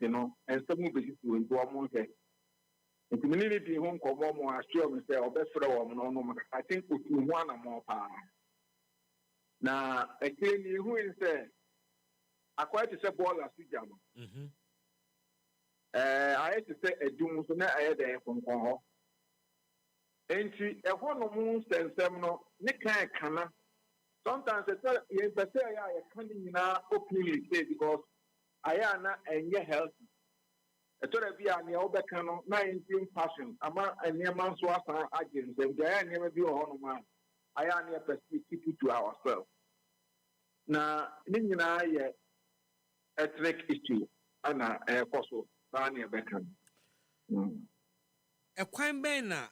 you know, and some of it to into a month. The community home come on, I sure we say, or best for a woman, I think we one or more power. Now, again, who is there? I quite say ball as Jam. I had to say a doom, so now I had a from Congo. And she, a one of moons and seminal, Nick Canna. Sometimes I tell you, I can't now openly say because I am not and yet healthy. I told her, be a near Obacano, my in passion, a man and near man's was agents, and there never be on man. I am near perspective to ourselves. Now, Nina, ethnic issue, and a fossil, Daniel Beckham. A quite banner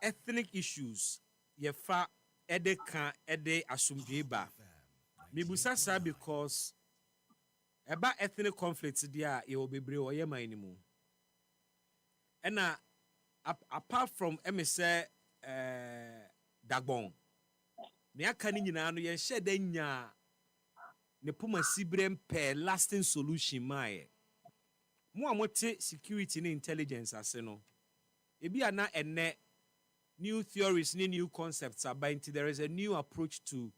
ethnic issues, ye fa edeka ede asumdeba. Mibusasa because about ethnic conflicts there, it will be brave or yema anymore. And apart from MSA Dagbon, near Canina, no, ye shed enya ne puma sibrem per lasting solution, my Muamote security and intelligence as no. Ebi ana ene new theories, new concepts are binding. There is a new approach to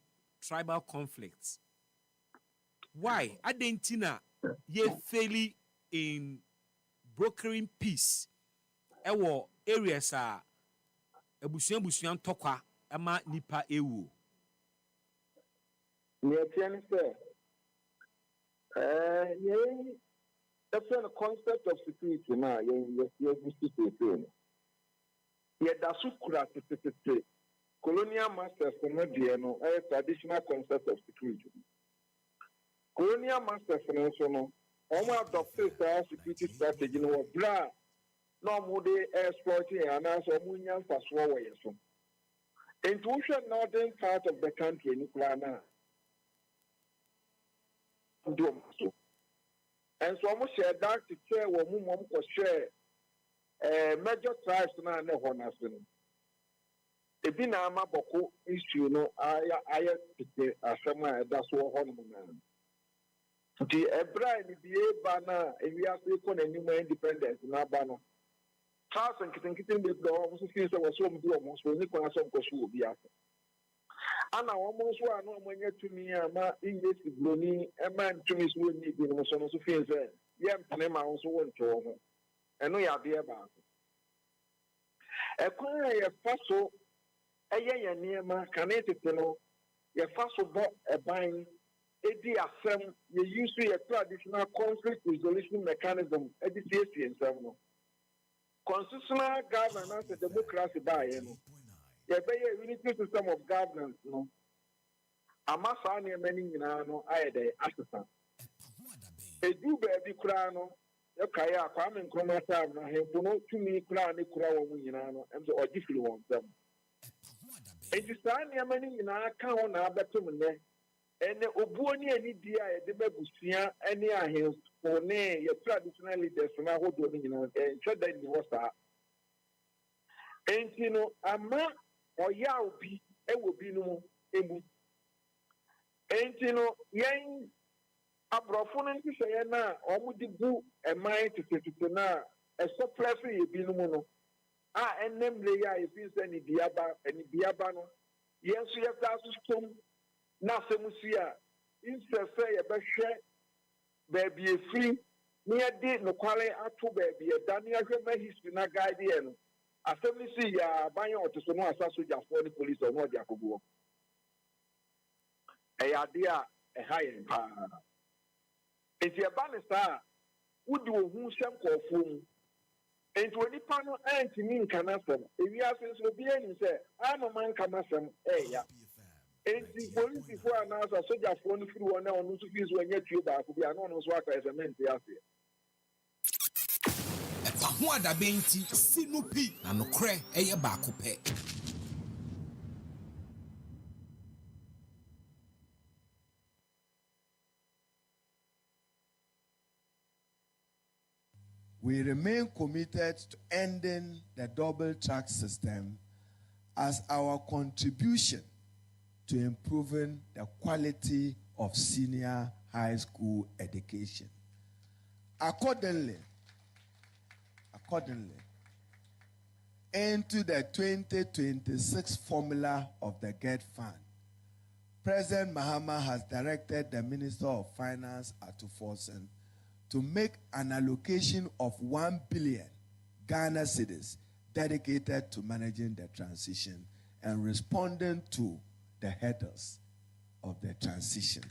tribal conflicts. Why? Adentina ye failing in brokering peace. Ewo areas are ebusuan tokwa ama nipa ewu. That's the concept of security now. Colonial masters a traditional concept of security. Colonial masters also adopted security strategy no bra no more they exploiting and also munyan for swallow. Intuition northern part of the country Nuklana. And so almost share that to share what mum share major tribes na ne honasino. Ebi na ama boko issue no aya tete asema that's what honum. The Ebra ni bie bana ewi ase ko na nimu independence na bana. House and kitin be do so feel so so do almost so ni ko aso ko so obi ase. Ana almost wa no amanya tumi ama English broni e man tumi so ni bi no so no so feel say yem tene ma so won cho ho. Eno ya bie ba. Ekwan ya faso eye ya niema kanetete no ya faso bo eban edi asem ye use your traditional conflict resolution mechanism edi CSC and no constitutional governance and democracy by no ye be unity system of governance no amasa na many nyina no ayede asesa edu ba bi kura no ye kai akwa men kroma tam na hempo no tumi kura ne kura wo nyina no emso ogifiri won sam enti sa na many nyina ka ho na abetum ne ene obuoni ani dia e de babusua ene ahens one ye traditional leaders na hodo ni nyina cheda ni wosa enti no ama oya obi e wo bi no mu emu enti no yen abrofo no nti sey na omudi gu eman tete na e surplus ye bi no mu no a enem le ya e fi se ni biaba no yen so ye tasu stom na semusia insese ye behwe baby efri ni ade no kwale ato baby e dani ahwe ma history na guide ye no asemisi ya banyo otoso no asaso jafo ni police no odi akobuo e ade a e hayen pa enti e ba ne sa wudi ohun sem kofo mu enti onipa no antimi nkanasem ewi asenso bi ani se amama nkanasem ya enti police for anasa soldier for no free one na onu so fees when you tue ba ko bia no no so aka cement ase EpaHoaDaben ti sinupi na nokre eye ba ko pe. We remain committed to ending the double track system as our contribution to improving the quality of senior high school education. Accordingly, into the 2026 formula of the GET Fund, President Mahama has directed the Minister of Finance, Atuforsen, to make an allocation of 1 billion Ghana cedis dedicated to managing the transition and responding to the hurdles of the transition.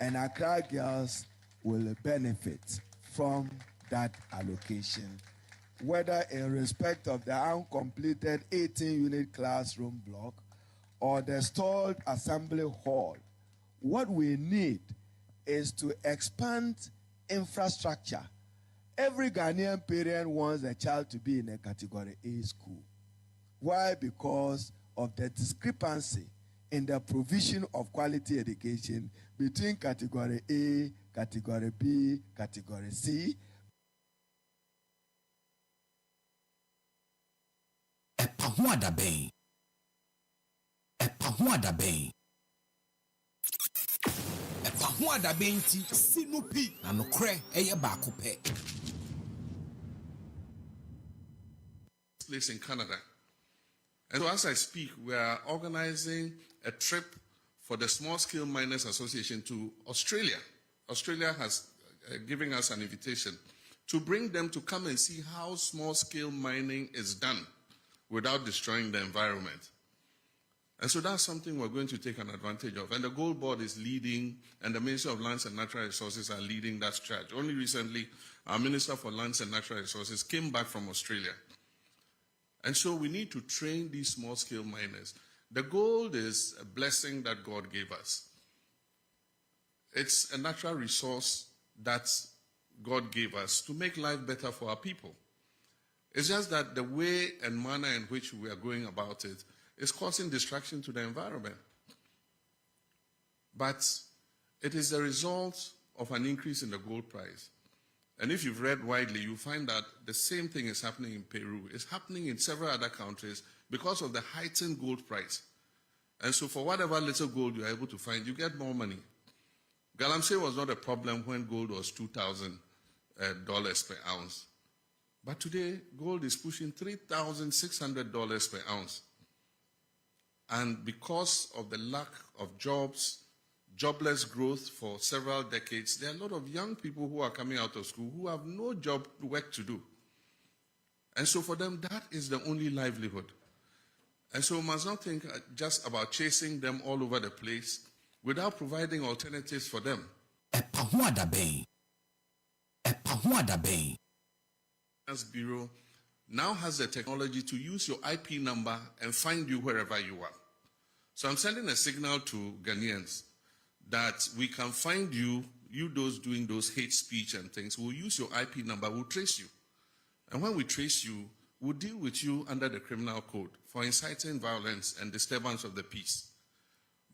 And Accra girls will benefit from that allocation, whether in respect of the uncompleted 18-unit classroom block or the stalled assembly hall. What we need is to expand infrastructure. Every Ghanaian parent wants a child to be in a category A school. Why? Because of the discrepancy in the provision of quality education between category A, category B, category C. EpaHoaDaben. EpaHoaDaben. EpaHoaDaben ti sinupi na nokre eye baako pe. Place in Canada. And so as I speak, we are organizing a trip for the Small Scale Miners Association to Australia. Australia has given us an invitation to bring them to come and see how small scale mining is done without destroying the environment. And so that's something we're going to take an advantage of. And the Gold Board is leading, and the Ministry of Lands and Natural Resources are leading that charge. Only recently, our Minister for Lands and Natural Resources came back from Australia. And so we need to train these small-scale miners. The gold is a blessing that God gave us. It's a natural resource that God gave us to make life better for our people. It's just that the way and manner in which we are going about it is causing destruction to the environment. But it is the result of an increase in the gold price. And if you've read widely, you'll find that the same thing is happening in Peru. It's happening in several other countries because of the heightened gold price. And so for whatever little gold you're able to find, you get more money. Galamsey was not a problem when gold was $2,000 per ounce. But today, gold is pushing $3,600 per ounce. And because of the lack of jobs, jobless growth for several decades, there are a lot of young people who are coming out of school who have no job work to do. And so for them, that is the only livelihood. And so we must not think just about chasing them all over the place without providing alternatives for them. EpaHoaDaben. EpaHoaDaben. The Bureau now has the technology to use your IP number and find you wherever you are. So I'm sending a signal to Ghanaians that we can find you those doing those hate speech and things. We'll use your IP number, we'll trace you. And when we trace you, we'll deal with you under the criminal code for inciting violence and disturbance of the peace.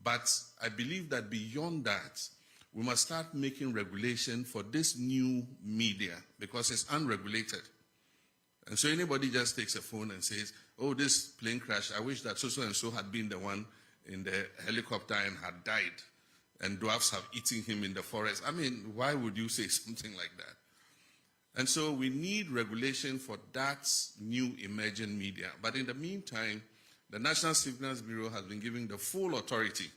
But I believe that beyond that, we must start making regulation for this new media because it's unregulated. And so anybody just takes a phone and says, oh, this plane crash, I wish that so and so had been the one in the helicopter and had died, and dwarfs have eaten him in the forest. I mean, why would you say something like that? And so we need regulation for that new emerging media. But in the meantime, the National Signals Bureau has been given the full authority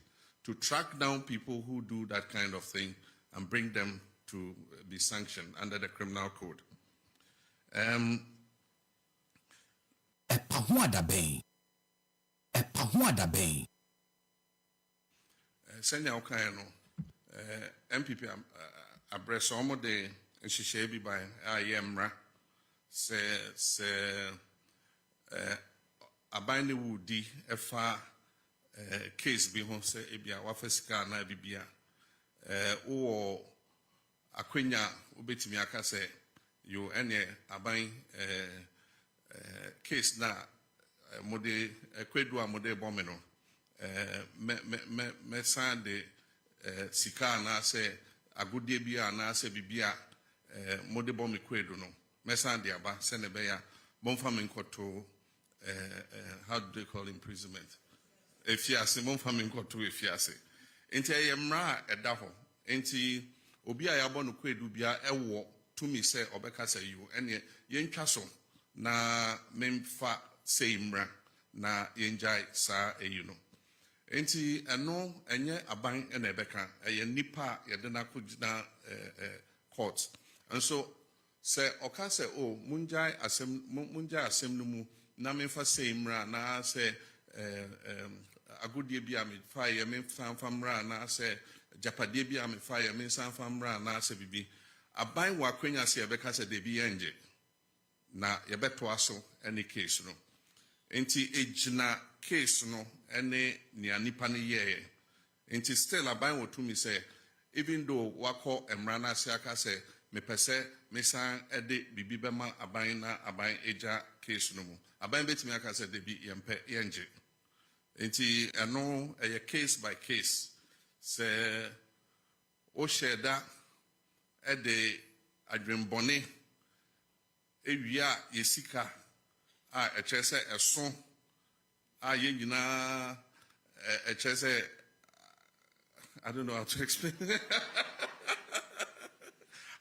to track down people who do that kind of thing and bring them to be sanctioned under the criminal code. EpaHoaDaben. EpaHoaDaben. Senya Okayano, MPP abrɛsɛ ɔmo de nhyehyɛe bi ban a yɛ mmara sɛ aban ne wudi ɛfa case bi ho sɛ ebia wafa sika anaa bibia wowɔ akwanya wobɛtumi aka sɛ yo ɛne aban case na mode kwedu a mode bɔme no me san de sika anaasɛ agodie bi anaasɛ bibia mode bɔ me kwedu no me san de aba sɛ ne bɛya bomfa me nkoto how do they call imprisonment efiase bomfa me nkoto efiase enti ɛyɛ mmara a ɛda hɔ enti obi a yɛabɔ no kwedu bia ɛwɔ to me say obeka say you ene yentwa so na memfa say mra na yenjai sa eyi no enti eno enye aban ena ebeka eye nipa yede na kugina court and so say oka say oh munjai asem no mu na memfa say mra na say agodie bia me fa ye me famra na say japade bia me fa ye me famra na say bibi aban wa kwanya say ebeka say de bi enje na ye beto aso any case no enti ejina case no ene ni anipa ne ye enti still aban wo to me say even though wako emra na say aka say me pese me san ede bibi bema aban na aban eja case no mu aban betimi aka say de bi yempe yenje enti eno a case by case say o sheda ede adwembone ewia yesika a echese eso a ye nyina echese I don't know how to explain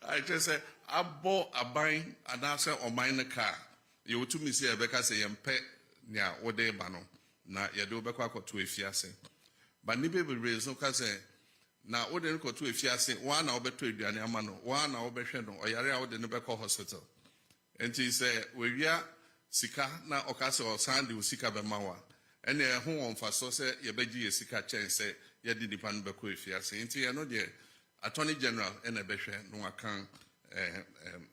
I just say abo aban anase oman ne car you to me say ebeka say yempe nya wode ba no na yede obekwa akoto efiase ba ni be reason ka say na wode ne koto efiase wa na obeto aduane ama no wa na obehwe no oyare a wode ne beko hospital enti say we wia sika na okase o sande o sika be mawa ene ho wonfa so say yebegi ye sika chen say yede dipa no beko efiase enti ye no de Attorney General ene behwe no akan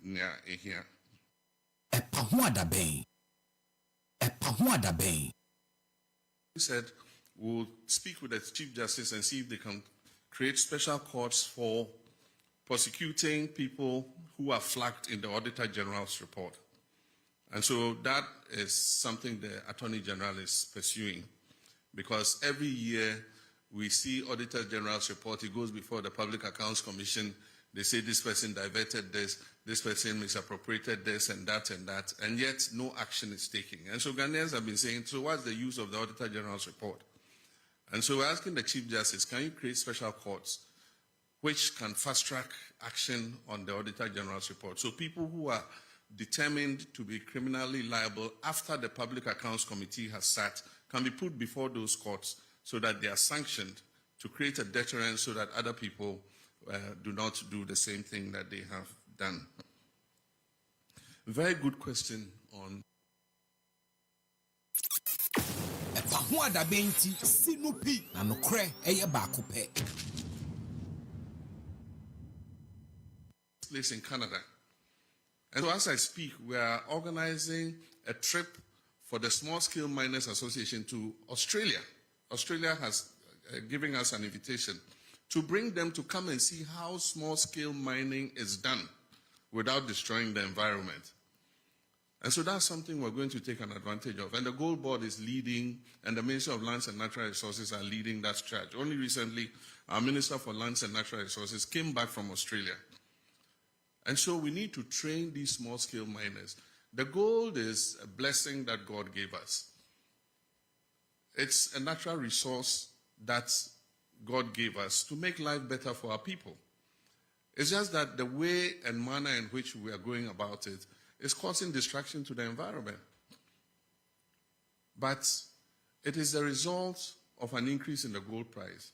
nya ehia EpaHoaDaben. EpaHoaDaben. He said we'll speak with the Chief Justice and see if they can create special courts for prosecuting people who are flagged in the Auditor General's report. And so that is something the Attorney General is pursuing, because every year we see Auditor General's report, it goes before the Public Accounts Commission, they say this person diverted this person misappropriated this and that, and yet no action is taken. And so Ghanaians have been saying, so what's the use of the Auditor General's report? And so we're asking the Chief Justice, can you create special courts which can fast-track action on the Auditor General's report? So people who are determined to be criminally liable after the Public Accounts Committee has sat can be put before those courts so that they are sanctioned to create a deterrent so that other people do not do the same thing that they have done. Very good question on EpaHoaDaben ti sinupi na nokre eye baako pe. Place in Canada. And so as I speak, we are organizing a trip for the Small Scale Miners Association to Australia. Australia has given us an invitation to bring them to come and see how small-scale mining is done without destroying the environment. And so that's something we're going to take an advantage of. And the Gold Board is leading, and the Ministry of Lands and Natural Resources are leading that charge. Only recently, our Minister for Lands and Natural Resources came back from Australia. And so we need to train these small-scale miners. The gold is a blessing that God gave us. It's a natural resource that God gave us to make life better for our people. It's just that the way and manner in which we are going about it is causing distraction to the environment. But it is the result of an increase in the gold price.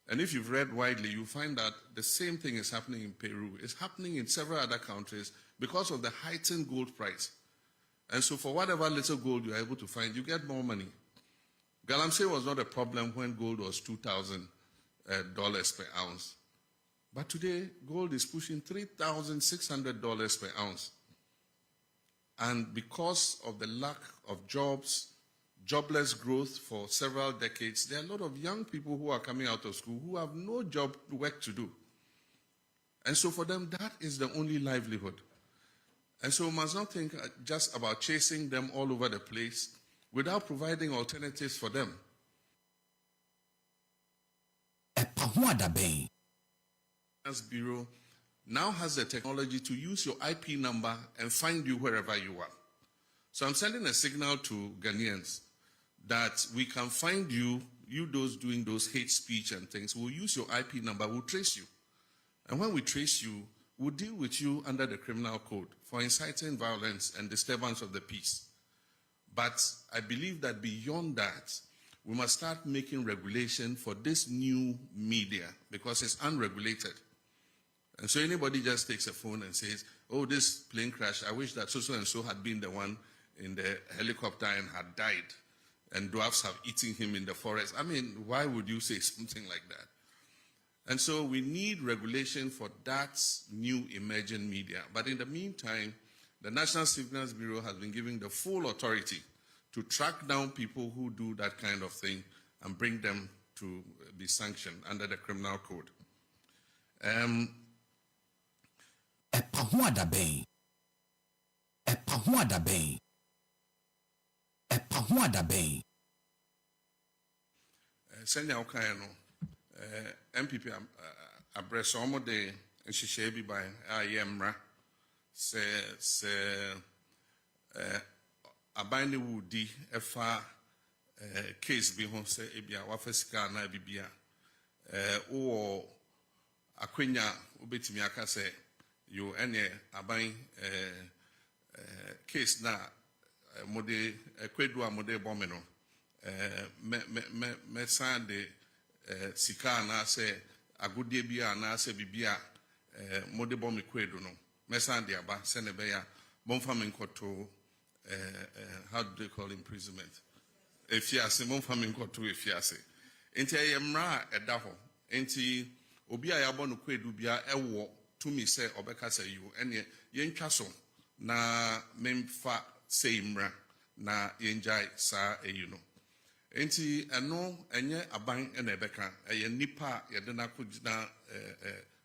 And if you've read widely, you find that the same thing is happening in Peru. It's happening in several other countries because of the heightened gold price. And so for whatever little gold you're able to find, you get more money. Galamsey was not a problem when gold was $2,000 per ounce. But today, gold is pushing $3,600 per ounce. And because of the lack of jobs, jobless growth for several decades, there are a lot of young people who are coming out of school who have no job work to do. And so for them, that is the only livelihood. And so we must not think just about chasing them all over the place without providing alternatives for them. EpaHoaDaben. Bureau now has the technology to use your IP number and find you wherever you are. So I'm sending a signal to Ghanaians that we can find you those doing those hate speech and things. We'll use your IP number, we'll trace you. And when we trace you, will deal with you under the criminal code for inciting violence and disturbance of the peace. But I believe that beyond that, we must start making regulation for this new media because it's unregulated. And so anybody just takes a phone and says, oh, this plane crash, I wish that so and so had been the one in the helicopter and had died, and dwarfs have eaten him in the forest. I mean, why would you say something like that? And so we need regulation for that new emerging media. But in the meantime, the National Signals Bureau has been given the full authority to track down people who do that kind of thing and bring them to be sanctioned under the criminal code. EpaHoaDaben. EpaHoaDaben. EpaHoaDaben. Senya Okayano, MPP abrɛsɛ ɔmo de nhyehyɛe bi ban a yɛ mmara sɛ aban ne wudi ɛfa case bi ho sɛ ebia wafa sika na bibia wowɔ akwanya wobɛtumi aka sɛ yo ɛne aban case na mode kwedu a mode bɔme no mɛsan de sika na sɛ agodie bi a na sɛ bibia mode bɔme kwedu no mɛsan de aba sɛ ne bɛya bomfa me nkoto how do they call imprisonment efiase bomfa me nkoto efiase enti ɛyɛ mmara a ɛda hɔ enti obi a yɛabɔ no kwedu bia ɛwɔ tumi sɛ ɔbɛka sɛ yo ɛne yɛntwa so na memfa sɛ mmara na yɛngyae saa ɛyi no enti ɛno ɛnyɛ aban ɛna ɛbɛka ɛyɛ nipa a yɛde no akɔgyina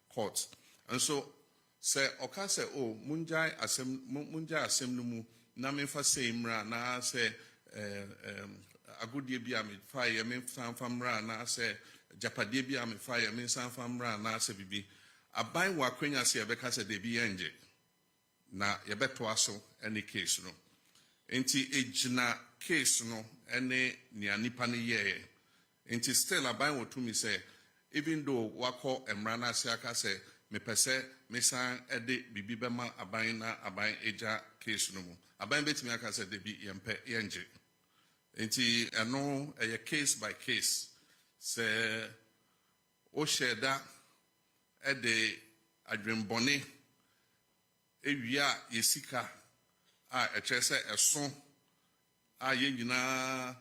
court nso sɛ ɔka sɛ o mungyae asɛm no mu na memfa sɛ mmara na sɛ agodie bi a mefa yɛ memfa mmara na sɛ japadeɛ bi a mefa yɛ mensan fa mmara na sɛ bibi aban wɔ akwanya sɛ yɛbɛka sɛ de bi yɛngye na yɛbɛtoa so ɛne case no enti egyina case no ɛne nea nipa no yɛɛ enti still aban wɔ tumi sɛ even though wakɔ mmara no ase aka sɛ mepɛ sɛ mesan ɛde bibi bɛma aban na aban egya case no mu aban bɛtumi aka sɛ de bi yɛmpɛ yɛngye enti ɛno ɛyɛ case by case sɛ wohyɛ da ɛde adwembɔne ewia yɛsika a ɛkyerɛ sɛ ɛso a yɛn nyinaa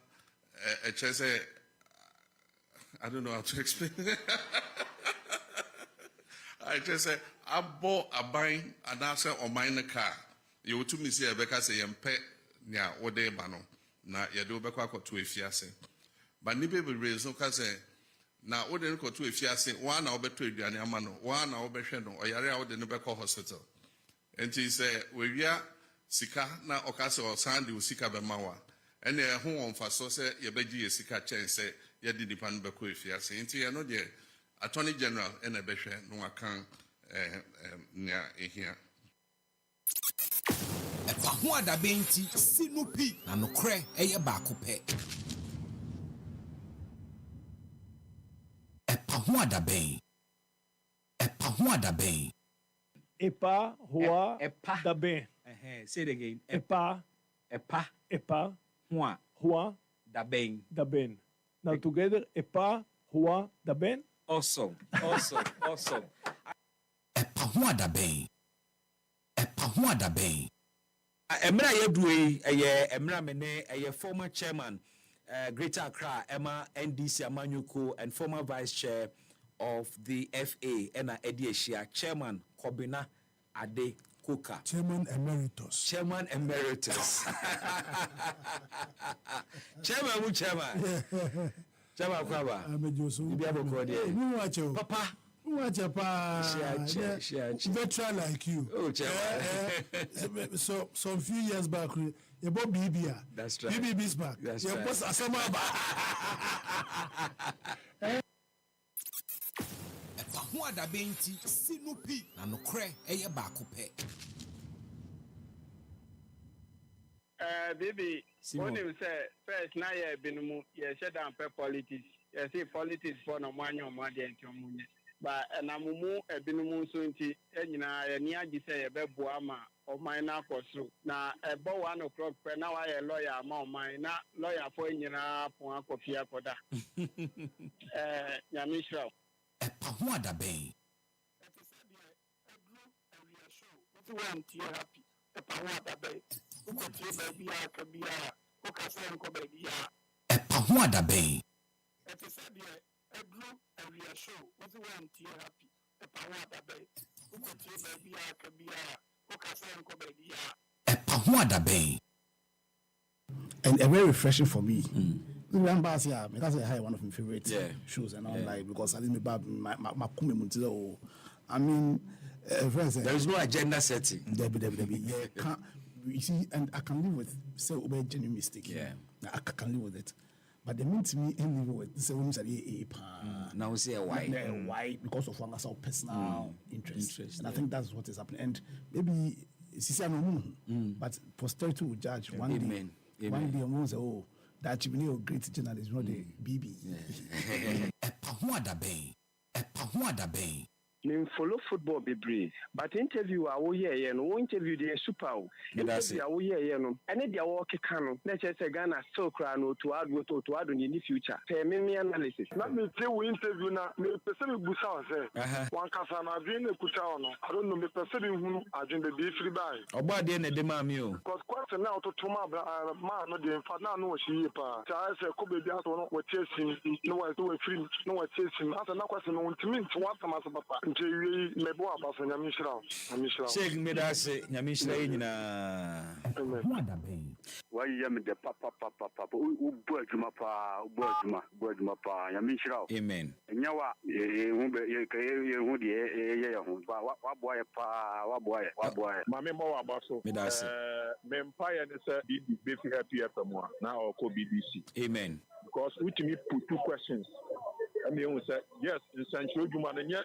ɛkyerɛ sɛ I don't know how to explain ɛkyerɛ sɛ abɔ aban anaasɛ ɔman no kaa yɛwɔtumi sɛ yɛbɛka sɛ yɛmpɛ nea wode ba no na yɛde wobɛkɔ akɔto efiase ba nnipa bebree nso ka sɛ na wode no kɔto efiase wɔn na wobɛtɔ aduane ama no wɔn na wobɛhwɛ no ɔyare a wode no bɛkɔ hospital enti sɛ wɔawia sika na ɔka sɛ ɔsan de sika bɛma wa ɛne ɛho wɔn mfa so sɛ yɛbɛgye yɛ sika kyɛn sɛ yɛde nipa no bɛkɔ efiase enti ɛno deɛ attorney general ɛna ɛbɛhwɛ no wakan nea ehia EpaHoaDaben ti sinupi na nokre eye baako pɛ. EpaHoaDaben. EpaHoaDaben. EpaHoaDaben. Say it again. EpaHoaDaben. Now together, EpaHoaDaben. Awesome. EpaHoaDaben. EpaHoaDaben. Emra Yedui, Emra Mene, a former chairman, Greater Accra, Emma NDC Amanyuko, and former vice chair of the FA, Ena Edieshia, chairman Kobina Ade Kuka. Chairman Emeritus. Chairman Kwaba. I'm a Josu. Papa. What a veteran like you. Oh, chairman. So some few years back, you bought BBA. That's right. BB Bismark. That's right. EpaHoaDaben ti sinupi na nokre eye baako pɛ. Baby, when you say first now you been you shut down politics. You see politics for no money or money and ba na mumu ebinumu nso nti enyina ye ni agi se ye beboa ma oman na akọsoro na ebo 1 o'clock pe na wa ye lawyer ma oman na lawyer fo enyina pon akọfi akọda nyamishra EpaHoaDaben. happy. EpaHoaDaben. EpaHoaDaben. EpaHoaDaben. And very refreshing for me. Because one of my favorite shows and all like because I didn't I mean, friends, There is no agenda setting. Yeah, you see, and I can live with say genuine mistake. Yeah, I can live with it. But the mean to me, and live with this woman said, now we say why? Why? Because of one personal interest. And I think that's what is happening. And maybe but posterity will judge one day. One day, I'm say, oh, that you be a great journalist, not the BB. EpaHoaDaben. EpaHoaDaben. follow football be brave, but interview our year no interview the super interview our year no and they walk can let's say Ghana still cry no to add in the future. Pay me analysis. Let me say we interview na me person busa say one kasa na bi na kuta no I don't know me person hu agenda be free by Oba de na de ma mi o. because question now to toma ma no de fa na no shi pa cha say ko be dia to no we chasing no we free no we chasing asa na question no ntimi nti wa sama so papa nti wi mebo abaso nyamishra Sheikh medase nyamishra nyina. EpaHoaDaben. Why you me the papa u boadwuma pa nyamishra. Amen. Nyawa hu be ye hu de ye hu ba wa boy pa wa boy mame mo abaso Medase. Empire ne say BB be fi happy FM na or ko BBC. Amen. Because we to me put 2 questions. I mean, we say yes, in Sancho Juma, and yet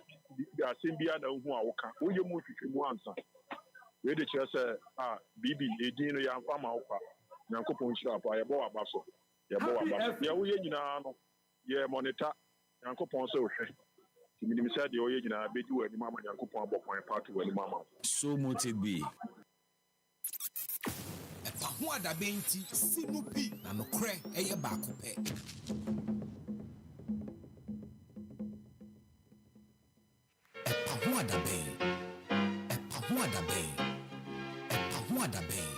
the Asimbia no who are working. We you move to answer. We the chair say, BB, Edino Yan Fama, Nanko Punchap, I bought a basso. Yeah, we yeah, monitor, Nanko Ponso. You said the Oye, I bet you and Mamma Yanko Pon point part to Mama. So much it be. EpaHoaDaben ti sinupi na nokre eye baako pe. EpaHoaDaben. EpaHoaDaben. EpaHoaDaben.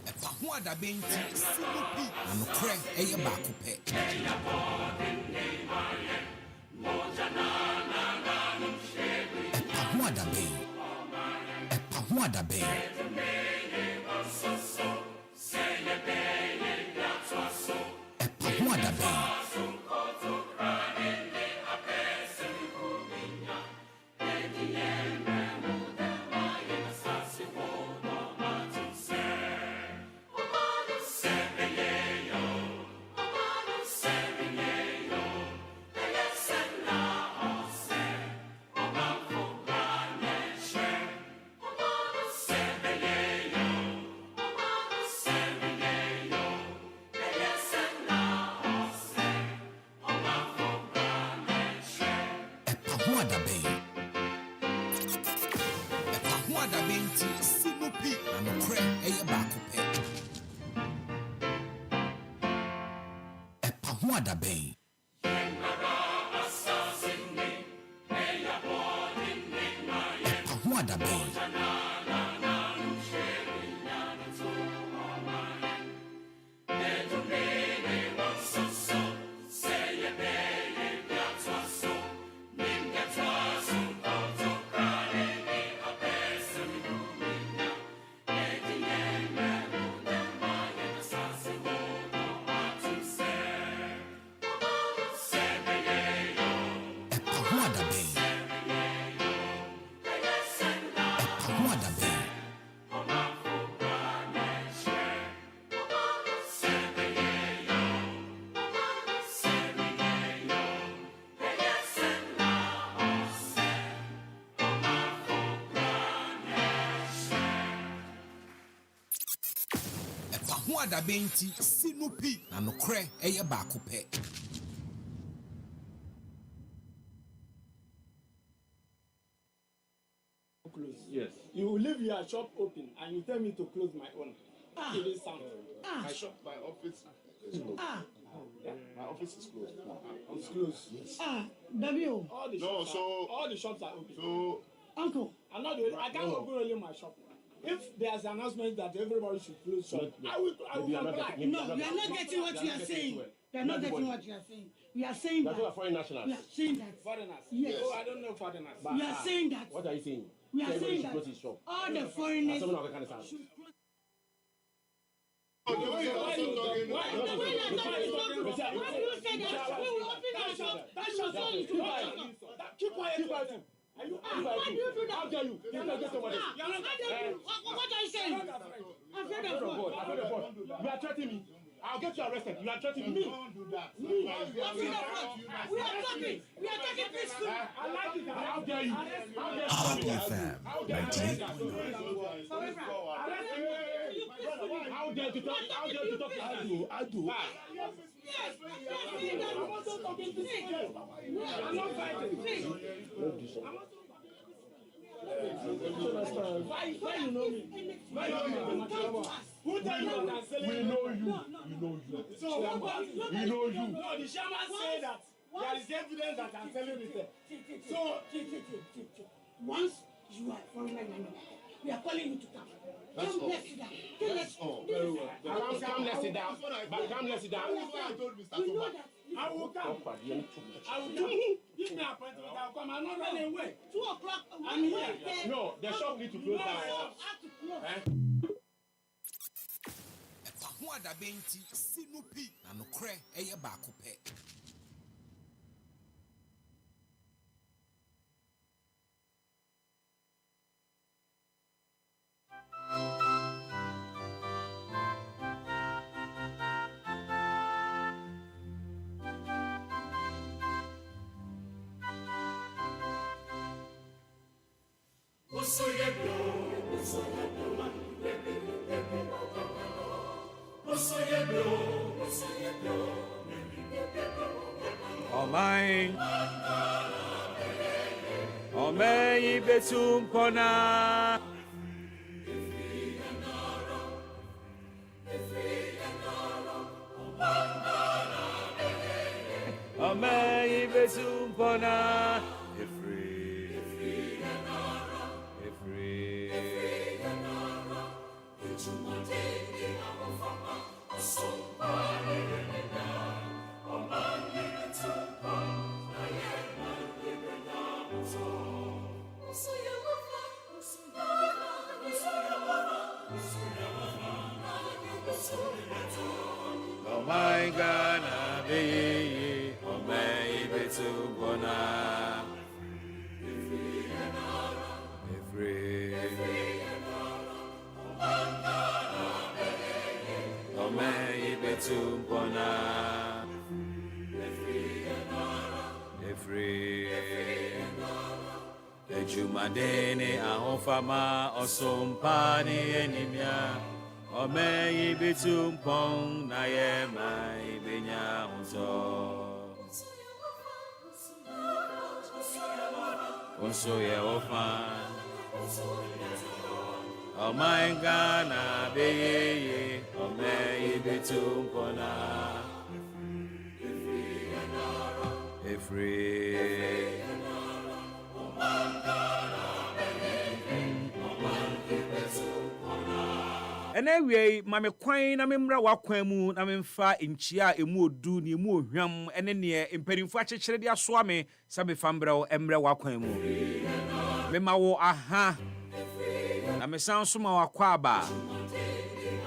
EpaHoaDaben ti sinupi na nokre eye baako pe. EpaHoaDaben. EpaHoaDaben. EpaHoaDaben. EpaHoaDaben ti sinupi na nokre eye baako pe. EpaHoaDaben. EpaHoaDaben. EpaHoaDaben. EpaHoaDaben ti sinupi na nokre eye baako pe. Close. Yes. You will leave your shop open and you tell me to close my own. It is something. My shop, my office is closed. My office is closed. It's closed. Yes. W. All the No, shops so all the shops are open. so Uncle. I'm not the, I can't open only my shop. If there's an announcement that everybody should close shop, I will comply. No, we are not getting what you are saying. We are not getting what you are saying. We are saying that. Foreign nationals. We are saying that. Foreigners. Yes. Oh, I don't know foreigners. We are saying that. What are you saying? We are saying that close his shop. all the foreigners Someone of Afghanistan. should the way you are also talking. Why you say that? We will open our shop. Keep quiet. Why do you do that? How dare you? You can't get somebody. What are you saying? I'm afraid of God. You are threatening me. I'll get you arrested. You are threatening me. Don't do that. We are talking. We are talking peacefully. I like it. How dare you? How dare you? FM How dare you? 98. How dare you talk? How dare you talk? I do. Yes. I'm also talking to you. I'm not fighting. Why you know me? Why you know me? Who tell you that I'm selling? We know you. We know you. So We know you. no, the chairman said that there is evidence that I'm selling it. So Once you are foreigner, we are calling you to come. Come, let's sit down. That's all. Very well. Come, let's sit down. But come, let's sit down. That's what I told Mr. We know Thomas. that. I will come. I will come. Give me appointment. I'll come. I'm not running away. 2 o'clock. I'm here. No, the shop need to close down. Have to close. EpaHoaDaben ti sinupi na nokre eye baako pe. Omei betum pona. Omei betum pona. Oh my God, be oh may be to bona. Oh may be to bona. Ejumadene ahofama osompani enimia. Omei bitum pong na ye mai benya hunso. Unso ye ofan. Oh my God, na be ye. Omei bitum pona. Free. And anyway, mame kwan na memra wakwan mu na memfa nchia emu odu ni emu ohwam ene ne empanimfu akyekere de aso ame sabe fambrɛ emra wakwan mu mema wo aha na mesan so ma wakwa aba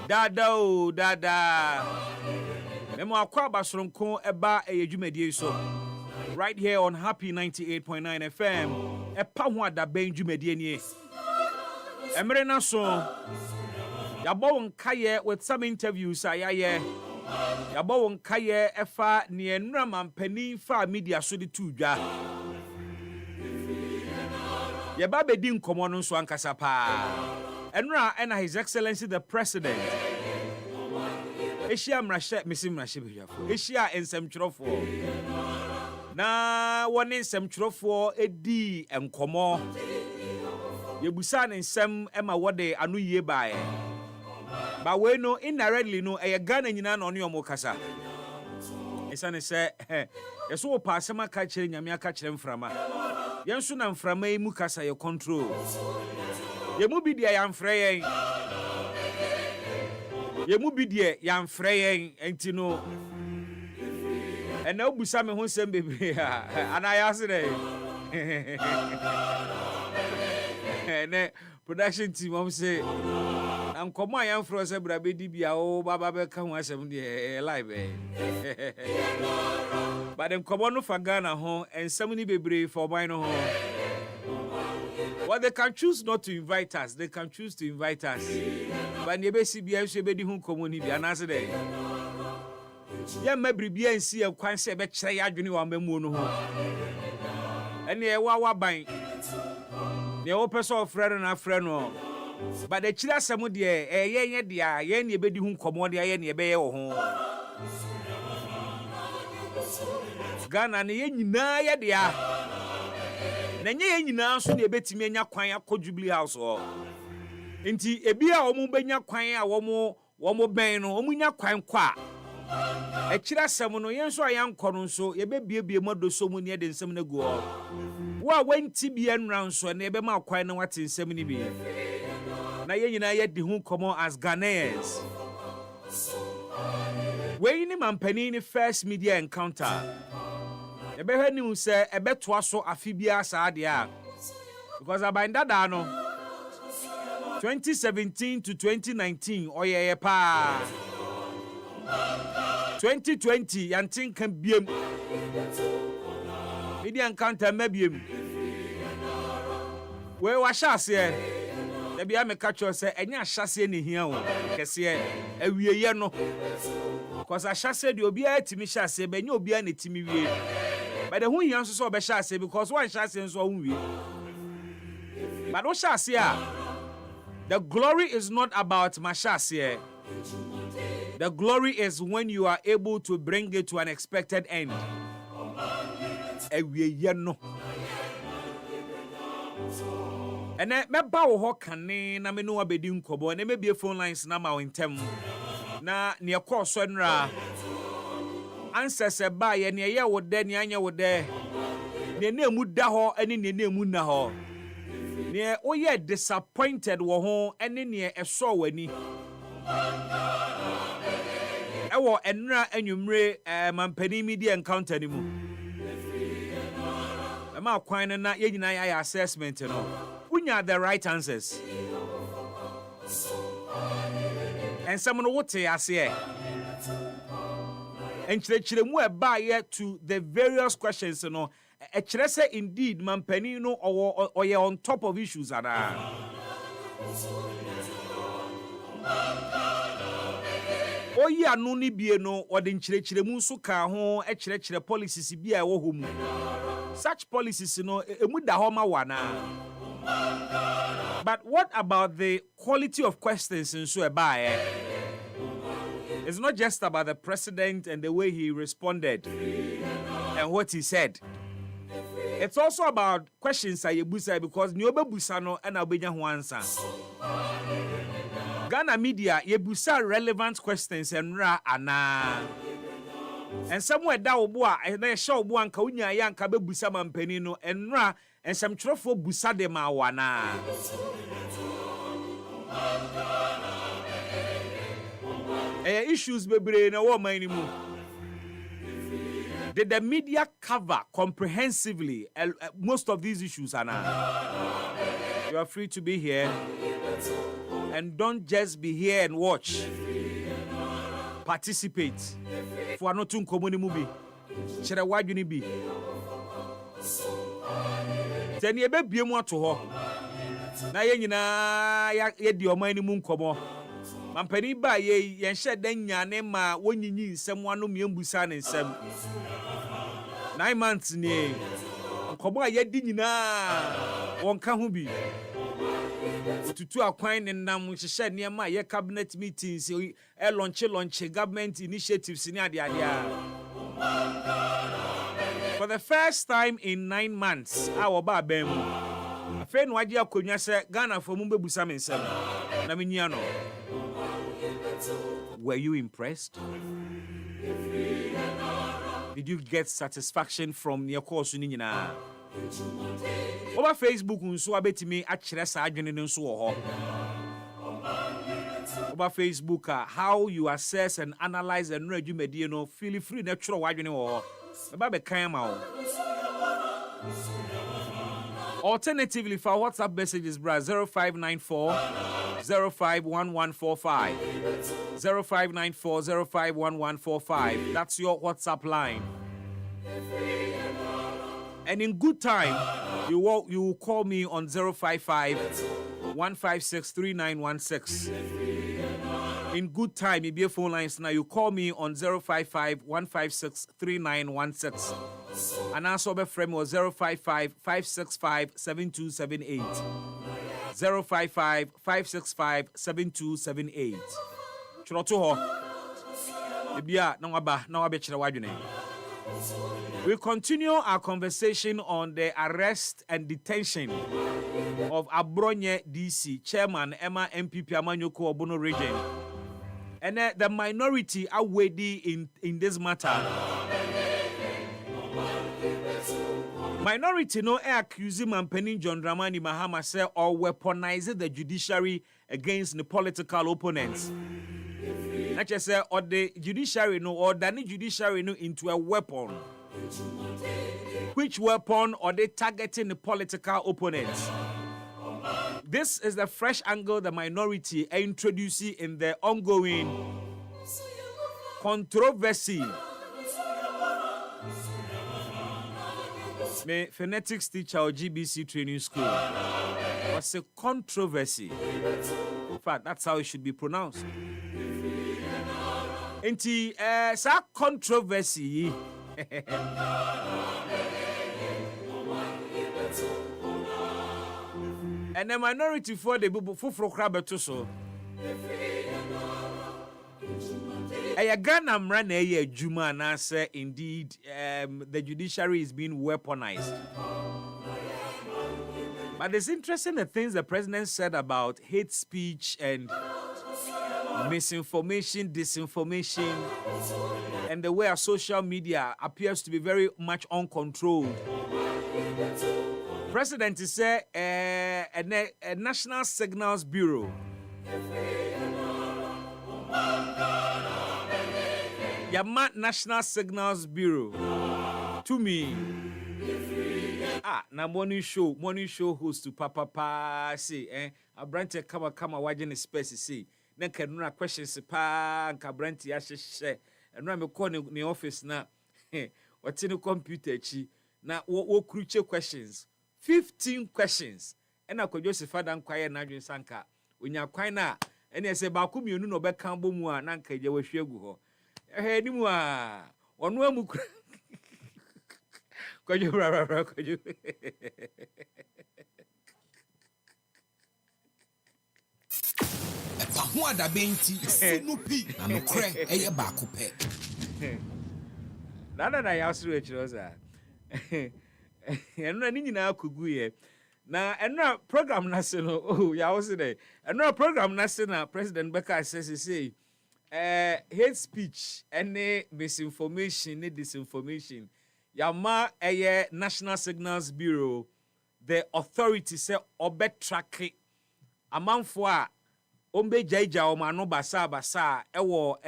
dada o dada mema wakwa aba soronko eba eyedwumadie so right here on Happy 98.9 FM EpaHoaDaben dwumadie nie emre na so Yabon Kaye with some interviews ayaye. Yabon Kaye efa ni enra mampani fa media so de tudwa. Yaba bedi nkomo no so ankasa pa. Enra and His Excellency the President Eshia mrashe misi mrashe bejafo. Eshia ensemtwerofo. Na wone ensemtwerofo edi enkomo. Yebusa ne nsem ema wode anu yie baaye. Ba we no indirectly no eye Ghana nyina na ono yomo kasa. Esane se yeso pa asema ka kire nyame aka kire mframa. Yenso na mframa yi mu kasa ye control. Ye mu bi dia ya mfra yen. Ye mu bi dia ya mfra yen enti no. Ena obusa me ho sem bebre ana ya se dey. Ne production team am say am komo ayan fro se bra be di bia o baba be ka ho asem de live but dem komo no fa Ghana ho ensem ni bebre for boy no ho. Well, they can choose not to invite us. They can choose to invite us. But ne be si bia so be di hu komo ni bia na se de ya mabri bia nsi e kwan se be kire ya adwene wa mamu no ho. Ene e wa ban the person of friend and friend no. But the chira samu de ye dia ye ne be di hu komo de ye ne be ye wo ho. Ghana ne ye nyina ye dia. Na nye ye nyina so ne betimi anya kwan akọ Jubilee House o. Enti ebi a omu benya kwan a womo ben no omu nya kwan kwa. E chira samu no ye so ayan kọ no so ye be biebie modo so mu ne de nsem na gu o. Wa wanti bi enran so na ebe ma kwan na wate nsem ni bi na ye nyina ye di hu komo as Ghanaians. We ni mampani ni first media encounter ebe hwani hu se ebe toa so afibia sa de a because abanda da no 2017 to 2019 oyeye pa 2020 yantin kan biem media encounter mabiem we wa hyase e bia me ka cho se enya hyase ne hia wo kese awieye no because hyase de obi atimi hyase be nya obi na timi wie but the hu hia so obe hyase because one hyase so hu wie but o hyase a the glory is not about my hyase. The glory is when you are able to bring it to an expected end. Ewieye no. Ene meba wo ho kane na me no abedi nkobo na mebie phone lines na ma wentem. Na ne ekọ so nra. Answer ba ye ne ye wo de ne anya wo de. Ne na emu da ho ene ne na emu na ho. Ne o ye disappointed wo ho ene ne eso wani. Ewo enra anwumre mampani media encounter ni mu. Ema kwan na ye nyina ya assessment no. Unya the right answers. And some no wote ase. Enchire mu eba ye to the various questions no. E kire say indeed mampani no oye on top of issues ada. Oyi anu ni bie no ode nchire mu so ka ho e kire policies bia e wo homu. Such policies no emu da ho ma wana. But what about the quality of questions in so eba It's not just about the president and the way he responded and what he said. It's also about questions I busa because ni obebusa no and obenya ho answer. Ghana media yebusa relevant questions and ra ana. And somewhere da obo a na show obo anka unya ya anka bebusa mampani no enra and some trofo busa dem awana. Issues bebre na wo man mu. Did the media cover comprehensively most of these issues ana? You are free to be here. And don't just be here and watch. Participate. For not to come on the movie. Chere wadwini bi. Then ye be biem ato ho. Na ye nyina ye di oman ni mu nkomo. Mampani ba ye hye dan nyane ma wonyinyi nsem wano miembusa ne nsem. 9 months ni nkomo a ye di nyina wonka ho bi. Tutu akwan ne nam hyehyɛ nneɛma a yɛ cabinet meetings launch government initiatives ni ade. For the first time in 9 months, our babem. A friend Wadia Kunya said, Ghana for Mumbe Busam and Seven. Naminiano. Were you impressed? Did you get satisfaction from your course in Nina? Over Facebook, unso abetimi akyerɛ saa adwene no nso wɔ hɔ. Over Facebook, how you assess and analyze and read you medino, feel free natural adwene wɔ hɔ. Eba bekan ma wo. Alternatively, for WhatsApp messages, bra 0594 051145 0594 051145. That's your WhatsApp line. And in good time, you will call me on 055 156 3916. In good time, you be a phone lines now. You call me on 055 156 3916. And answer the frame was 055 565 7278. 055 565 7278. Chiroto Ibia Nawaba Nawabechra Wajune. We continue our conversation on the arrest and detention of Abronye DC Chairman Emma MPP Amanyoko Obono region. And the minority are waiting in this matter. Minority no accuse Mampeni John Dramani Mahama say or weaponize the judiciary against the political opponents. Not just say or the judiciary no or the judiciary no into a weapon. Which weapon are they targeting the political opponents? This is the fresh angle the minority are introducing in the ongoing controversy. My phonetics teacher or GBC training school was a controversy. In fact, that's how it should be pronounced. Inti sa controversy. And the minority for the bubu fufro krabeto so. Ghana mran eye juma na say indeed the judiciary is being weaponized. But it's interesting the things the president said about hate speech and misinformation, disinformation, and the way our social media appears to be very much uncontrolled. President is a National Signals Bureau. Yama National Signals Bureau. To me. Na morning show host to Papa say, Abrante kama wajene space say. Then can questions pa and Cabranti ashe. And I'm calling the office na. What's in the computer chi? Na what crucial questions? 15 questions. And I could just father inquire Nadine Sanka. When you're quite na, and I say, Bakumi, you know, back Cambo Mua, Nanka, you were sure. Hey, Nimua, one more. Could you? EpaHoaDaben Sinupi and Cre Aya Bakupe. Nana, I asked you, Rosa. And running now could go now, and now program national. Oh, yeah, I was there. And now program national. President Becker says, he say, hate speech, any misinformation, any disinformation. Yama a National Signals Bureau, the authority say obet track it. A month for Ombe Jaija o mano basa ewo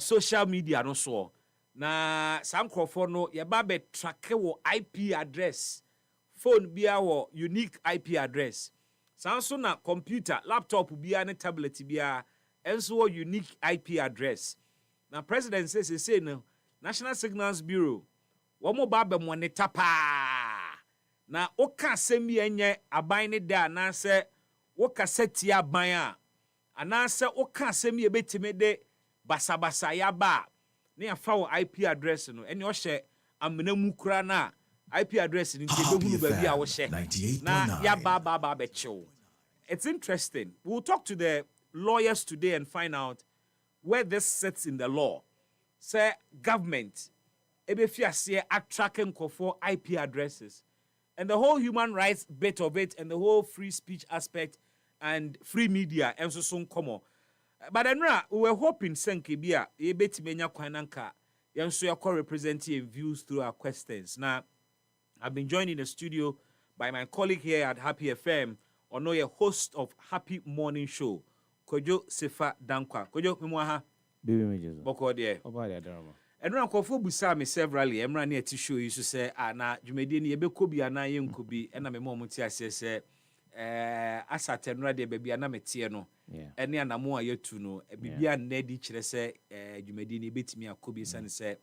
social media no so. Na some crofo no yaba be track wo IP address. Phone bia wo unique IP address. Sanso na computer, laptop bia ne tablet bia enso wo unique IP address. Na president says he say no National Signals Bureau womo ba be mo ne tapa. Na oka asem ye nye aban ne da na se woka seti aban a ana se oka asem ye betime de basabasa ya ba na ya fa wo IP address no ene o hye amena mu kura na IP address ni te behunu ba bi a wo hye na ya ba be chew it's interesting. We'll talk to the lawyers today and find out where this sits in the law. Say government, ebefiasie attracting for IP addresses, and the whole human rights bit of it, and the whole free speech aspect and free media, and so soon come. But then we were hoping Senkibia, ebeti menya kwananka, yanso yako representing views through our questions. Now, I've been joined in the studio by my colleague here at Happy FM, or no, a host of Happy Morning Show, Kojo Sefa Dankwa. Kojo, mwaha. Bibi mejezo. Boko die. Oba dia drama. And when I busa me severally, emra near tissue you to say, na jumedi ni ebe kobi ana ye nkobi, ena me mo ti ase se asatenra de baby ana metie no. Ene anamo ayetu no, bibia na di kire se jumedi ni betimi akobi sane se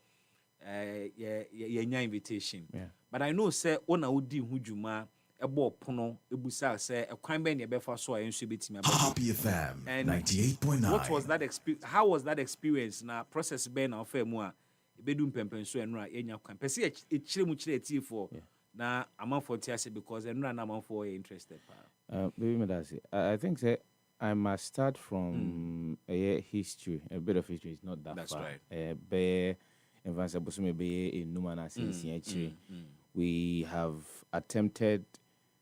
ye nya invitation. But I know say ona odi hu dwuma ebo pono ebusa say ekwan be na ebefa so ayenso betimi aba. Happy FM 98.9. What was that experience? How was that experience? Na process be na ofa mu a ebedu mpempenso enura enya kwan. Pese e chire mu chire eti for na amanfo ti ase because enura na amanfo are interested. Baby Medasi, I think say I must start from a history. A bit of history is not that That's far. right. Be advance bosume be in Numana since we have attempted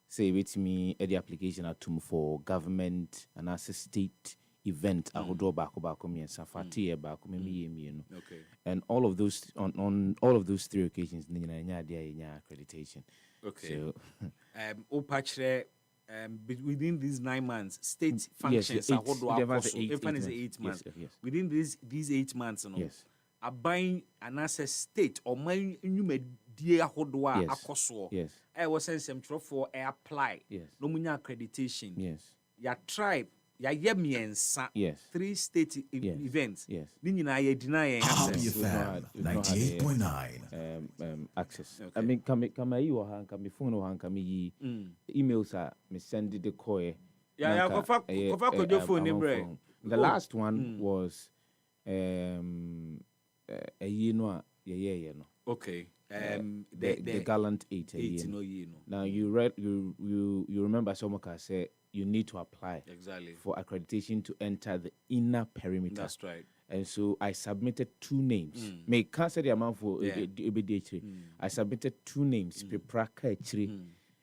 say with me the application atum for government and as a state event ahodo baako me safati baako me no. Okay. And all of those on all of those 3 occasions nya accreditation. Okay. So within these 9 months, state functions are what is 8 months. Yes. Within these 8 months, no. Yes. A buying an asset state or my new dear hodwa akoso. Yes. I was sent some for apply. Yes. No munya accreditation. Yes. Ya tribe. Ya yemiensa. Yes. 3 state events. Yes. Nina ye deny Happy access. FM 98.9. Access. Okay. I mean, come you or come phone or come emails are me send the coy. Yeah, kofa phone. The last one was a year no. Okay. The gallant 8 no. Now you remember someone said you need to apply for accreditation to enter the inner perimeter. That's right. And so I submitted 2 names. May cancel the amount for I submitted 2 names.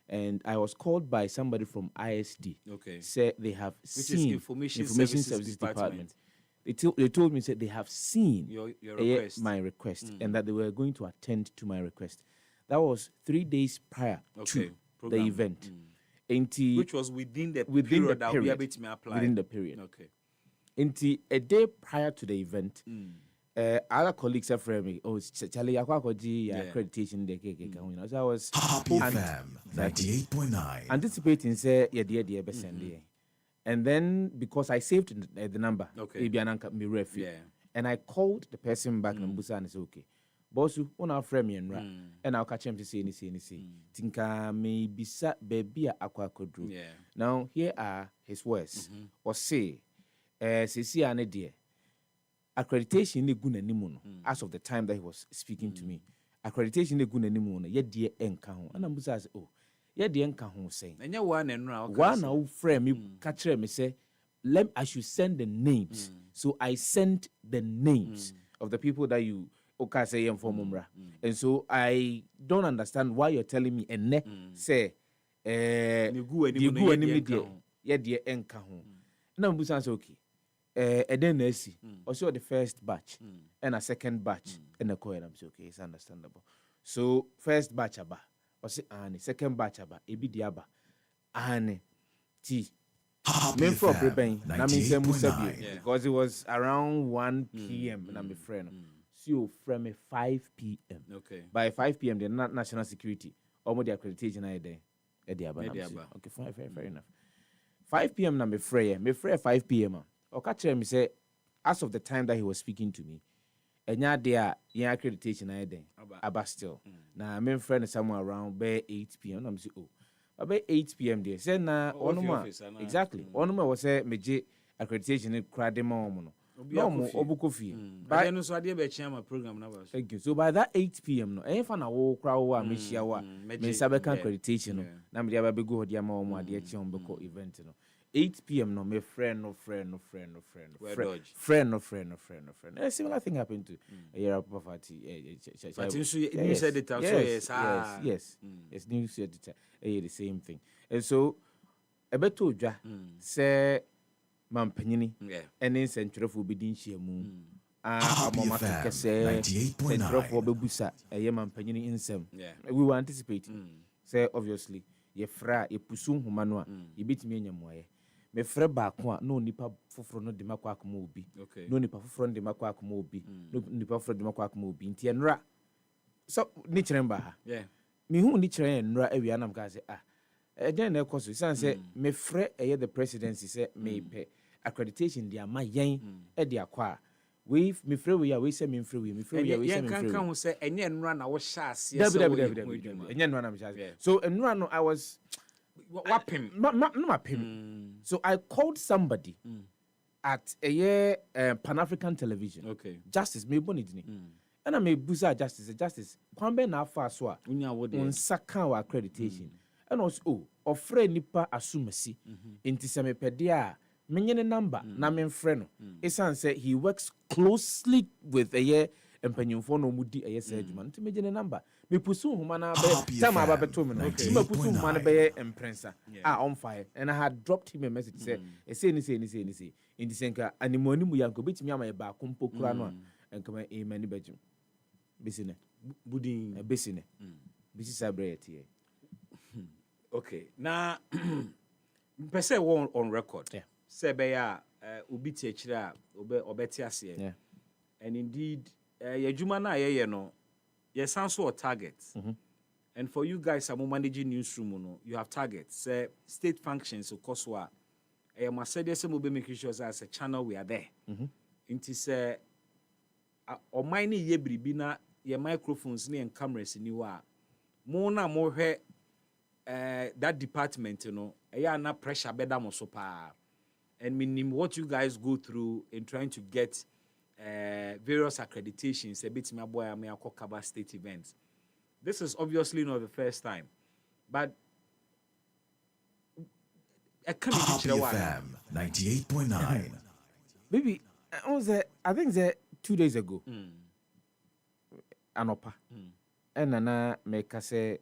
And I was called by somebody from ISD. Okay. Said they have seen Information Services Department. They told me that they have seen your request. My request and that they were going to attend to my request. That was 3 days prior to the event. Which was within the period that we able to apply. Within the period. Okay. A day prior to the event, other colleagues have framed me. Oh, Charlie, accreditation. So I was Happy FM 98.9. anticipating say and then because I saved the number, and I called the person back and said, okay, Bossu, on our frame and I'll catch him to say anything. Tinka may be sat baby aqua could do. Now here are his words. Or say, Sisi ane dear. Accreditation ne guna nimuno as of the time that he was speaking to me. Accreditation ne guna nimuno, yet dear enkaho. And I'm says, oh. Yeah, the enkaho saying. And you one and one now frame me catch me say, I should send the names. So I sent the names of the people that you say for Mumra. And so I don't understand why you're telling me and say you go yeah, dear enkaho. Now Busan's okay. And then I see also the first batch and a second batch and a coin. I'm okay, it's understandable. So first batch about. Ane second batch aba ebi diaba ane ti men for prepare na me say musabi because it was around 1 p.m. na me friend so from 5 p.m. Okay, by 5 p.m. the national security almost the accreditation I there e diaba okay fair enough 5 p.m. na me friend 5 p.m. o ka kire me say as of the time that he was speaking to me enya there your accreditation I there aba still na my friend is somewhere around by 8 p.m. I'm say oh about 8 p.m. there say na onuma exactly onuma was say meje accreditation crade ma omo no mo obukofi by no so ade be chiama program na ba so thank you so by that 8 p.m. no fa na wo kra wo a mehia wo a me sabe kan accreditation no na me dia ba be go dia ma omo ade chi on be ko event no 8 p.m. no, my friend. A similar thing happened to a year of poverty. But you said it also, yes. It's news editor. The same thing. And so, a better job, say, Mampanini, and then Central for Bidin Shemu. EpaHoaDaben 98.9. We were anticipating. Say, obviously, ye fra, ye pusum humanwa, ye beat me in your moye. Me fra bakwa, no nipa fufro no demakwa kumobi. No nipa fufro no demakwa kumobi. No nipa fufro demakwa kumobi. Inti enra. So, nichiremba. Yeah. Me who nichiremba, ewi anam kaze, then of course, son say, me fra, the presidency say, me pay accreditation, dia ma yen, dia kwa. We me free we are we say me free we me free we are we say me free. Can say enye nra na wo sha ase enye nra na me sha. So nra no I was wapim mapim. So I called somebody at a year Pan-African television. Okay. Justice me bonidini. And I may busa justice kwambe na afa so a unsaka wa accreditation. And also ofre nipa asumasi inti se me pede a menye number na men friend no esan say he works closely with a year empanyimfo no mudi a year surgeon nti menye number me pusu huma na be time aba beto me no me pusu huma na be emprensa on fire and I had dropped him a message say say ni indi senka animoni mu yanko betimi ama e ba kompo kura no enka e mani bejum besine budin besine bisi sabre tie. Okay, now per se on record. Yeah. Say be ya obi ti akire a obeti ase. Yeah. And indeed your juma na ye no your sound so targets. And for you guys am managing newsroom no you have targets. Say state functions of course wa must say some will be making sure as a channel we are there. Inti say o mine ye bribi na your microphones ni and cameras ni wa mo na mo hwe that department na pressure beda mo so pa. And meaning what you guys go through in trying to get various accreditations, a bit my boy, I may cover state events. This is obviously not the first time, but I can't EpaHoaDaben 98.9. Baby, I think that 2 days ago, Anopa, and Nana make us say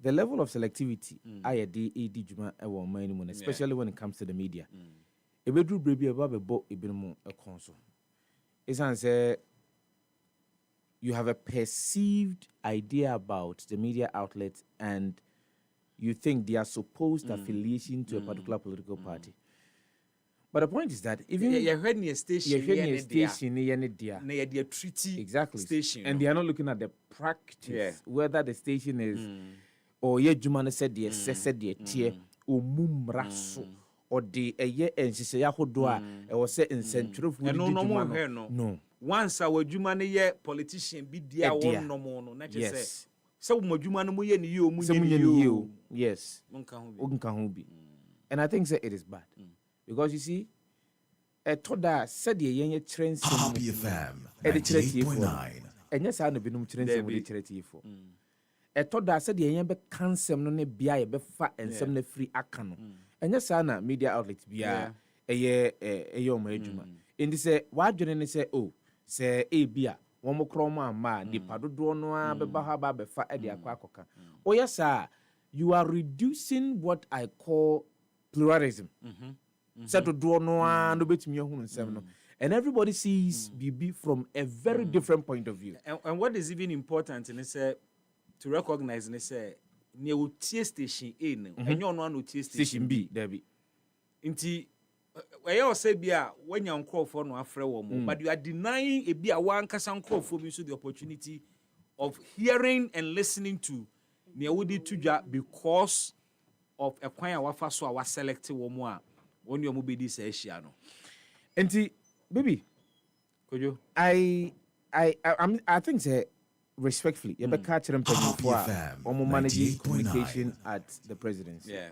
the level of selectivity I AD Juma especially when it comes to the media. A bedroom baby above a boat a console. It's answer you have a perceived idea about the media outlet and you think they are supposed affiliation to a particular political party. But the point is that even you're heading a station, treaty exactly station, and they are not looking at the practice, whether the station is or ye jumane said the said the tier or mumraso or the a year and she say yahodoa or say in central no. Once our jumane ye politician be dear one no more no not just say so mojumane mo ye ni you yes unkahubi. And I think that it is bad because you see a toda said the young trends EpaHoaDaben 98.9. and yes I no be no trends with charity for toda said the young be cancel no ne bia be fa and some ne free akano and yes na media outlets bia a year my juma in this why journey say oh say a bia one more chroma ma the padodo no a be ba ha ba be fa e de akwa akoka oh yes sir you are reducing what I call pluralism. Said to do no no betimi ehunu nsem no, and everybody sees BB from a very different point of view. And what is even important in say to recognize and say near tie station A no and you no tie station B there be nti where say bia when you for no afre wo mo but you are denying a bia one kasa for me so the opportunity of hearing and listening to near wodi tuja because of a kwan a wafa so a wa select wo mo a when you be this issue no enti baby kojo I think say respectfully you be catch them for managing communication at the presidency. Yeah.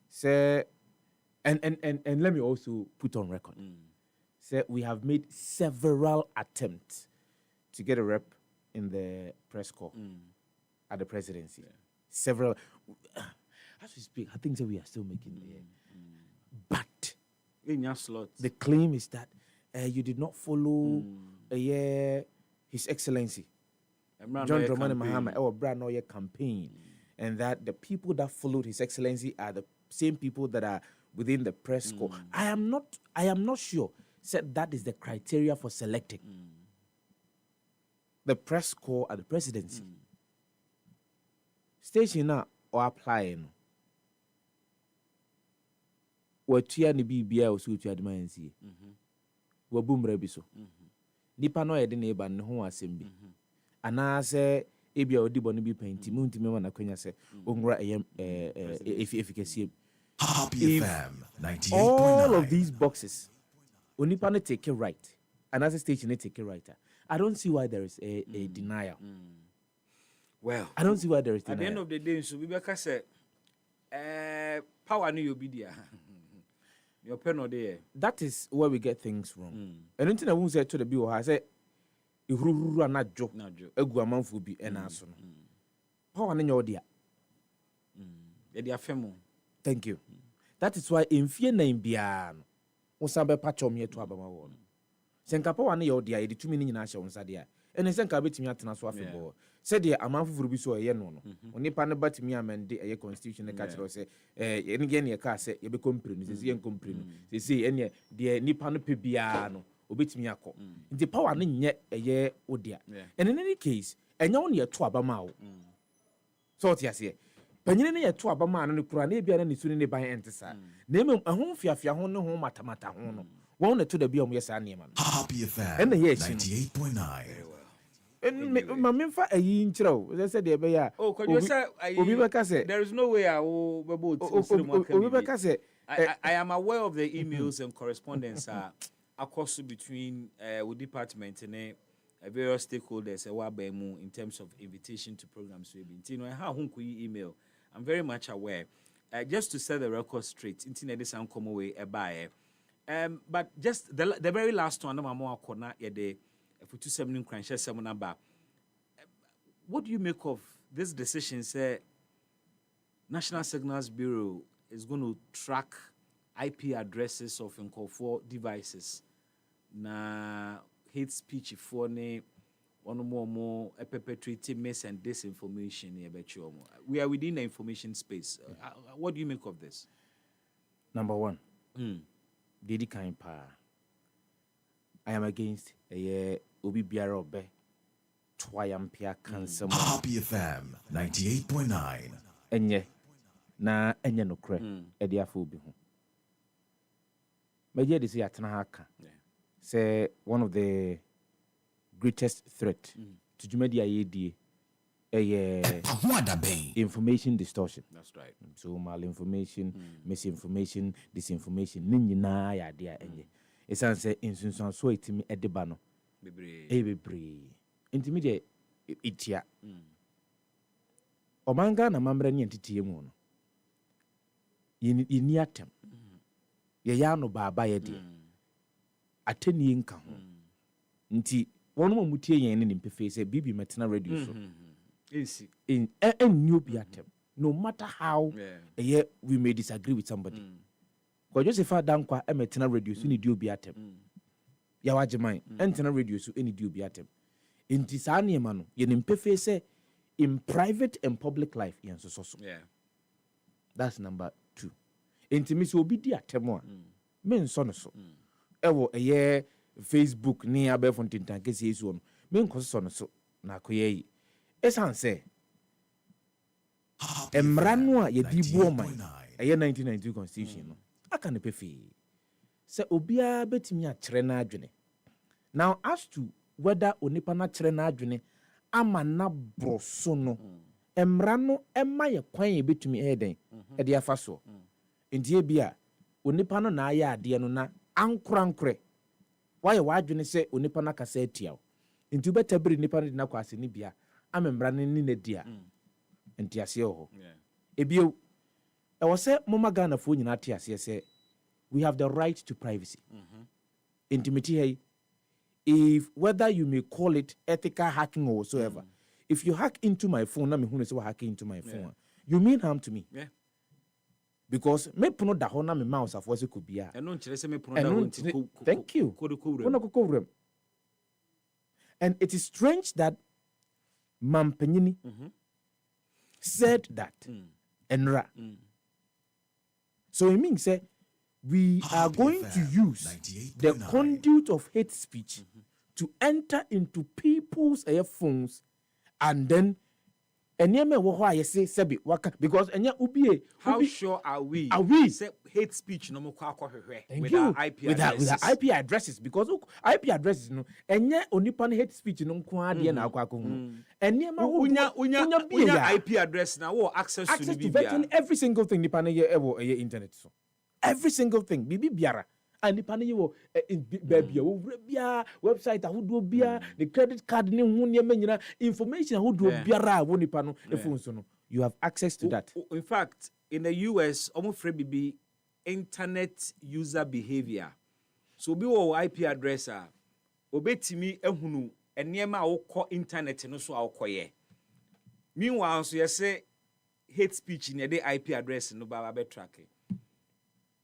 Say and let me also put on record. Say we have made several attempts to get a rep in the press corps at the presidency. Several as we speak, I think that we are still making The claim is that you did not follow His Excellency John Dramani Mahama or Brad Noye campaign, and that the people that followed His Excellency are the same people that are within the press corps. I am not sure. Said that is the criteria for selecting the press corps at the presidency. Station now or applying. What you ni BBI or so to admire see. Wabum rebiso. Nipa no yede neighbor ne ho asem bi. Ana se ebia odi boni bi penti muntime wana kwanya se onwura efficacy. Happy FM 98.9. All of these boxes onipa no take it right. And as a station they take it right. I don't see why there is a denial. Well, I don't see why there is denial. At the end of the day, so we better say power no you be there. Your pen or there. That is where we get things wrong. And anything I won't say to the bill, I say, "Ihuru na jo, egu amanfu bi ena so no." Power no your dear. Thank you. That is why in fear name biano, usabe patchom ye to abama won. Senka power no your dear, the 2 minutes na sha unsa dia. And senka betimi atena so afebo. Said the amanfu bi so ye no no. Onipa no batimi amende eye constitution e ka kire say ene ge ne ka say ye be comprenu say ye comprenu. Say ene de nipa no pe bia no obetimi akọ. Nti power no nye eye odia. And in any case, enya won ye to abama wo. So what you say? Panyine ne ye to abama no kura na bia na ne suni ne ban entesa. Na emem ehun fiafia ho ne ho matamata ho no. Won na to da bia om yesa ne ma no. Happy FM 98.9. Mamimfa ayi nchiro. They said be ya. Oh, could you say there is no way I will be able to. I am aware of the emails and correspondence across between with department and various stakeholders in terms of invitation to programs. Email. I'm very much aware. Just to set the record straight, internet is come away but just the very last one, I'm more corner yede for 27 crunch 7 number. What do you make of this decision? Say National Signals Bureau is going to track IP addresses of Nko4 devices. Na hate speech for ne one more perpetrating mis and disinformation. We are within the information space. What do you make of this? Number one, Didi Kaimpa. I am against a Obi Biarobe Twayampia Cancer. Happy FM 98.9. Enye na enye no kre ediafo obi ho. Meje de say atena haka. Say one of the greatest threat to jumedi ayedie EpaHoaDaben. Information distortion. That's right. So malinformation, misinformation, disinformation, ninyina ya dia enye. Esan say insunsun so etimi edeba no. Bebre. Intimi de itia. Omanga na mamra ni entitie mu no. Yini atem. Ye ya no baba ye de. Ateni nka ho. Nti wonu mo mutie yen ne nimpefe say bibi metena radio so. In new be atem. No matter how we may disagree with somebody. Kwa Joseph Dankwa metena radio so ni di obi atem. Ya wajeman entena radio so any di obi atem. Inti sa na ma no ye nimpefe say in private and public life yen so. Yeah. That's number 2. Inti so obi di atem a men so no so. Ewo Facebook ni abefon tintan kesi esu no men ko so no so na koye esan say emrano a ye di buoman 1992 constitution no aka ne pefe say obia betimi a kire na adwene. Now as to whether onipa na kire na adwene ama na broso no emrano ema ye kwan ye betumi eden e de afa so ndie bia onipa no na aya ade no na ankorankore why wadwene say onipa na kasa atia nti betabiri nipa na kwase ni bia amembra ni na dia nti ase ho ebio e wo say mama Ghana fo nyina ate ase say we have the right to privacy. Intimity hey, if whether you may call it ethical hacking or whatsoever, if you hack into my phone, na me who say hacking into my phone, you mean harm to me. Because me puno da hona me mouse of was could be a. And no chese me puno da wonti. Thank you. And it is strange that Mampenyini said that Enra. So it means we are going to use the conduit of hate speech to enter into people's phones and then because how sure are we? Say hate speech no with our IP addresses? With our IP addresses, because IP addresses no enye onipa hate speech no nko ade na akwa ko hu. Unya IP address na wo access to virtually every single thing nipa na ye internet so. Every single thing bibi biara. And the panel you baby website who do the credit card information who do you have access to that. In fact, in the US, almost free BB internet user behavior. So be IP address obetimi ehunu enema awko internet no so awkoye. Meanwhile, so you say hate speech in the IP address no ba tracking.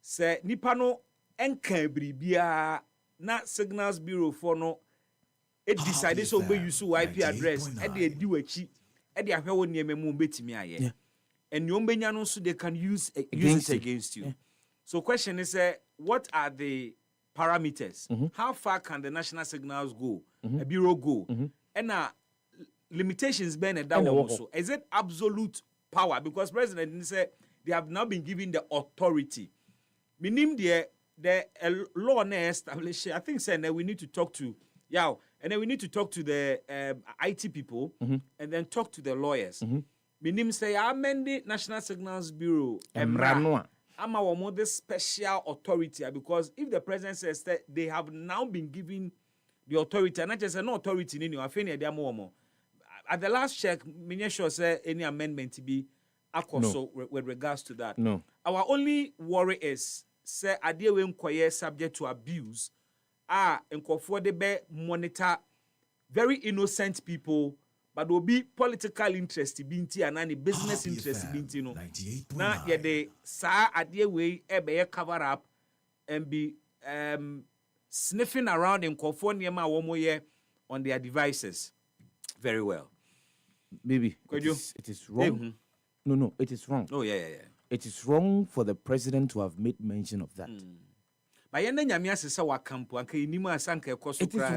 Say nipa no enka bribia na signals bureau for no it decided so be use IP address e dey di wachi e dey ahwe won niam mu betimi aye and you benya no so they can use it against you. So question is what are the parameters? How far can the national signals go, a bureau go, and limitations being that also? Is it absolute power? Because president said they have now been given the authority. Meaning the law established, I think, saying that we need to talk to and then we need to talk to the IT people and then talk to the lawyers. Meaning say I amend the National Signals Bureau I'm this special authority because if the president says that they have now been given the authority, and not just no authority in your more. At the last check, me sure say any amendment to be with regards to that. No. Our only worry is say adie we nkoye subject to abuse nkofo de be monitor very innocent people but will be political interest binti and business interest binti no na ye de sa adie we ebe cover up and be sniffing around nkofo niema wo ye on their devices very well. Maybe it is wrong. No, it is wrong. Oh yeah. It is wrong for the president to have made mention of that. But it is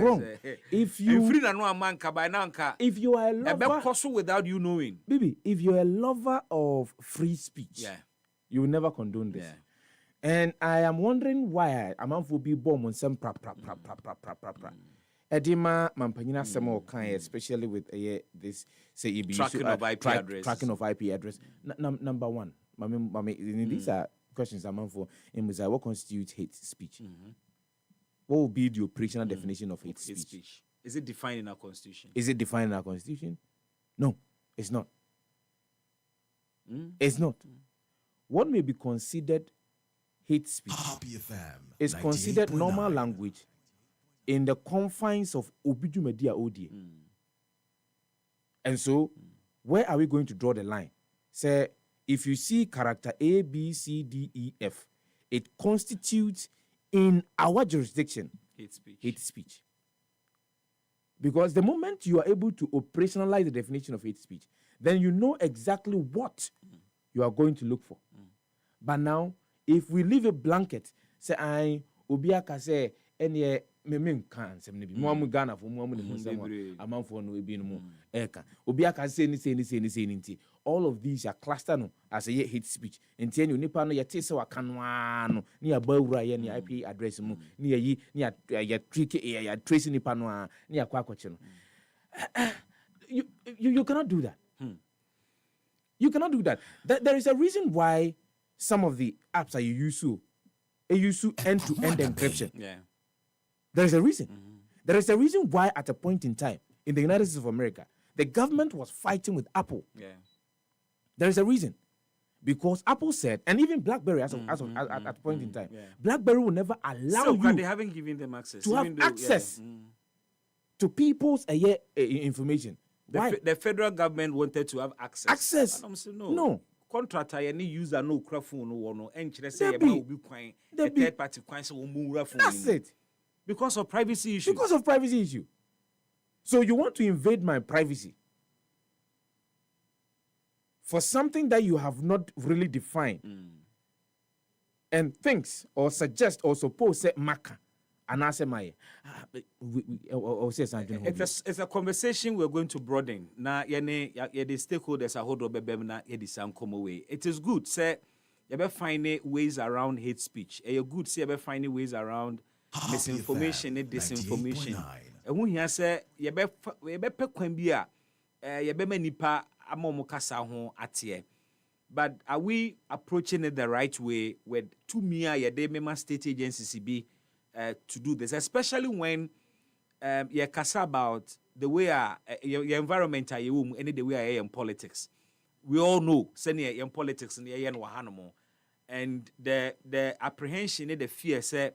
wrong. If you are a lover, without you knowing, baby, if you're a lover of free speech, you will never condone this. And I am wondering why a man will be born on some Edima Mampanyina Samo kind, especially with this say tracking of IP address. Tracking of IP address. Number one. These are questions I'm for in what constitutes hate speech? What will be the operational definition of hate speech? Is it defined in our constitution? No, it's not. It's not. What may be considered hate speech is considered normal language in the confines of Obijumedia Odie. And so, where are we going to draw the line? Say, if you see character A, B, C, D, E, F, it constitutes in our jurisdiction hate speech. Because the moment you are able to operationalize the definition of hate speech, then you know exactly what you are going to look for. But now, if we leave a blanket, say, I, Obiaka say, any memem can say, Muamu Ghana for Muamu, a man for no be no more. Eka. Obiaka say, all of these are clustered as a hate speech. And then you nipa no yetese wa kanwano ni abawura ye ni IP address mu ni yi ni ya trick ya trace nipa no ni akwa akwache no. You cannot do that. You cannot do that. There is a reason why some of the apps that you use end-to-end encryption. Yeah. There is a reason. There is a reason why at a point in time in the United States of America, the government was fighting with Apple. Yeah. There is a reason. Because Apple said, and even BlackBerry at a point in time, BlackBerry will never allow you. They haven't given them access. To have access to people's information. The federal government wanted to have access. No. contractor any user no cra phone no and say will be quite a third party quite so phone. That's it. Because of privacy issue. Because of privacy issue. So you want to invade my privacy for something that you have not really defined and thinks or suggest or suppose say maka and I say my it's a conversation we're going to broaden. Na the stakeholders are hold bebem na ye san come away. It is good say you be finding ways around hate speech. You good say you be finding ways around misinformation and disinformation. Who here say you be pe kwan bi a you be manipa amomo kasa ho atie. But are we approaching it the right way with two mere member state agencies be to do this, especially when you kasa about the way your environment are you any the way I in politics. We all know senior in politics in the and the apprehension the fear say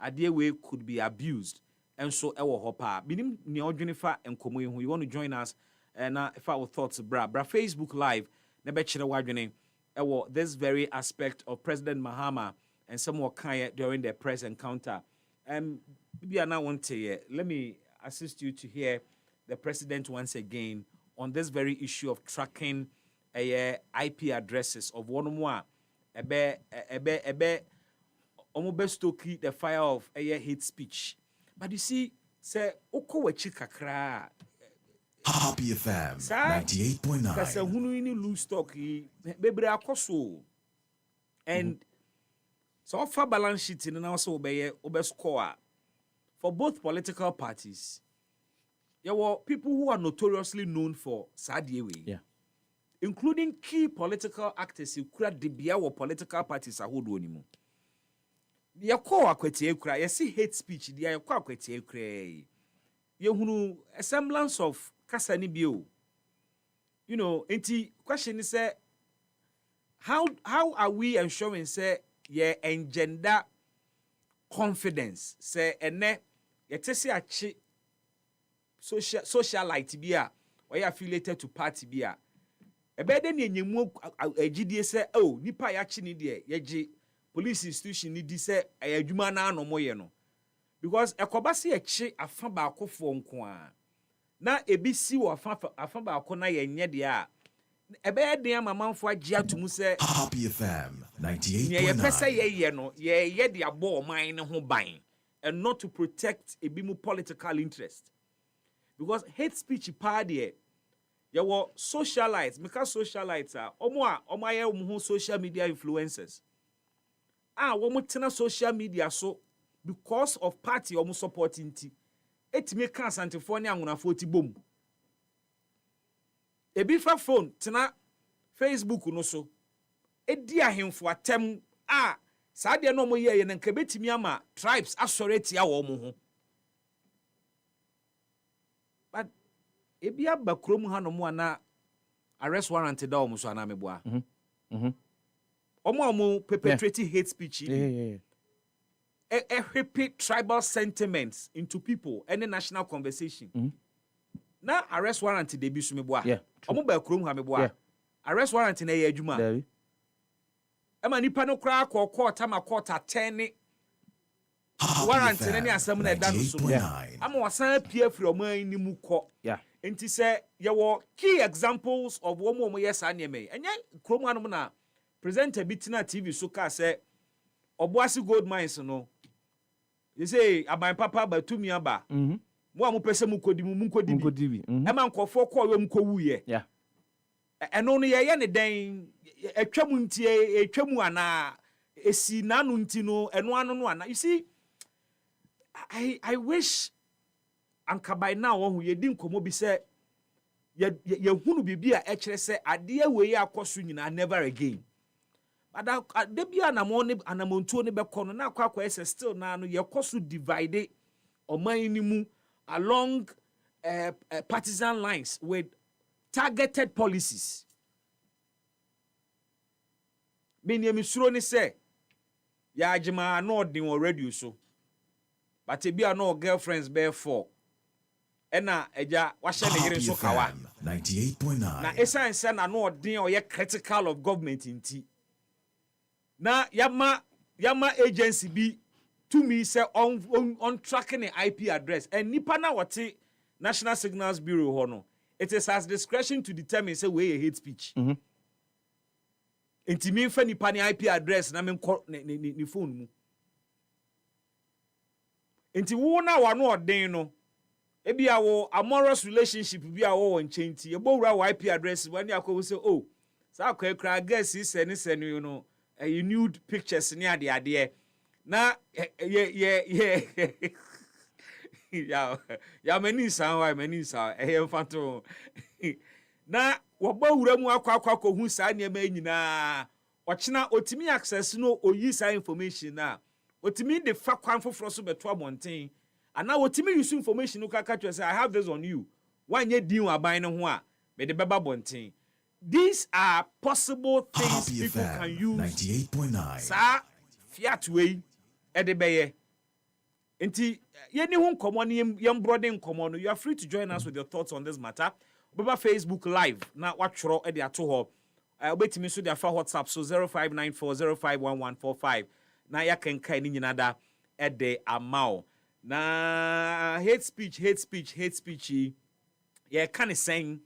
idea way could be abused and so our hopa minim ni odwenifa enkomo you want to join us and if our thoughts bra Facebook live na be chere wadwene this very aspect of President Mahama and some more kind during their press encounter. Let me assist you to hear the president once again on this very issue of tracking IP addresses of one more stoki the fire of hate speech. But you see, say oko wachi kakra Happy FM 98.9. Kasa hunu ini loose stock bebre akoso. And so far balance sheet in also obey score for both political parties. There were people who are notoriously known for Sadiewe. Including key political actors who could debia or political parties are hold on. Ya ko akweti ekura, ya see hate speech, ya ko akweti ekura. You hunu a semblance of kasani bio. You know, question is how are we ensuring say ye engender confidence say ene ye tese achi socialite bia or ye affiliated to party bia ebe de ne nyemu agidie say oh nipa ya chi ni de ye gi police institution ni di say adwuma na no moye no because ekobase ye chi afa ba akofo nko a na ebisi wo afa ba akona ye nye de a ebe de amamanfo agi atumu say Happy FM 98.9. ye pese ye no ye de abo man ne ho ban and not to protect ebimu political interest because hate speech party ye were socialites because socialites are omo aye social media influencers womo tena social media so because of party omo supporting ti etime kan santifo ne anwonafo ti bom ebi fa phone tena Facebook no so edi ahemfo atem saade no mo ye ne nka betimi ama tribes asoreti a wo mo ho but ebi aba krom ha no mo ana arrest warrant da wo mo so ana meboa omo perpetrating hate speech repeat tribal sentiments into people any national conversation na arrest warrant de bi so meboa omo ba krom ha meboa arrest warrant na ye adwuma ema nipa no kra court ama court atene warrant na ni asem na da no so ama wasan apia free oman ni mu kọ enti se ye wo key examples of wo mo yes aneme enye krom hanom na presenter bitina TV so ka se oboasi gold mines no you say aban papa batumi aba mo a mo pese mu kodi bi ema nkofo kọ yo mkowu ye eno no ye ne den etwam ntie etwam ana esi nanu nti no eno anu no ana you see I wish anka by now wo ye din komo bi se ye hunu bibia e kire se ade we ya akoso nyina never again but de bia na mo ne anamontuo ne be kono na akwa ese still na no ye koso divide oman ni mu along partisan lines with targeted policies. Many misro ni say ya ajima no din already so. But e be no girlfriends bear for. ena eja wahye ne yere so kawa 98.9 na esan se na no odin o critical of government inti na yama agency bi to me say on tracking the IP address and nipa na wote National Signals Bureau ho no it is as discretion to determine say we hate speech enti me fa nipa ne IP address na me ni phone mu enti wo na wa no odin no ebi awo amorous relationship bi awo won chenti ebowura wa IP address wani akọ say oh sa akọ ekra guess se ne you know you nude pictures ni ade na ya mani sa mfato na wobawura mu akwa hu sa ne ma nyina ochina otimi access no oyi sa information na otimi de fa kwan foforo so beto abonten ana otimi use information no kaka to say I have this on you wanye din aban no ho a me de beba bonten. These are possible things people can use 98.9 sa fiat way edebeye enti yeni hu nkomo ne yem brother nkomo no you are free to join us with your thoughts on this matter baba Facebook live na watchro e de ato ho obetimi so de afa WhatsApp so 0594051145 na ya kenkan ni nyina da e de amao na hate speech yeah kind of saying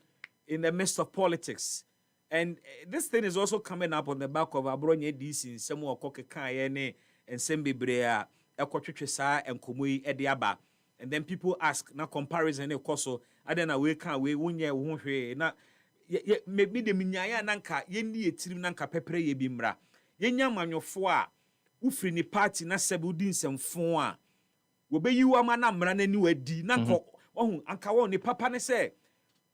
in the midst of politics. And this thing is also coming up on the back of Abronye DC in some Okokekayene and Sembibrea, Ekotwetwesa and Komui Ediaba. And then people ask, na comparison e koso, adena we can we wunye wunhwe na maybe the minyaya nanka yendi etirim nanka pepere ye bimra. Yenya manyofo a ufri ni party na sebudi nsemfo a wobeyiwa ma na mra na ni wadi nanka ohun anka wo ni papa ne se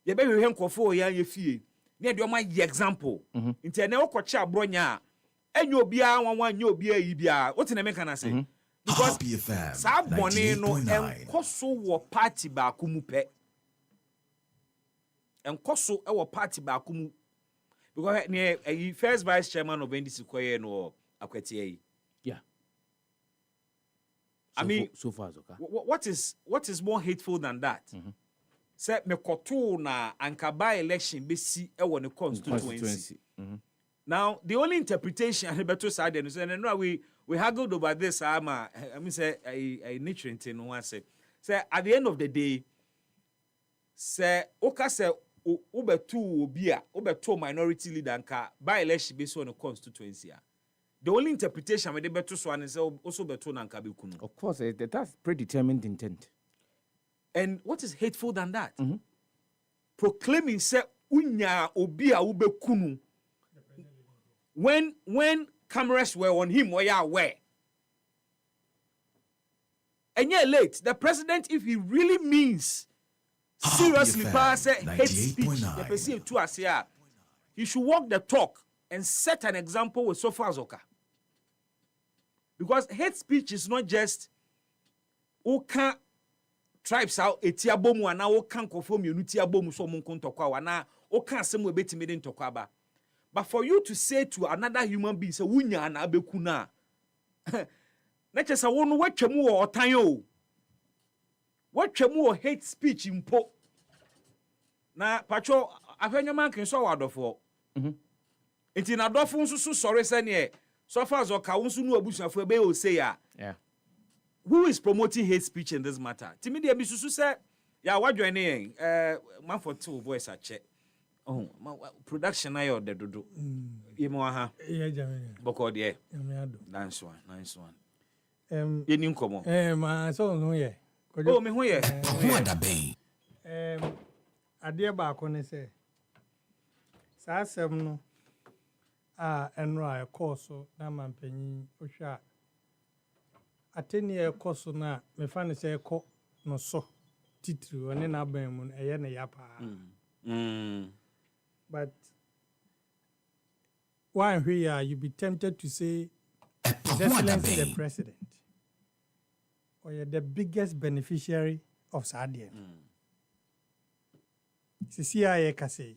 ye be hwe nkofo ya ye fie ne de o ma example nti ene okoche abronya enye obi a wanwan nye obi a yi bia wote na meka na say because sa bone no enkoso wo party ba kumu pe enkoso e wo party ba kumu because ne first vice chairman of NDC koye no akwati yi yeah I mean so far okay. What is more hateful than that? Say me koto na anka by election be see e won the constituency. Now the only interpretation I better side and say no we haggled over this I mean say a nutrient in one say at the end of the day say oka say ubetu obi a ubetu minority leader anka by election be so on the constituency. The only interpretation we better so and say also beto na anka be kunu. Of course that's predetermined intent. And what is hateful than that? Proclaiming say unya obi a ubekunu when cameras were on him or ya aware. And yet late, the president, if he really means seriously pass hate speech, he should walk the talk and set an example with Sofa Zoka. Because hate speech is not just oka tribes out etiabomu ana oka nkofo mienu tiabomu so mon kontokwa wana oka asem we betimi de ntokwa ba. But for you to say to another human being say wunya na abeku na na chesa wonu watwemu wo otan o watwemu wo hate speech impo na pacho afenyo ken so wadofo enti na dofo nso so sorry say ne so far as oka wonso nu abusuafo be o say ya yeah. Who is promoting hate speech in this matter? Timi de bisusu say ya wadwan ne man for two voice a check. Oh, production ayo de dodo. Yemo aha. Boko de. Nice one. Yeni nkomo. Ma so no ye. Oh, me ho ye. EpaHoaDaben. Ade ba ko ne say. Sa asem no enro a course na mampanyi ohwa ateni course na me fa ne say ko no so titiri one na ban mu eye ne ya pa. But while here you be tempted to say His Excellency the President or you're the biggest beneficiary of Sadia. CCIA can say,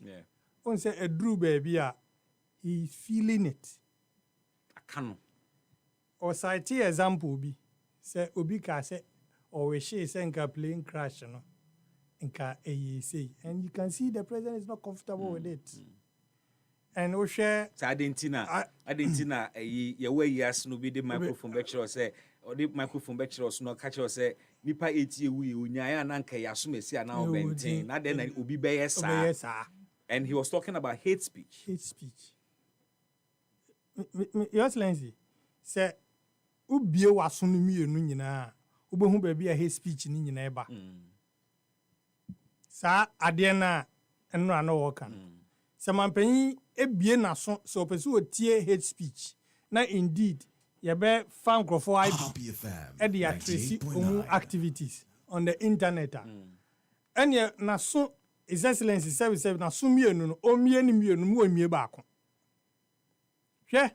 on say a Drew baby, he's feeling it. I can't. Or cite example be say Obika say or we she senka plane crash no. and you can see the president is not comfortable with it. And we share. So I didn't know. Your way yes no be the microphone lecture say or the microphone lecture no catch us say nipa 80 we unyaya na nka yaso mesi ana obenten na then obi be yes and he was talking about hate speech. Your Excellency say ubie waso no mienu nyina ubehu ba bia hate speech ni nyina eba sa ade na eno ana wo kan se mampanyi ebie naso so opesu otie hate speech na indeed ye be fan crofo IP e dey tracy omu activities on the internet and ye naso His Excellency service na so mienu no o mienu mu omie baako hwe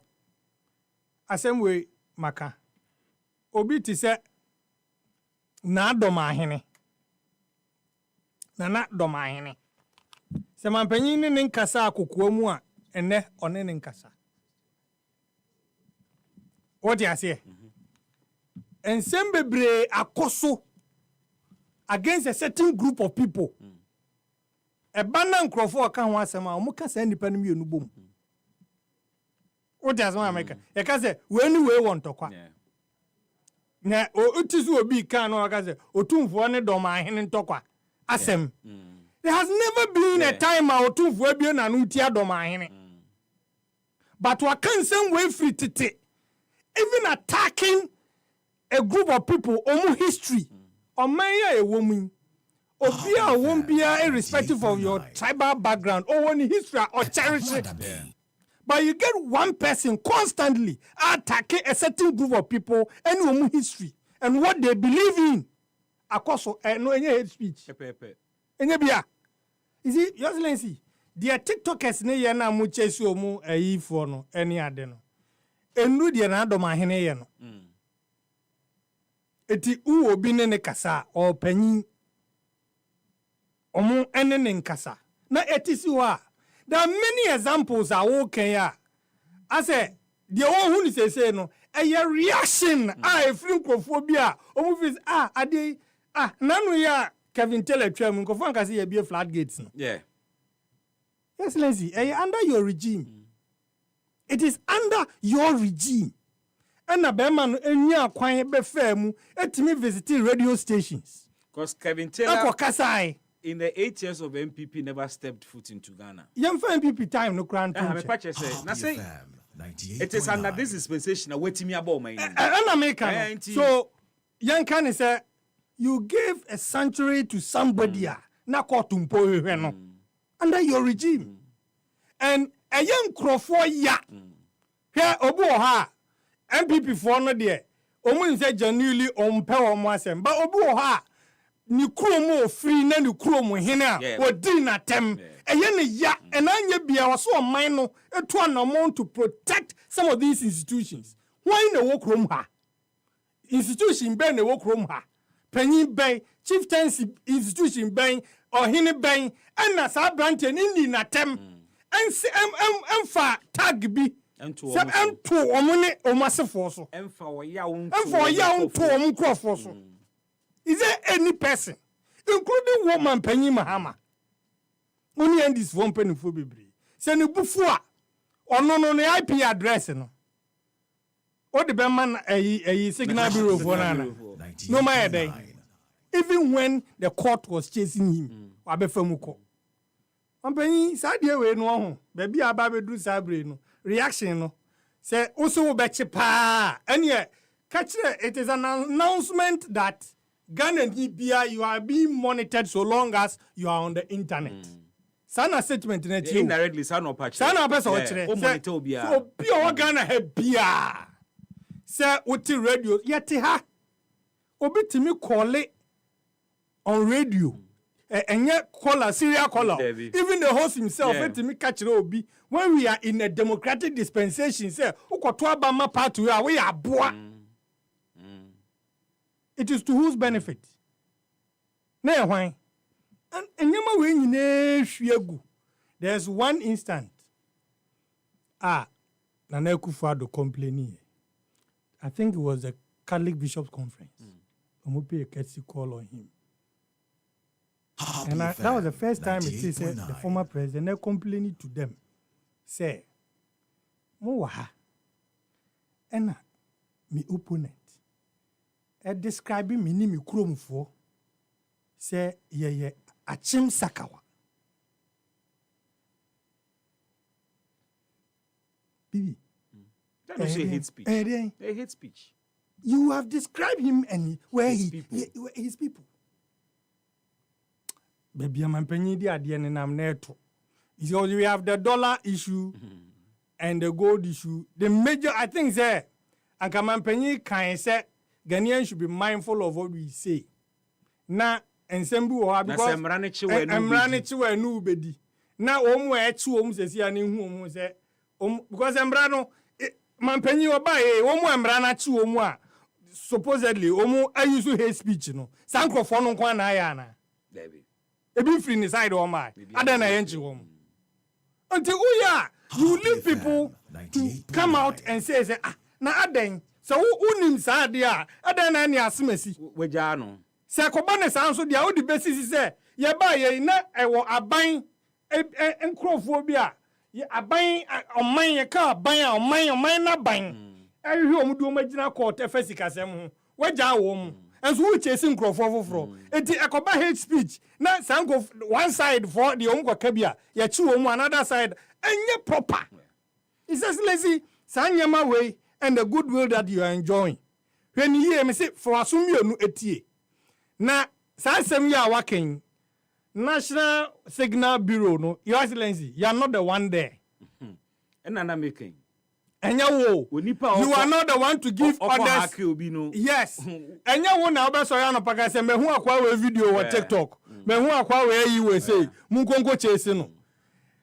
asem we maka obi ti se na domahene na domahene se mampanyin ne nkasa akokoa mu a ene one ne nkasa what you say ensem bebre akoso against a certain group of people e bana nkrofo aka ho asem a omo kasa nipa no mienu bom what you say America e ka say we ni we won tokwa na otisu obi kan no aka say otumfo ne domahene ntokwa asem there has never been a time otumfo abie na no ti adomahene but we can same way free tete even attacking a group of people omu history omanya e womu obia won bia irrespective of your tribal background or one history or cherish it. But you get one person constantly attacking a certain group of people and omu history and what they believe in akoso no any hate speech enye bia you see Your Excellency the tiktokers ne ye na mu chesi omu ayifo no eni ade no enu de na domahene ye no eti u obi ne kasa o panyin omu ene ne nkasa na etisi wa there are many examples I walk here I say the one who say no a reaction free microphobia omu fis ade nanu ya Kevin Taylor twam nkofo anka say be flat gates no yeah Excellency under your regime it is under your regime and na be man enya kwan be famu etimi visiting radio stations because Kevin Taylor in the 8 years of MPP never stepped foot into Ghana. Yem for MPP time no grant. It is under this dispensation waiting me about my American. So young can say you gave a sanctuary to somebody na kotumpo under your regime. And a young crofo ya here obu ha MPP for no there. Omu say genuinely on pe omo asem but obu ha ni kromo free na ni kromo hene a odi na tem eye ne ya enanye bia waso oman no eto anamon to protect some of these institutions why na wo krom ha institution ben na wo krom ha panyin ben chieftaincy institution ben ohene ben na sa branch ni na tem emfa tag bi sab ento omune omasefo so emfa oya won to om krofo so. Is there any person, including woman Penny Mahama, only end this one penny for Bibri? Send a bufua or no IP address. No, or the Berman a signal bureau for Nana. No, my day. Even when the court was chasing him, Abefemuko. Company, Sadia, we no, baby, Ababe do Sabrino. Reaction, no. Say, also, Betchepa, and yet, catch it is an announcement that. Ghana and EPI, you are being monitored so long as you are on the internet. Sana statement in it. Indirectly, Sana patch. Sana person monitor bia. So pure Ghana have bia. Say uti radio. Yeti ha. Obi timi call it on radio. And yet caller, serial caller. Even the host himself, timi catch obi. When we are in a democratic dispensation, say ukotwa bama party we are boa. It is to whose benefit? Na why? And nyama we nyine hwiegu. There's one instant. Nana Akufo-Addo complaining. I think it was a Catholic Bishops Conference. Omo pay a courtesy call on him. And that was the first time it is the former president complaining to them. Say, Mowaha, and me opponent, describing me name Krum for, say, ye, a chim sakawa. Bibi. That is hate speech. They hate speech. You have described him and where his people. Baby, I'm penny the idea and I'm neto. So we have the dollar issue and the gold issue. The major, I think, there, and come penny can say Ghanaians should be mindful of what we say. Now, and Sembu, because I'm running to a new bedi. Now, where 2 says, because I'm brano, man penny or buy I'm brana 2 supposedly, I used to hate speech, no. Sankophone on Kwanayana. David. A bit free inside all my. I don't know until you leave people to come out and say, na aden. So unim sadia. Aden any asimesi. Wejano. Sakobane sanso dia o the basis is say ye ba ye na ewo aban enkrofobia. Ye aban oman ye ka aban oman na ban. Ehwe omudu omagina court efesika sem. Weja wo mu. And so we chasing Crawford from it. I hate speech. Now, Sanko one side for the Onko Kabia, ya two on another side, and you're proper. It's just lazy, Sanyama way, and the goodwill that you are enjoying. When you hear me say, for assume you etie. Now, Sansem ya working National Signal Bureau, no, Your Excellency, you are not the one there. And I'm making. And you are not the one to give others. Yes. And you want to so yana pakase me hu akwa video or TikTok. Me hu akwa we you will say munkonko chase no.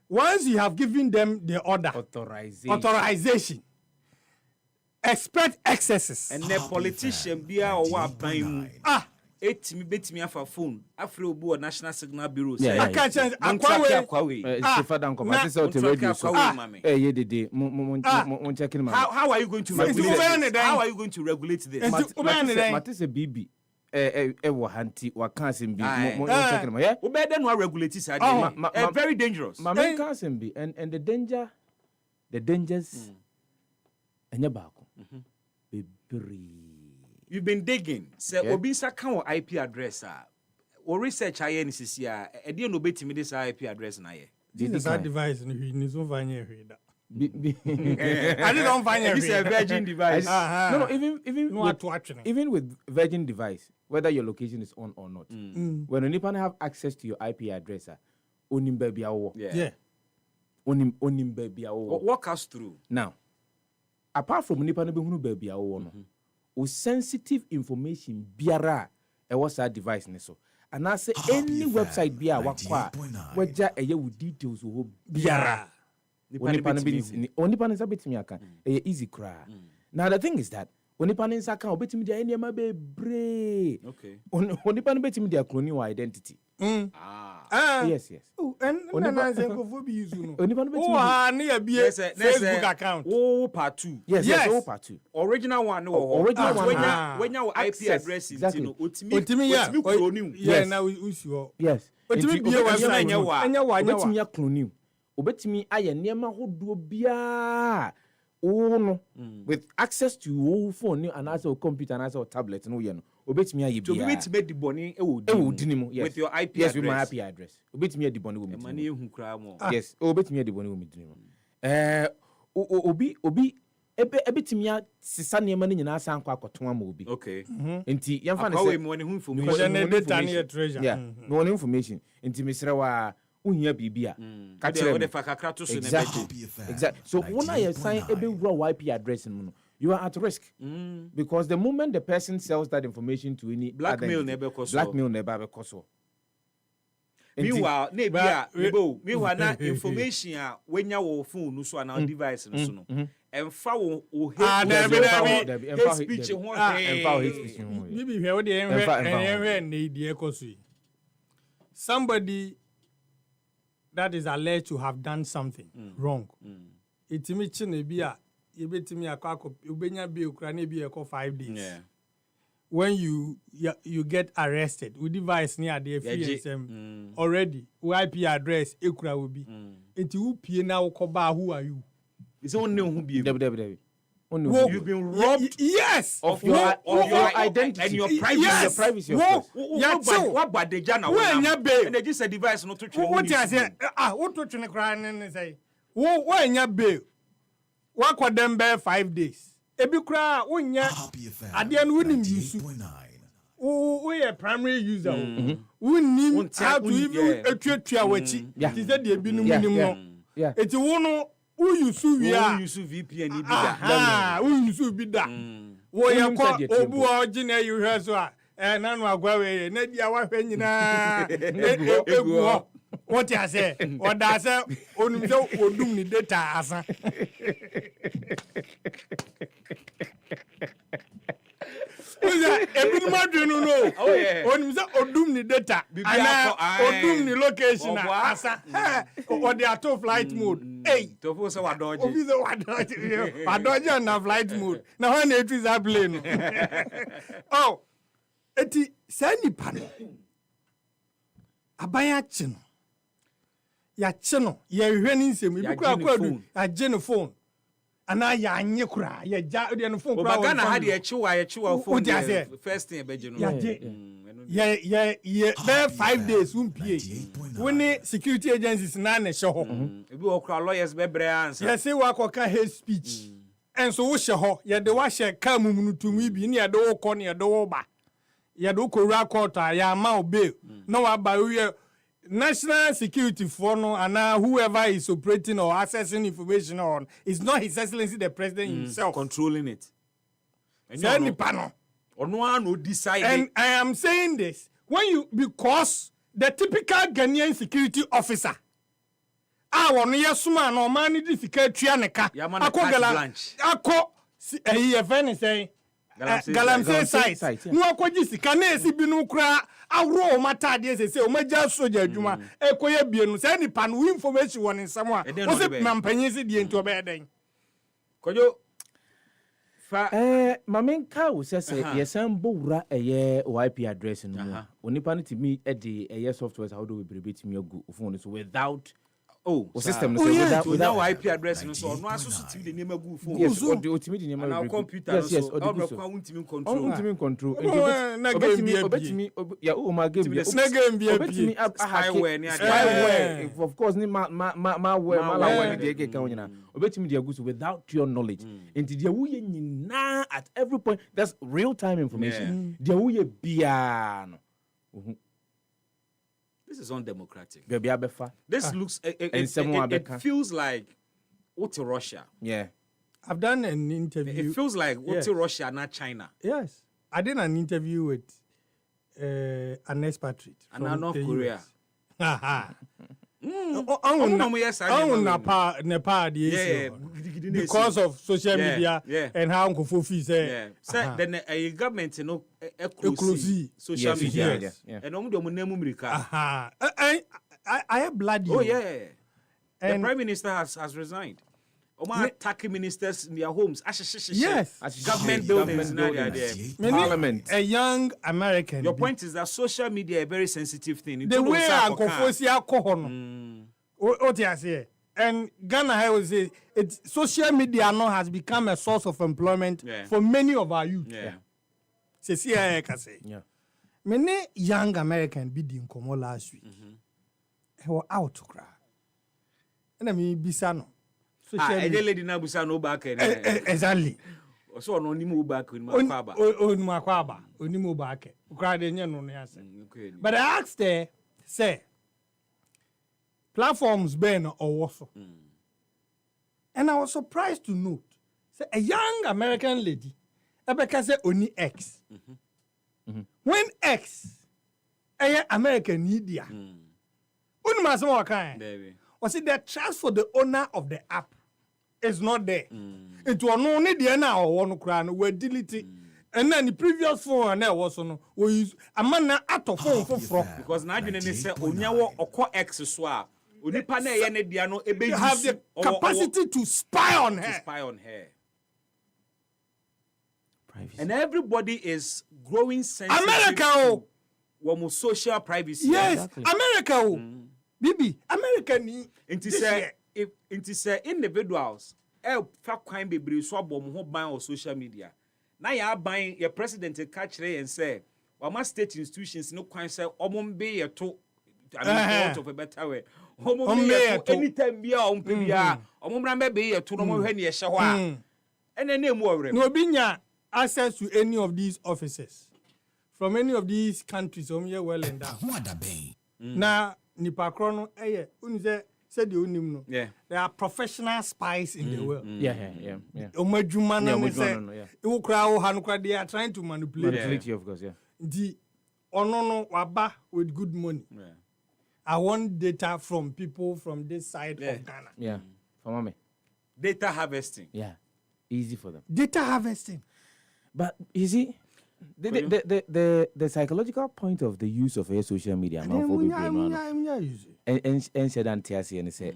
Once you have given them the order, authorization, expect excesses. And the politician be a wa ban etimi betimi afa phone afro obu o National Signal Bureau say I can't change akwawe Stefan Danko I say the radio so ye dede mon checking ma how are you going to regulate this? How are you going to regulate this? Matise bibi wo hanti wa kan asem bi mon checking ma yeah obede no regulate this very dangerous ma men kan asem bi and the dangers enya baako bebre. You've been digging. Say, Obisa can IP address. Or research I NCC. I didn't know betting me this IP address na ye. This is a device in his own vanilla. I didn't find it. This is a Virgin device. No, even with Virgin device, whether your location is on or not, when a Nipan have access to your IP address, onim baby awo. Yeah. Onim baby awo. Walk us through. Now, apart from Nipan be baby awo no. O sensitive information biara was our device neso. And I say any website biara wakwa weja eye with details wo biara. Only panisa betimi aka easy cry. Now the thing is that only panisa aka obetimi dia any ma be bre. Okay. Only pan betimi dia cloning identity. Yes. Oh, and Nancy use no. Facebook account. Oh, part 2. Yes. Oh, part 2. Original one. Original one. When your IP address is exactly. Ultimate. Yeah, now we sure. Yes. Ultimate be website. Obetimi cloning. Obetimi aye niema hodo bia. Oh no. With access to your phone and also computer and also tablet no no. Obetimi aye bia. To be to make the money dinimo. Yes. With your IP yes, address. With my IP address. Obetimi the money wo me. Money hu kra mo. Yes. Obetimi the money wo me dinimo. Obi ebetimi sisa niema ni nyina san kwa akoton ama obi. Okay. Enti yemfa ne say money information. Because the data near treasure. Yeah. No information. Enti mesrewa uhia bibia ka kire me kakra to so na exactly. So when I sign ebe wura IP address no, you are at risk because the moment the person sells that information to any blackmail never cost. Meanwhile, meanwhile na information when your phone no so na device no so no emfa wo hate speech ho hate speech bibi hwe wo de enhwe na die koso. Somebody that is alleged to have done something wrong. Itimi chine bia yebetimi akwa ubenya bi okra na bi 5 days. Yeah. when you get arrested, with device near the FSM already, IP address, Ekura will be. It will be now, Koba, who are you? It's only who be. You've been robbed. Yes. Of your identity and your privacy. Yes. Your privacy. What about the Jana? When you bail, and they just a device not to train. What I say? What to train crying and say? When you bail, what could them bear 5 days? Ebi kura unya adian wunim yusu. We a primary user. Wunim how to even etwa wechi. Ti say the ebi numu. Eti wono uyusu wi a. Uyusu VPN bi da. Uyusu bi da. Wo ye ko obu ogine you hear so a. Nanu agwa we na dia wa hwe nyina. Egu. What you say? What I say? Onum so odum ni data asa. Ebi ma do no. Oh yeah. Onum so odum ni data. Ana odum ni location asa. Or they are to flight mode. Hey. To for so wadoje. Obi so wadoje. Wadoje na flight mode. Na when it is a plane. Oh. Eti sani pano. Abaya chino. Ya chino ya hweni nsem ibi kura kwadu ya gene phone ana ya anye kura ya ja de no phone kura Obagana had ya chiwa phone first thing be gene ya be 5 days umpie when security agencies na na hye ho ebi wo kura lawyers be bre answer ya say wa koka hate speech and so wo hye ho ya de wa hye ka mumunu tumi bi ne ya de wo ko ne ya de wo ba ya de ko ra court ya ma obe no wa ba we national security for no and whoever is operating or accessing information on is not His Excellency the President himself controlling it. And I am saying this because the typical Ghanaian security officer no yesuma no man difficult trianeka ako say Galamsey site no akwaji sika na esi bi no kra awro matade say o maja soja adwuma ekoye bienu say ni pan information won nsam a o se mampanyin se die nto be den kojo fa mamenka wo se yesam bowura eye IP address no mu onipa no timi e de eye software how do we brebetimi agu phone so without system no say without IP address no so no aso timi de nema gu phone yes o timi de nema na computer so o untimi control obetimi ya o ma game bi obetimi spyware of course ni malware de ke kan nyina obetimi de agu so without your knowledge enti de wo ye nyina at every point that's real time information de wo ye bia no this is undemocratic. This looks it feels like what Russia. Yeah. I've done an interview. It feels like what Russia, not China. Yes. I did an interview with an expatriate from North Korea. Because of social media and how Uncle say then a government exclusive social media and I have blood. Oh yeah. The Prime Minister has resigned. Attacking ministers in their homes. Yes. Government buildings. Parliament. A young American. Your point is that social media is a very sensitive thing. The way Uncle Fosi alcohol. What you say? And Ghana, I would say, social media now has become a source of employment for many of our youth. Yeah. Many young Americans be in Como last week. They were out to cry. And I mean, Bisano. Lady Nabusano back. Exactly. So, no Nimu back in Makwaba. Onimu back. But I asked her, say, platforms Ben or Warsaw. And I was surprised to note, say, a young American lady, Rebecca said only X. When X, a American media, was it the trust for the owner of the app is not there. It was only the now or one crown were deleted. And then the previous phone and there was no we use a man out of phone for because now you say onyawo okọ X swap. You have the capacity to spy on her. And everybody is growing sensitive America, to social privacy. Yes, exactly. America, Bibi, America ni. It is individuals. Fa kwan bebre so abom ho ban on social media. Na ya ban your president catch and say, "Wama state institutions no kwan say omom be ye to want of a better way. Omom be anytime bia ompe bia omom ran be ye to no mo hwe ne ye hye ho a." And then name worry. No binya access to any of these offices from any of these countries well and down. Na nipa kro no unu said you know. Yeah. There are professional spies in the world. Yeah. Omajuma no say you crowd hanukra they are trying to manipulate you, of course, yeah. The onono waba with good money. Yeah. I want data from people from this side of Ghana. Yeah. For me. Data harvesting. Yeah. Easy for them. Data harvesting. But you see, the psychological point of the use of social media, and say,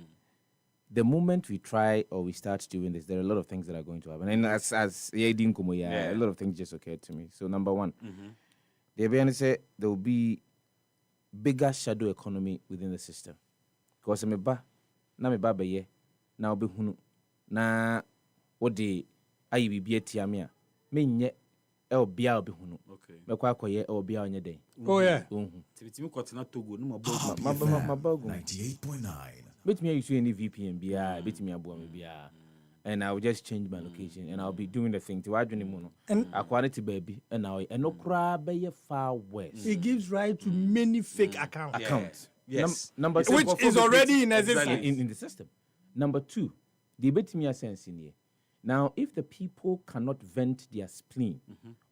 the moment we try or we start doing this, there are a lot of things that are going to happen. And as a lot of things just occurred to me. So number one, they say there will be bigger shadow economy within the system. Because me ba be ye na obe hunu na wode ayi bibia tiamia me nye bia obe hunu. Okay. Me kwa akoye bia onye den. Oh yeah. Tibitimi kotena Togo no mabago 98.9. Bet me use any VPN bia, bet me abo me bia. And I will just change my location and I'll be doing the thing to adwene mu no. And quality baby and now and no cra be far west. It gives right to many fake accounts. Yes. Number which is already in existence in the system. Number two, the bet me a sense in here. Now, if the people cannot vent their spleen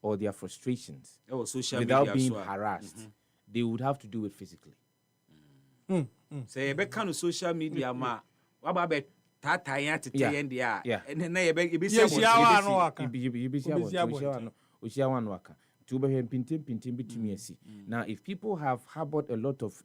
or their frustrations without being harassed, they would have to do it physically. Say, be kind of social media, ma. What about tata yan to tell you yeah. And then you be Now, if people have harbored a lot of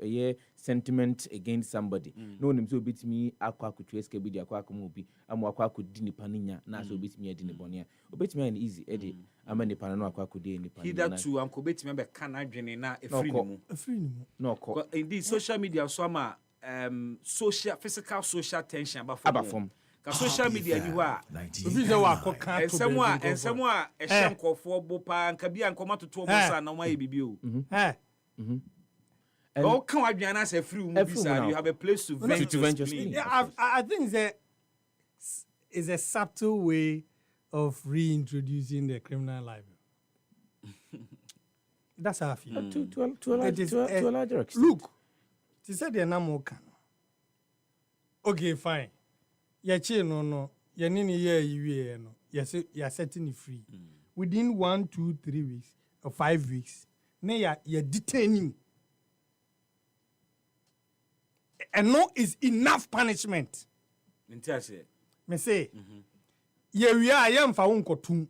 sentiment against somebody, no one so beat me, aqua could trace be aqua mobi, and aqua could dini paninya, na so beat me a dinibonia. Obet me an easy eddy, I'm a panano aqua could dini paninya. Either two, Uncle Bet member can I na a free no, indeed, social media, summer, physical social tension about form. Social media you are and someone a shank for bopa and kabi and come to 2 months and no my bibu. Oh, come on, Diana say free you have a place to vent your spleen. Yeah, I think that is a subtle way of reintroducing the criminal library. That's how I feel. To a larger extent. Look, she said they're not more can. Okay, fine. Yache no. Yanini ye no. You're setting it free. Within 1, 2, 3 weeks or 5 weeks, now you're detaining. And no is enough punishment. Me say, we are young for unkotum.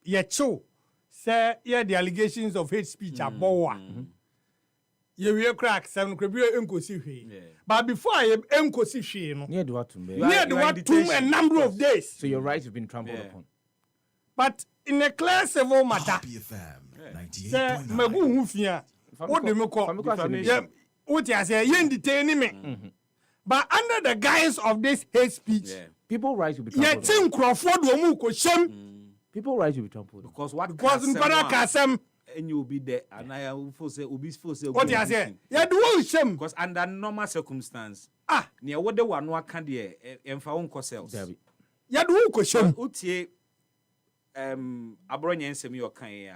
Ye cho say the allegations of hate speech are boa. You crack 7 but before I am no near the what a number of days. So your rights have been trampled upon. But in a clear civil matter, but under the guise of this hate speech, people rights will be trampled. People rights will be trampled. Because and you'll be there, and I will force what you say? Yeah, do shame because under normal circumstance, near what the one who can there and for own yourselves. Yeah, do shame. Utie Abronya semi or can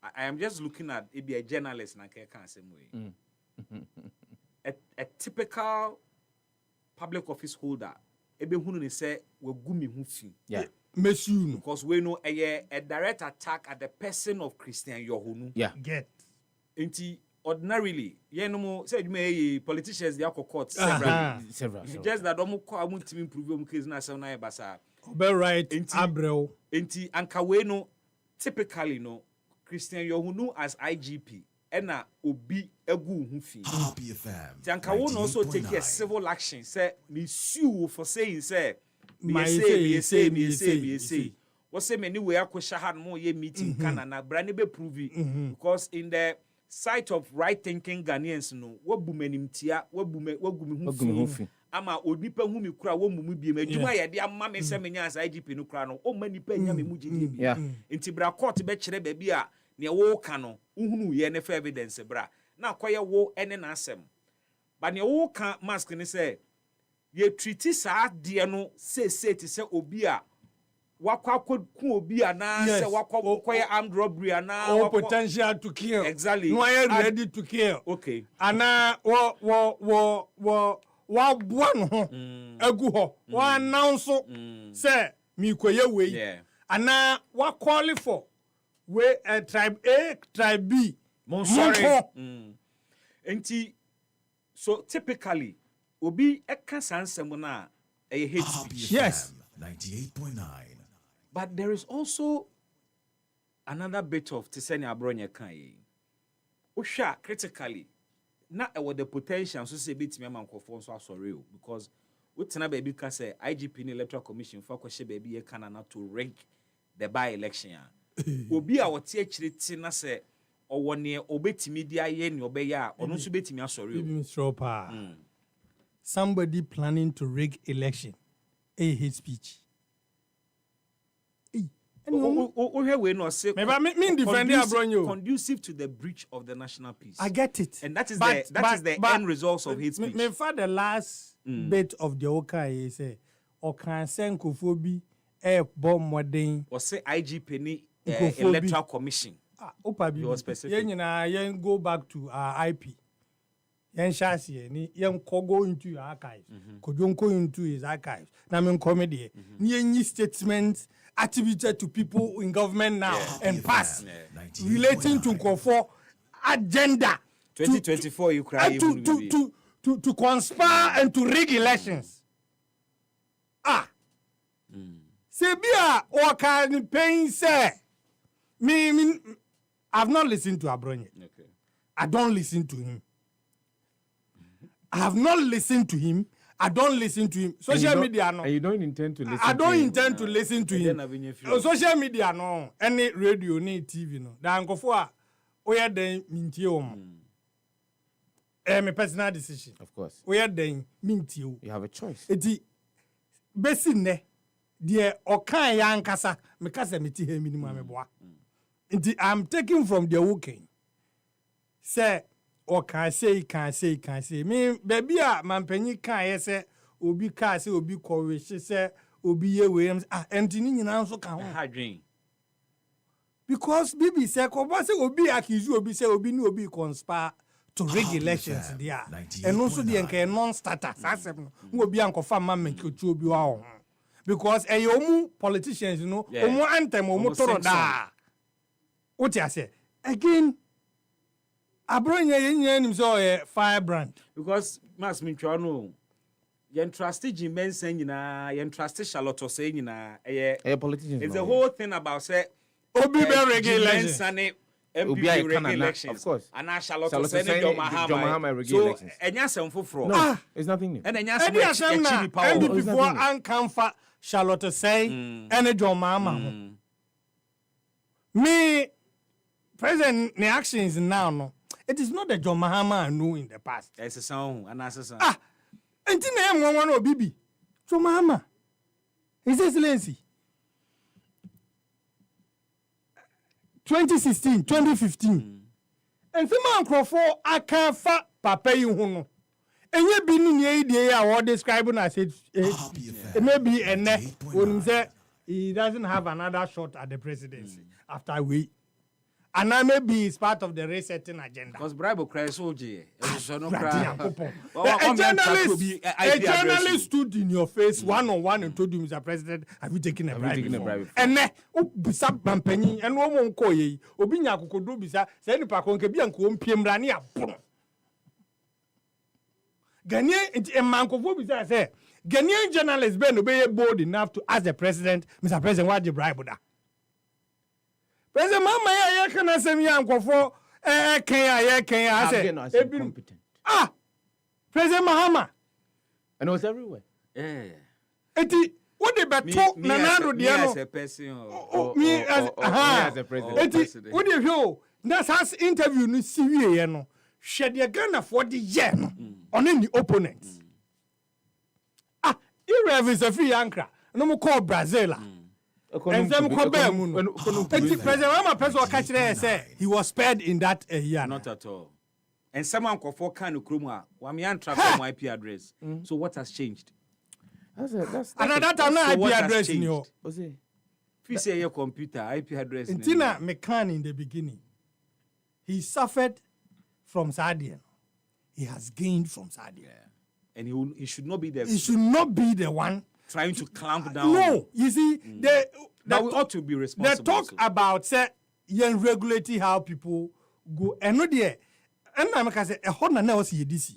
I am just looking at it be a journalist and I can't same way. A typical public office holder, ebe hunu say we gumi hufi. Yeah. Because we know a direct attack at the person of Christian Yohunu. Yeah. Get. Ordinarily, said you may politicians they are court several. Just that don't to improve case na so na basa. Right. Abreu. Anka we no typically no Christian Yohunu as IGP ena obi egu hufi. Anka won also take a civil action say me sue for saying say me say What say many way akosha had more ye meeting kana na brand be prove because in the sight of right thinking Ghanaians no what bumenimtia what gumi ama onipa hu mi kura wo mumu biem adwuma ye de amma me se menya as IGP no kura no o manipa nya me mu gidie bi nti bra court be kire ba bi a ne wo ka no uhunu ye ne fa evidence bra na akoye wo ene na asem ba ne wo ka mask ni say ye treaty sa de no say ti say obi a wakwa ku obi ana say wakwa koye armed robbery ana potential to kill exactly no are ready to kill okay ana wa buan ho agu ho wa announce say mi koye we ana wa call for we tribe A tribe B sorry enti so typically obi eka sansem na a hate speech yes 98.9 but there is also another bit of Tisani Abronya Kai. Usha critically, not with the potential so say bit me man for so sorry because Utina baby can say IGP in Electoral Commission for question baby e can not to rank the by election. Obi a what teach na say or 1 year obetimi dia ye ni obeya or no so betimi asori. Somebody planning to rig election. A hate speech. Conducive to the breach of the national peace. I get it. And that is the end result of hate speech. Me for the last bit of the Oka is or can send Kofobi bomb modern or say IGP ni Electoral Commission. He was specific. Yen go back to our IP. Yen shasi ni yen go into your archives. Could go into his archives. Na men comedy. Ni statements attributed to people in government now and past relating to Kofo agenda 2024 you cry to conspire and to rig elections. Sebia or can pain say me I've not listened to Abronye. Okay. I don't listen to him. I have not listened to him. I don't listen to him. Social media no. And you don't intend to listen I don't to him. intend to listen to him. Social media no. Any radio, any TV no. Da nkofo a oya den mintie o. My personal decision. Of course. Oya den mintie o. You have a choice. Eti besi ne de okan ya nkasa me kasa meti he minimum ameboa. Enti I'm taking from the working. Say or can say me baby a mampanyi kan ye say obi ka say obi kowe say obi ye we enti ni nyina nso kan ho hadwen because bibi say ko ba say obi accuse obi say obi ni obi conspire to rig elections there and also the enke non starter asem no obi ankofa mamman ki otu obi wa ho because omu politicians you know omu anthem omu toro da what you say again Abronya yen him so firebrand because mas mintwa no yen trust Jim say nyina yen trust Charlotte say nyina politicians. It's the whole thing about say obi be regulations MPP regulations of course and Charlotte say John Mahama regulations so enya sem foforo no it's nothing new and enya sem MPP for ankamfa Charlotte say and John Mahama me present the actions now no. It is not the John Mahama I knew in the past. It's a song, and as a song. And name one or Bibi. John Mahama. His Excellency. 2016, 2015. And Fima Crawford, I can't fat Papa you. And you been in the idea or describing as it may be a net when he doesn't have another shot at the presidency after we. And I may be is part of the resetting agenda. Because bribe cries OJ. A journalist stood in your face one-on-one and told you, Mr. President, have you taken a bribe? And then, Bisab Bampany, and one koye, Obinya Kokodo Bisa, send Pakon Kabian Kum Piemrania. Ghanaian and Manko Bisa say, Ghanaian journalists been obey bold enough to ask the president, Mr. President, what the bribe? President Mama ya kana sem ya nkofo can I say incompetent. President Mahama and it was everywhere. Yeah. Eti What the beto nanado me as a person me as a president. What the hell? That's has interview no siwie ye no. Hwe de Ghana for the year no. On the opponents. Irrev is a free anchor. No mo call Brazil. And them call President Rama Peso catch there say he was spared in that year. Not at all. And someone call for Kanu Kruma. Wamian track my IP address. So what has changed? That's and at that time no IP address in your. If you say your computer IP address. Intina McCann in the beginning. He suffered from Sardian. He has gained from Sardian. Yeah. And he should not be the. He should not be the one trying to clamp down. No, you see, they ought to be responsible. They talk about say regulating how people go. And no there. And I'm say a hot na was DC.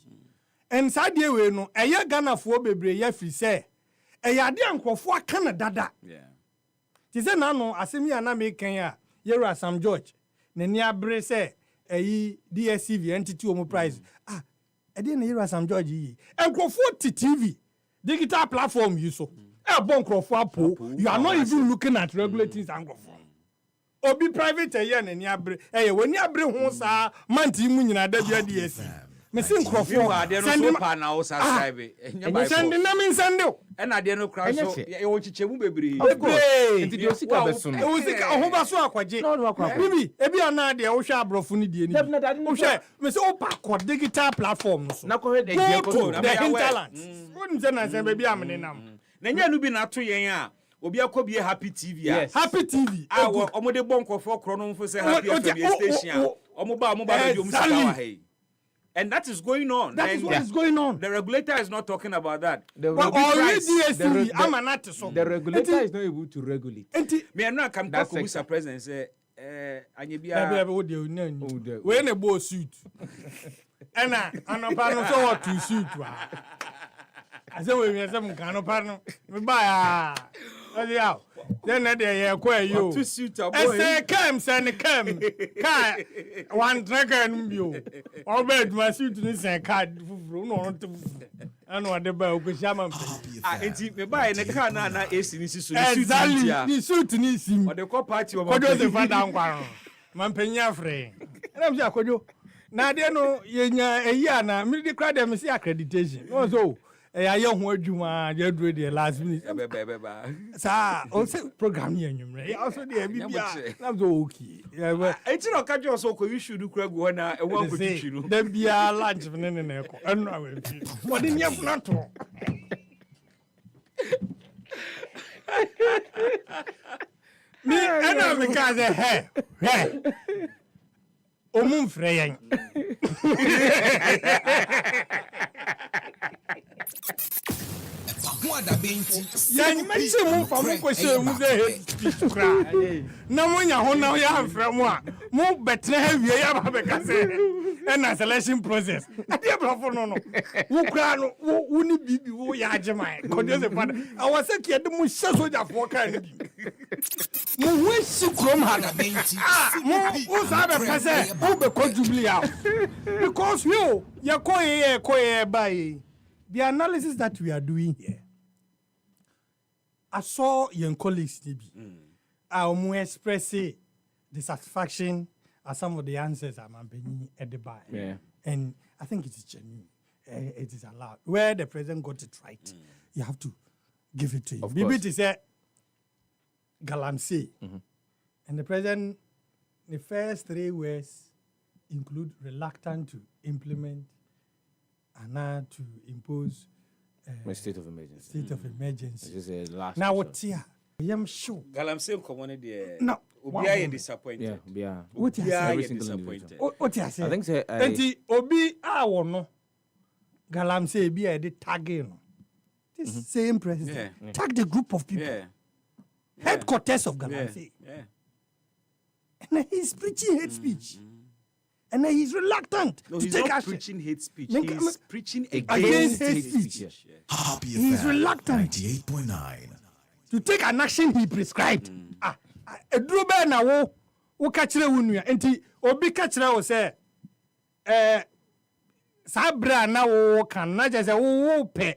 And Sadia we no a ya Ghana for bebre ya free say a ya de ankofo aka na dada. Yeah. Ti say na no asemi ana me kan ya Yera Sam George. Na ni abre say eyi DSTV entity omo price. E dey na Yera Sam George yi. Ankofo TV digital platform you so. E bon ankofo apo. You are not even looking at regulating ankofo. Obi private eya na ni abre. Wani abre ho sa manti mu nyina da bia DSTV. Me sin crofo send them pa na o subscribe send na me send o e na de no crowd so e wo chichemu bebre enti de osika beso no osika ho ba so akwaje bibi ebi ana de wo hwa abrofo ni die ni wo hwe me say o pa ko digital platform so na ko he de je ko na hinterland won say na say bebi amene nam na nya nu bi na to yen a obi akobie Happy TV a Happy TV omo de bonkofo kro no mfo say Happy FM station omo ba radio musika wa hey. And that is going on. That is what is going on. The regulator is not talking about that. The regulator is not able to regulate. Me and now come back to Mr. President say, Anyebia. We na bo suit. Ena anopano so what to suit wa. Ase we me say anopano. Me ba ya. Odi out. Then they are quite you. To suit a boy. I say, come, son, come. Car, one dragon, you. All bed, my suit in this card. No, I know what the bell was shaman. It's me buy in the car now. Is in suit. Exactly. The suit needs him. Or the co party of the Van Mampenia frame. And I'm Jacob. Now, they know a year now. Me, the crowd, them see accreditation. Also. I young word you man, you do the last minute. Sir, also program here, you also the BBA. That's okay. It's not catch you so you should do Craig one and one could you. Then be a lunch and then I will. What in your flat? Me, and I'm because I have. Omum freying. Yan mention mo fa mo kwese mu ze speech kra na mo nya ho na ya afra mo a mo betre ha wie ya ba be kase e na selection process ade brafo no wo kra no wo ni bibi wo ya agemai kodio se fada awase ki ade mo hye soja fo ka ni bi mo ho si krom ha na benti mo sa be kase wo be ko jubilee out because you koye by the analysis that we are doing here. I saw young colleagues I express dissatisfaction at some of the answers I'm being at the bar. Yeah. And I think it is genuine. It is allowed. Where the president got it right, you have to give it to him. Maybe it is a galamsey. And the president, the first 3 words include reluctant to implement and now to impose a state of emergency. State of emergency. This is a last. Now what here? I am sure. Galamsey community. No. We are disappointed. Yeah. What you are disappointed? What you say? I think say. Enti obi no. Galamsey be a the tagging. This same president tag the group of people. Headquarters of Galamsey. And he's preaching hate speech. And he's reluctant to take action. He's not preaching hate speech. He's preaching against hate speech. He's reluctant 98.9 to take an action he prescribed. Edrobe na wo kachire wunu enti obi kachire wo say sabra na wo kan na je say wo pe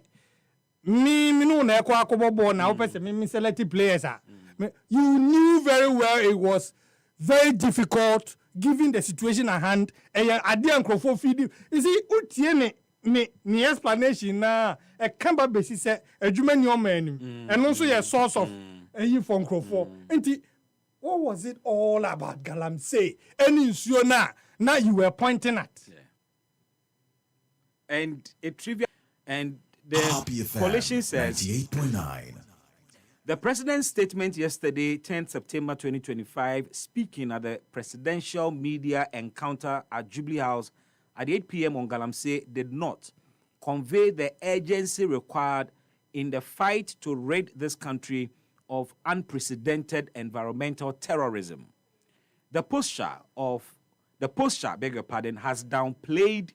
me no na ekwa akobobo na opese me select players you knew very well it was very difficult given the situation at hand ade ankrofo feed you see utie ni explanation na e kamba besi se adwuma ni o manim and also your source of for ankrofo enti what was it all about Galamsey any nsuo na you were pointing at and a trivia and the coalition says 98.9. The president's statement yesterday, 10 September 2025, speaking at the presidential media encounter at Jubilee House at 8 p.m. on Galamsey, did not convey the urgency required in the fight to rid this country of unprecedented environmental terrorism. The posture, has downplayed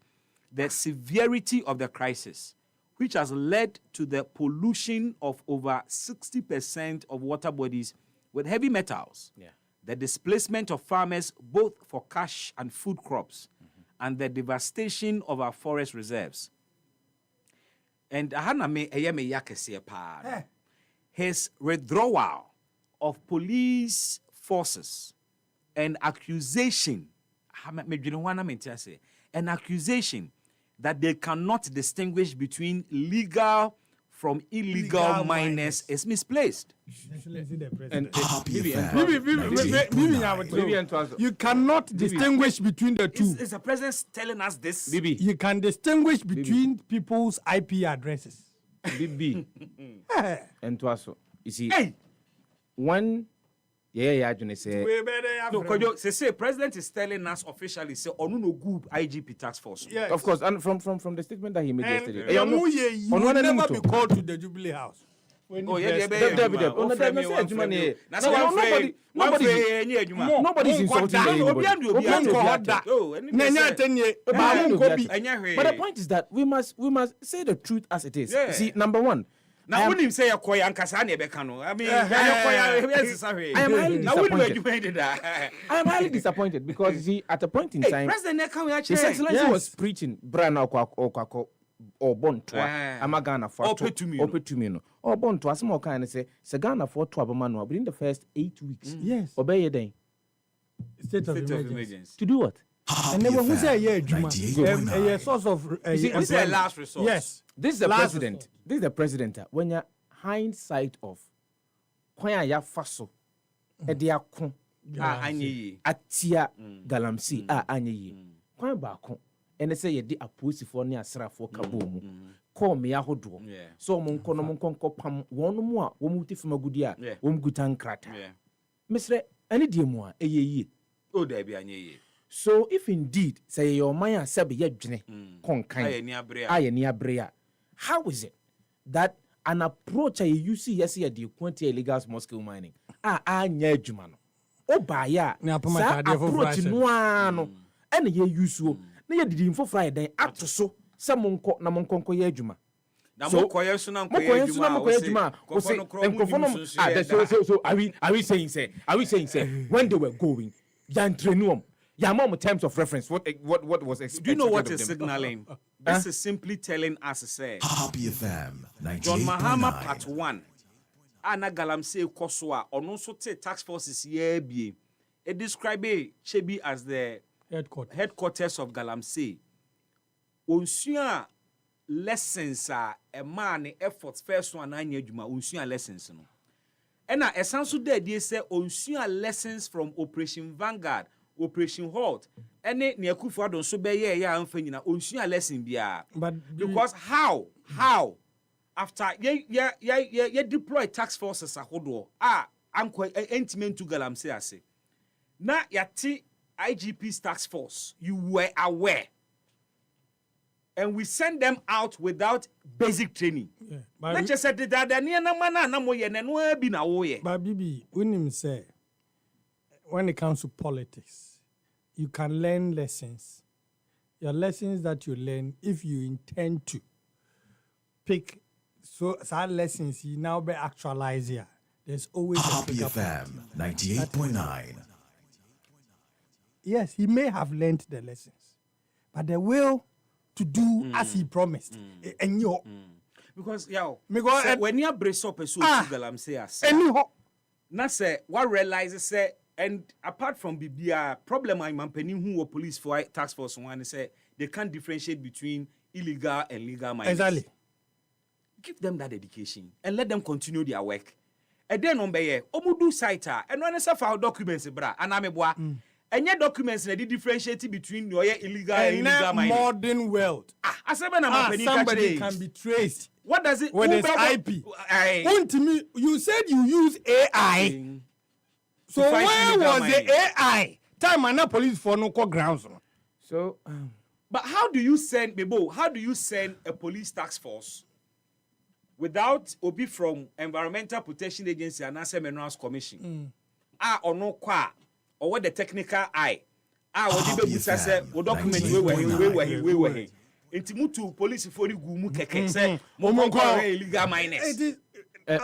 the severity of the crisis, which has led to the pollution of over 60% of water bodies with heavy metals, the displacement of farmers both for cash and food crops, and the devastation of our forest reserves. And his withdrawal of police forces and accusation, that they cannot distinguish between legal from illegal miners is misplaced. And you cannot distinguish between the two. Is the president telling us this? You can distinguish between people's IP addresses. And to us, you see, one. Yeah, say. No, say president is telling us officially say no good IGP task force. Yes. Of course, and from the statement that he made yesterday. You will never be called to the Jubilee House. Nobody is insulting anybody. But the point is that we must say the truth as it is. Yeah. See, number one, now when you say a koya ankasa na ebekano, I mean, I am highly disappointed because you see, at a point in time, His Excellency was preaching Brana or Bontwa, Amagana for Opetumino, or Bontwa, some kind of say, Sagana for Twabamano within the first 8 weeks. Yes. Obey a day. State of emergency. To do what? And then who's a source of this is a last resort. Yes. This is the president. Resort. This is the president. When you're hindsight of Kwaya ya faso, Ediakon, Atia Galamsey, Anyi, Kwaya Bakon, and they say you did a pussy for near Srafo Kaboom. Call me a hodo. So Monkono Pam, one more, Womuti from a good year, Gutan Crata. Mr. Any dear more, a ye. Oh, there be a So if indeed say your Maya Sabi Yajne, Conkai, Brea, how is it that an approach you see yes here the quantity illegal small scale mining? Nyejumano. Oh baya, approach no and ye use so near the info Friday up to so some monko namonko yejuma. So are we saying when they were going, Yantrenuum. Yamom terms of reference. What was expected? Do you know what is signaling? This is simply telling us, say, Happy FM, John Mahama Part 1. Anna Galamsey Koswa, or no so tax forces here be. It describes Chebi as the headquarters of Galamsey. Unsia lessons are a man efforts first one and yejuma unsia lessons no. And a sense of the say unsia lessons from Operation Vanguard. Operation Halt. Any near Kufa don't so be ya amfanyina onsuya lesson bia. But because how after ye deploy tax forces ahodo anko entiment to Galamsey ase. Na yati IGP's tax force, you were aware. And we send them out without basic training. Yeah. Not just said that na mana na moye na no bi na wo ye. But Bibi, when say when it comes to politics, you can learn lessons. Your lessons that you learn, if you intend to pick some lessons, you now be actualized here. There's always Happy FM 98.9. Yes, he may have learned the lessons, but the will to do as he promised. And Because yo, because when you brace up a suit, I'm saying, na say what realizes say, and apart from BBR problem, I'm penning who police for task force one say they can't differentiate between illegal and legal miners. Exactly. Give them that education and let them continue their work. And then on be omudu site and when say file documents bra anameboa. And your documents they differentiate between your illegal and illegal mining. Modern world. Somebody can be traced. What does it? When it's IP. You said you use AI. So where was the AI? Time and police for no grounds. So, but how do you send Bebo? How do you send a police task force without Obi from Environmental Protection Agency and NASA Minerals Commission? Or no qua or what the technical eye? What the say? What document we were. Intimutu police for the gumu keke say momonko illegal miners.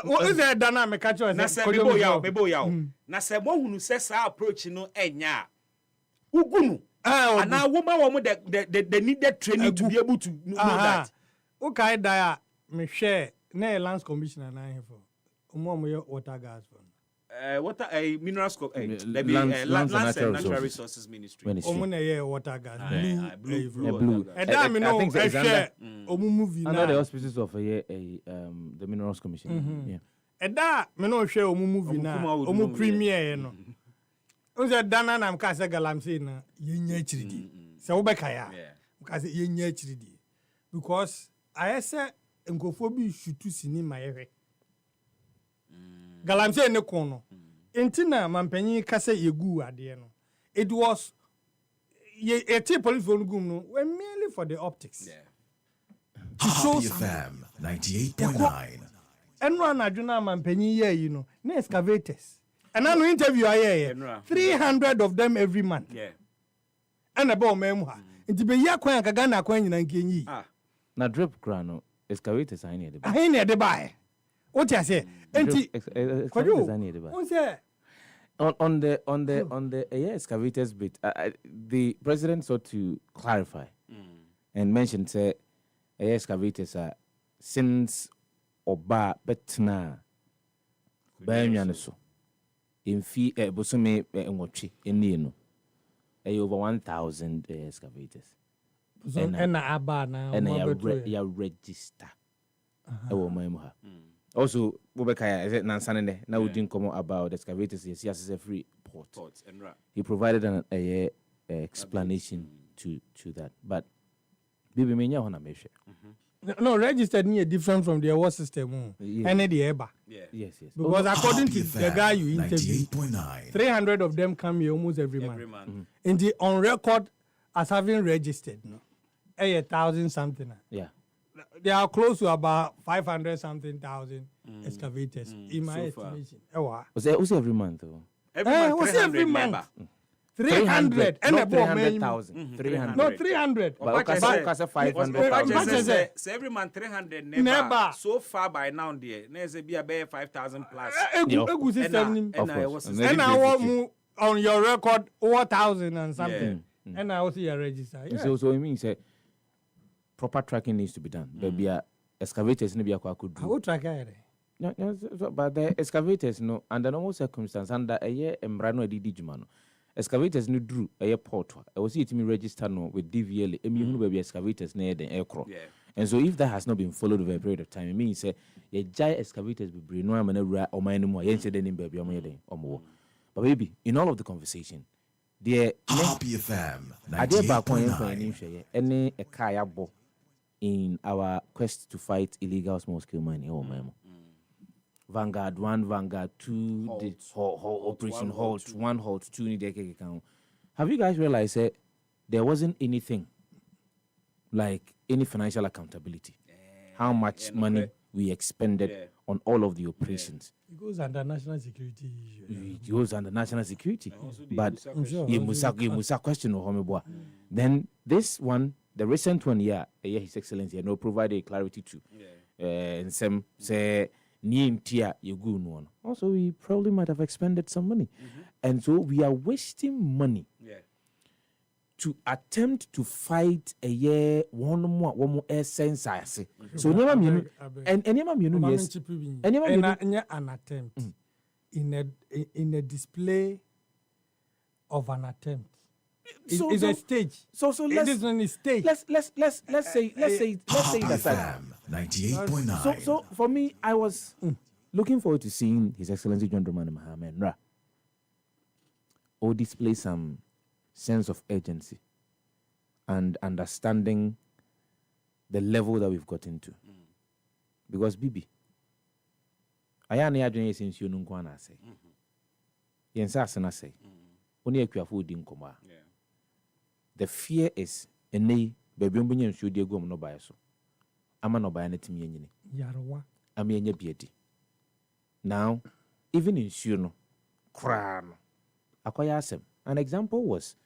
What is that dynamic actually? Na say bebo yaw. Na say mo hunu say sa approach no enya. Ugunu. And now woman the needed training to be able to know that. Okay, dia me share na lands commissioner na here for. Omo water gas for. Water minerals Lands and Natural Resources Ministry. Omuna water gas. Blue. And I know I share omu movie under the auspices of the Minerals Commission. Yeah. And that me no share omu movie na omu premier no. Unza dana na mka se galamse na yenya chiridi. Se wo beka ya. Mka se yenya chiridi. Because I say nkofo bi shutu sini mayehwe. Galamse ne kono. Intina mampanyi kase yegu ade no. It was a police phone gum no were merely for the optics. To show FM 98.9. And one adjuna mampanyi here, you know, na excavators. And I no interview here. 300 of them every month. Yeah. And about memoir. Inti be ya kwan kagana kwan nyina nkenyi. Na drip grano excavators I need. I need the buy. What you say? Enti on the excavators bit, the president sought to clarify and mentioned say excavators are since oba betna bayanyane in fee bosome enwotwe eni no over 1,000 excavators and aba na ya register also Bobekaya is it Nansanene now we didn't come about excavators yes as a free port. He provided an explanation to that, but Bibi Menya hona meshe. No, registered near different from the award system. And the EBA. Yes. Because according to the guy you interviewed, 300 of them come here almost every month. In the on record as having registered, 1,000 something. Yeah. They are close to about 500 something thousand excavators in my estimation. Was it every month though? Every month. 300 and about 300,000. 300. No, 300. But 500,000. So every month 300 never. So far by now, dear, there's a 5,000 plus. And I want on your record 4,000 and something. And I also register. So it means proper tracking needs to be done. Baby, excavators need to be a could do. I will track it. No, but the excavators, no, under normal circumstances, under a year, Embrano Didijumano. Excavators no drew a port. I was it me register no with DVL, baby excavators near the aircraft. And so if that has not been followed over a period of time, it means a giant excavators be bring no man or my anymore, yen said in baby or more. But baby, in all of the conversation, the Happy FM, I did back one any a kayabo in our quest to fight illegal small scale mining or memo. Vanguard 1, Vanguard 2, halt. The Operation Halt 1, Halt 2 need account. Have you guys realized that there wasn't anything like any financial accountability? How much money we expended on all of the operations? It goes under national security. It goes under national security. But you must question of Homeboa. Then this one, the recent one, His Excellency, provided clarity to. And some say also, we probably might have expended some money. And so we are wasting money to attempt to fight a year one more essence. So never mean and never mean yes. An attempt in a display of an attempt. It's a stage. So it is on a stage. Let's say that 98.9. So for me, I was looking forward to seeing His Excellency John Dramani Mahama Nra or display some sense of urgency and understanding the level that we've gotten to. Because Bibi, I am here doing since you know what I say. Yensa asena say. Only ekwafu di nkoma. The fear is ene baby ombunye nsuo di egom no bae so. Ama no bae na timi enyini. Yarwa. Ama enye biedi. Now, even in Shuno, Kran, Akoya Asem. An example was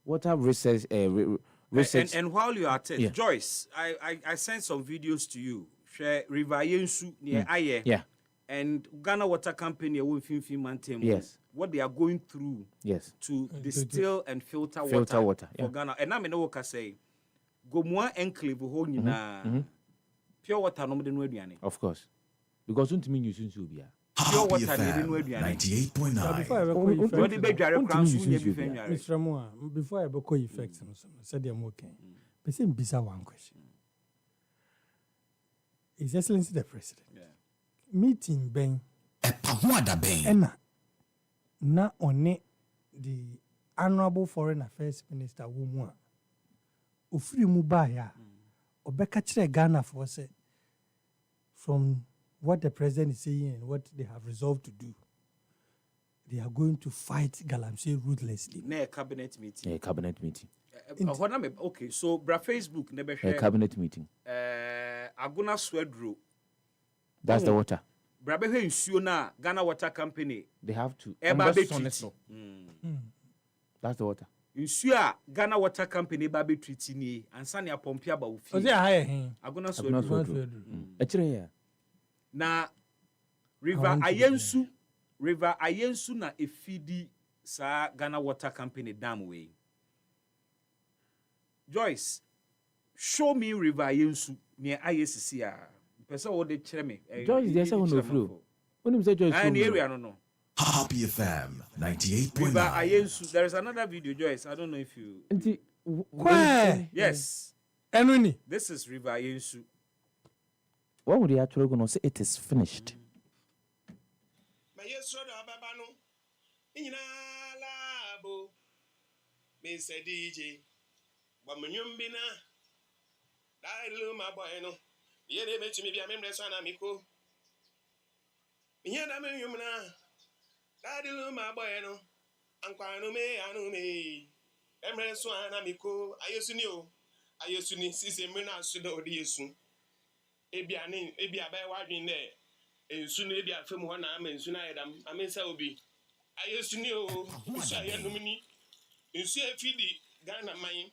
water research. And while you are at it, Joyce, I sent some videos to you. Share River Yensu near Aye. Yeah. And Ghana Water Company, yes. What they are going through to distill and filter water for Ghana. And I'm in Oka say, Gomwa enclave ho pure water no de. Of course. Because don't mean you soon to be pure water 98.9. Mr. Moa, before I go effects, said I'm okay. But same bizarre one question. His Excellency the President. Meeting Ben EpaHoaDaben na one the Honorable Foreign Affairs Minister Wumwa Ofri Mubaya Obeka Chire Ghana for say from what the president is saying and what they have resolved to do, they are going to fight Galamsey ruthlessly. A cabinet meeting. A cabinet meeting. Okay, so bra Facebook never a cabinet meeting. Aguna Swedro. That's the water. Brabe nsuo na Ghana Water Company. They have to. That's the water. Nsuo a Ghana Water Company ba be treat ni ansa ne apompia ba ofi. Ozi ahaye hin. Aguna Swedro. Echire ya. Na River Ayensu na efidi sa Ghana Water Company dam way. Joyce, show me River Ayensu near ISCC. Person what they tell me. Joyce, there's someone no through. When you say Joyce, area no. Happy FM 98.9. River Ayensu. There is another video, Joyce. I don't know if you. Yes. Enuni. This is River Ayensu. What would they actually going to say? It is finished. Yede me tumi bia memre so na miko minya na me yumna dadilu ma boy no ankwanu me anu me emre so na miko ayesuni sise me na so da odi yesu ebia ba wadwin ne ensu no ebia fam ho na ama ensu na yedam amensa obi ayesuni so ayenumni ensu afidi Ghana man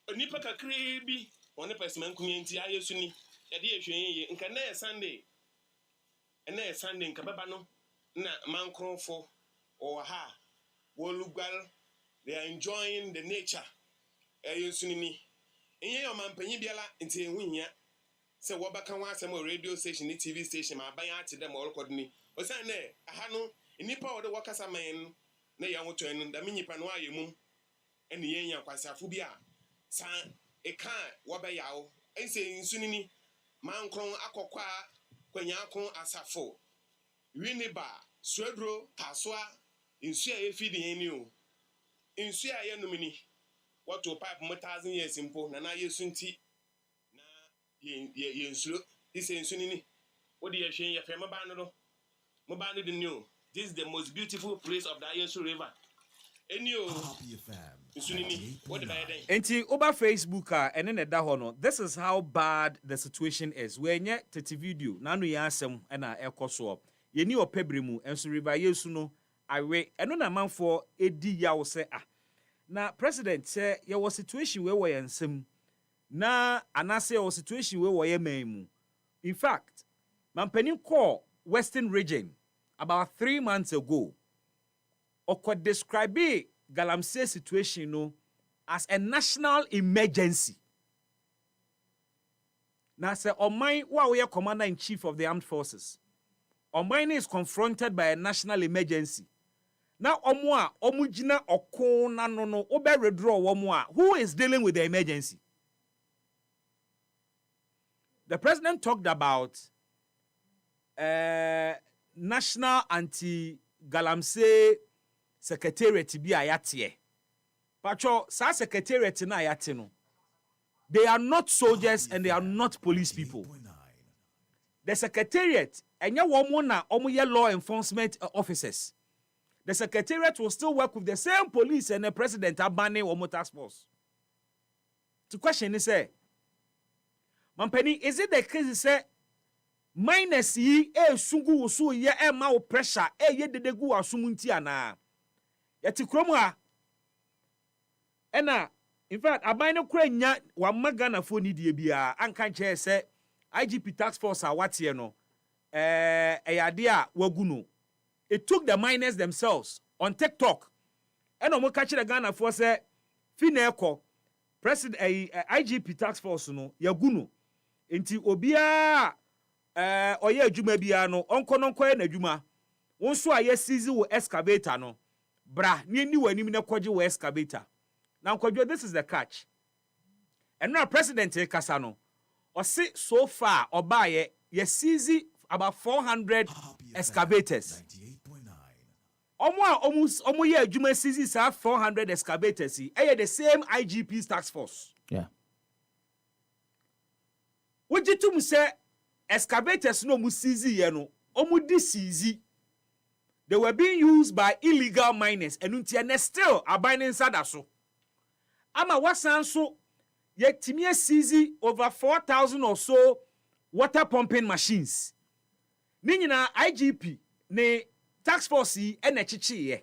onipa kakre bi one person kumenti ayesuni yadi ehwe nka na Sunday nka baba no na mankrofo o ha wolugal, they are enjoying the nature sunini enye yo mampanyi biala nti enhunya se wo baka wa asem radio station ni TV station ma ban ate dem o record ni o san na aha no nipa wo de wakasa man na ya woto enu da minyipa no ayemu ene yenya kwasafo bi a san e kan wo ba yawo ense nsunini mankron akokwa kwanyakon asafo winiba swedro taswa insu a efidi eni o insu a yenumini what to pipe more 1,000 years impo na yesunti na yensu ise insu nini odi ye hwen ye fe mo ba no de new. This is the most beautiful place of the Ayensu River. Enti over Facebook and then da hono. This is how bad the situation is. We nye tete video na no ya asem na ekoso. Ye ni opebremu enso River Yesu no awe eno na manfo edi ya wo se na president say ye was situation where we ensem na anase was situation where we man. In fact, mampanin call Western region about 3 months ago. Or could describe Galamsey situation no as a national emergency. Now, say, Oman, who are commander-in-chief of the armed forces, Oman is confronted by a national emergency. Now, omujina okona no obe redraw who is dealing with the emergency? The president talked about National Anti-Galamsey Secretariat bi ayate. Pacho, sa secretariat na ayate no. They are not soldiers and they are not police people. The secretariat, enya womo na omuye law enforcement officers. The secretariat will still work with the same police and the president abane womo task force. The question is, Mampeni, is it the case say minus yi sungu usu ye ma o pressure ye dedegu asumunti ana? Yeti kromu ha. Ena, in fact, abane kura nya wa magana fo ni die bia anka che say IGP task force a watie no eyade a waguno. It took the miners themselves on TikTok. And omo ka kire Ghana for say fineko president IGP task force no yaguno. Enti obia oye adwuma bia no onko na adwuma. Wonso aye seize wo excavator no. Bra, ni wani na kwaje wo excavator. Now, this is the catch. And now, President kasa no, or see so far, or buy ye seize about 400 excavators. Almost ye juma seize 400 excavators. The same IGP task force. Yeah. What you to say excavators no mu seize ye no, di seize. They were being used by illegal miners, and until still abiding sadaso. Ama wasan so yetimi seize over 4,000 or so water pumping machines. Ni nyina IGP ne tax force e na chichi.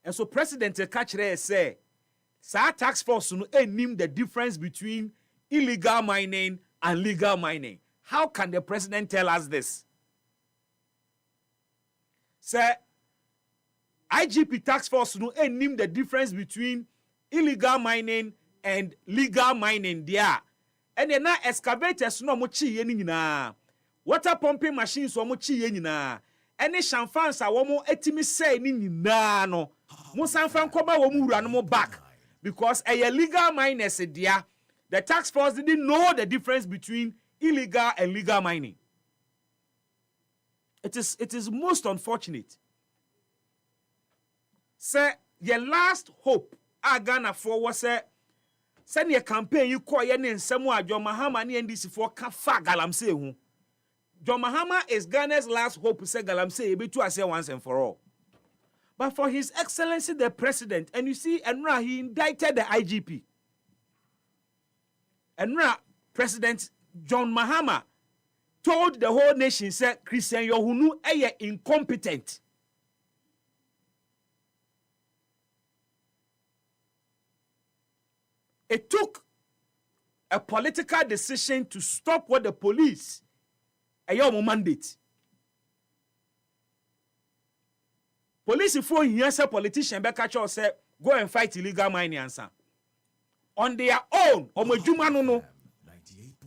And so President Kachire say, sa tax force no enim the difference between illegal mining and legal mining. How can the president tell us this? Say IGP tax force no enim the difference between illegal mining and legal mining there. And then now excavators no mo chi ye ni nyina. Water pumping machines wo mo chi ye nyina. Any shamfans a wo mo etimi say ni nyina no. Mo sanfan koba wo mo wura no mo back because a legal miners there. The tax force didn't know the difference between illegal and legal mining. It is most unfortunate. Say your last hope Ghana for was send your campaign you call your name somewhere John Mahama ni NDC for kafa galamsey hu. John Mahama is Ghana's last hope say galamsey be to say once and for all. But for His Excellency the President, and you see, Enra he indicted the IGP. Enra President John Mahama told the whole nation said Christian Yohunu eye incompetent. It took a political decision to stop what the police a mandate. Police for yes a politician Bekacho said go and fight illegal mining answer. On their own, no.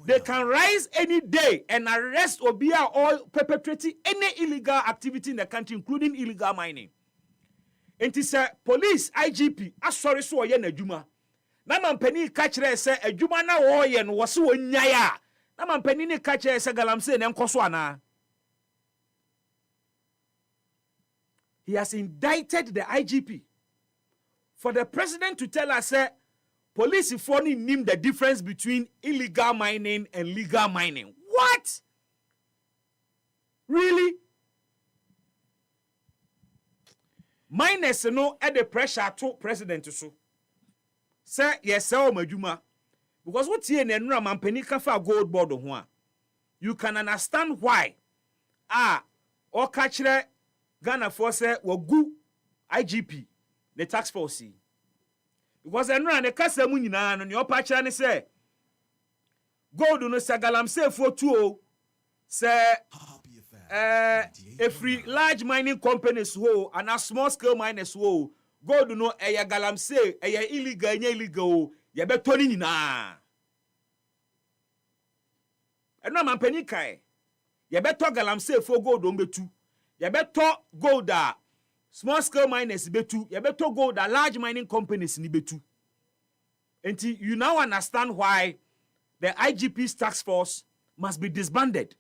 They can rise any day and arrest or be all perpetrating any illegal activity in the country, including illegal mining. And it is police IGP sorry so ye na juma. Na mampani kachire se adwuma na wo ye no wo se wonyaya na mampani ni kachire se galamsey na enkoso ana. He has indicted the IGP for the president to tell us police for him the difference between illegal mining and legal mining. What? Really? Miners no at the pressure to president so. Say yes, sir, Majuma. Because what here in Mampeni kafa gold board ho. You can understand why. Or catch Ghana force wogu IGP the tax force. Because Enra ne kasa mu nyina no ne opa ne say gold no sagalamsey for 2 say a free large mining companies and a small scale miners gold no eya galamsey eya illegal nya illegal ye beto ni nyina eno mampani kai ye beto galamsey for gold on betu ye beto gold a small scale miners betu ye beto gold a large mining companies ni betu. And you now understand why the IGP's task force must be disbanded.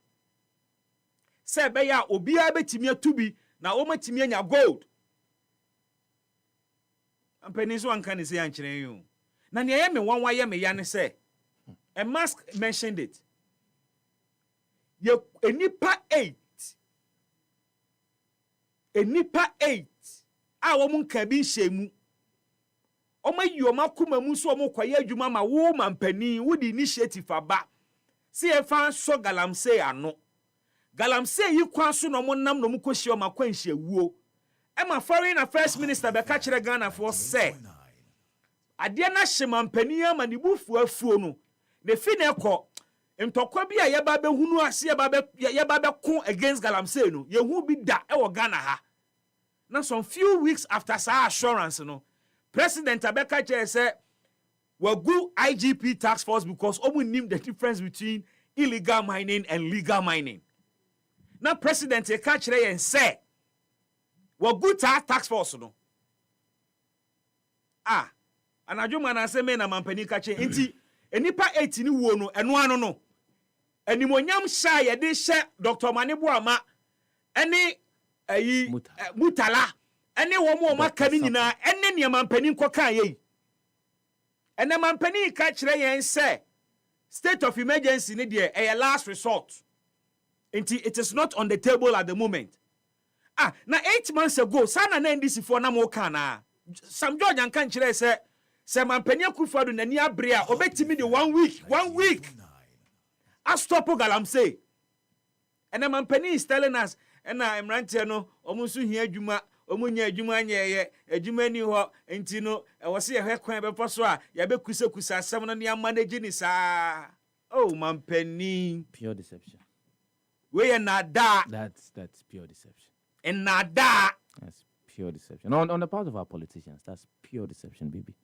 Say beya obiya betimi atubi na o matimi anya gold. Ampeni so anka ne say ankyere you. Na ne ye me wanwa ye me ya ne say. A Mask mentioned it. Ye enipa 8. Enipa 8. A wo mun ka bi hyemu. Oma yoma kuma mu so mo kwaye adwuma ma wo mampani wo di initiative aba se e fa so galamsey ano galamsey yi kwa so no mo nam no mo kohie o makwanhie wuo e ma foreign affairs minister be ka kire Ghana for say ade na hye mampani ama ne bufu afuo no ne fi ne kɔ ntɔkwa bi a ye ba be hunu ase ye ba be ko against galamsey no ye hu bi da e wo Ghana ha na some few weeks after sa assurance no President Abeka Chair said, "We'll go IGP task force because we knew the difference between illegal mining and legal mining." Now, President Abeka and said, "We'll go task force no." And I do man say me na mampani kache enti enipa 8 ni wo no eno ano no animonyam sha ye de hye Dr. Manebo Ama ene ayi Mutala ene wo mo maka ni nyina ene ne mampani nkoka ye ene mampani ka kire yen say state of emergency ni de a last resort until it is not on the table at the moment. Na 8 months ago sana na ndisi for na mo kana Sam George anka kire say mampani akufado nani abre a obetimi de 1 week a stop galamsey ene mampani is telling us ena emrante no omunsu hia adwuma omunya adwuma nyeye adwuma ni ho enti no wo se ye hwekwan be so a ya be kusa asem no ne manage ni sa mampani pure deception we na da that's pure deception and na da that's pure deception on the part of our politicians. That's pure deception, baby.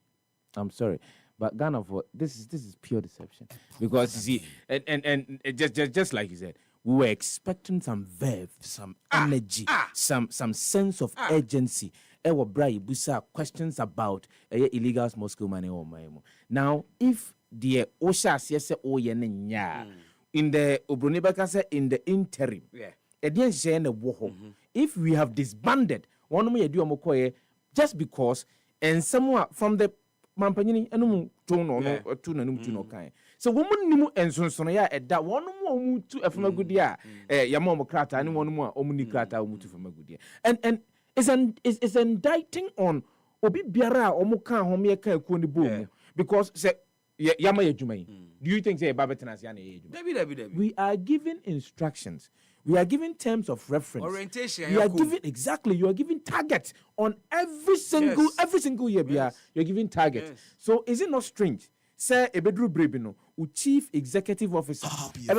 I'm sorry, but Ghana for this is pure deception because you see and just like you said, we were expecting some verve, some energy, some sense of urgency. Ewa bra busa questions about illegal small scale mining or maimo. Now, if the OSHA says in the Obronibaka said in the interim, if we have disbanded just because and someone from the mampanyini enum tono no tu na num tu no kan so womun nimu ensonsono ya eda wonu mu tu efamagudi a yama mo krata ni wonu mu a omuni krata mu tu famagudi and it's indicting on obi biara a omo kan hom ye kan akuo ni bom because say yama yadwuma do you think say babetenas ya na yadwuma we are given instructions. We are giving terms of reference. Orientation. You are giving targets on every single year. Yes. You're giving targets. Yes. So is it not strange? Say Ebedru Brebino, chief executive officer. Sorry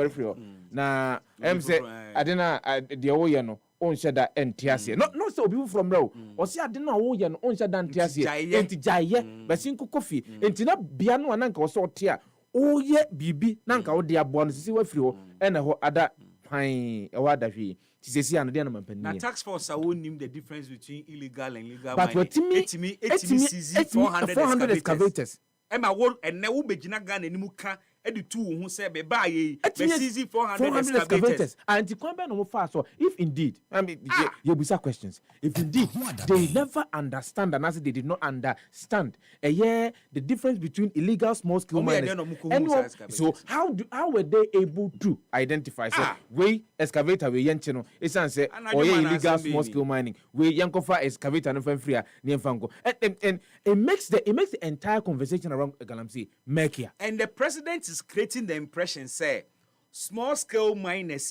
for you. Na say I didn't the owo on shada entiasie. Not so people from now. Or say I didn't know yan on shada entiasie. Enti jaye. Besinko coffee. Enti na biano ananka oso tia. Oye bibi nanka wo de aboa no sisi wafiri ho ena ho ada pan e wada hwe tisesi an de na mampani na tax force a won the difference between illegal and legal but mining etimi 400 excavators ema wo enne wo begina Ghana nimu ka edi tu wo hu se be ba ye be seize 400 excavators and kwamba no mo fa so if indeed I mean you busa questions if indeed they never understand and as they did not understand the difference between illegal small scale miners and so how were they able to identify so we excavator we yenche no esan say or illegal small scale mining we yankofa excavator no free ne mfango and it makes the entire conversation around galamsey murkier and the president is creating the impression say small scale miners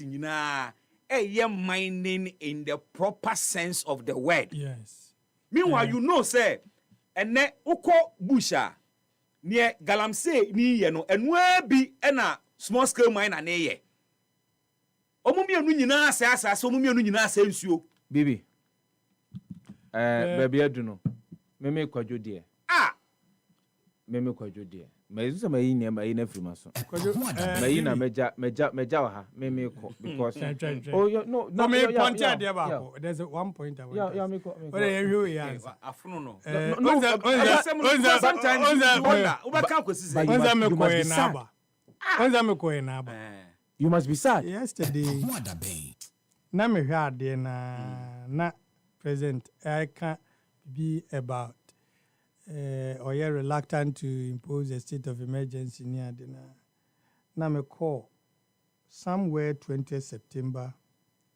mining in the proper sense of the word. Yes. Meanwhile, you know say and ne uko busha near galamsey ni ye no and where be na small scale miner ne ye. Omumi anu nyina asa so omumi anu nyina asa nsuo. Baby. Baby aduno. Me kwadwo de. Me kwadwo de. Me so me yin na frima so. Me yin na meja wa ha. Me ko because oh no me point there ba ko. There's one point I want. Yeah, me ko. What you hear? Afuno no. Sometimes you wonder. Ubaka ko sisi. Onza me ko na ba. Onza me ko na ba. You must be sad. Yesterday. Na me hwa ade na present I can be about or you're reluctant to impose a state of emergency near the na me call somewhere 20th September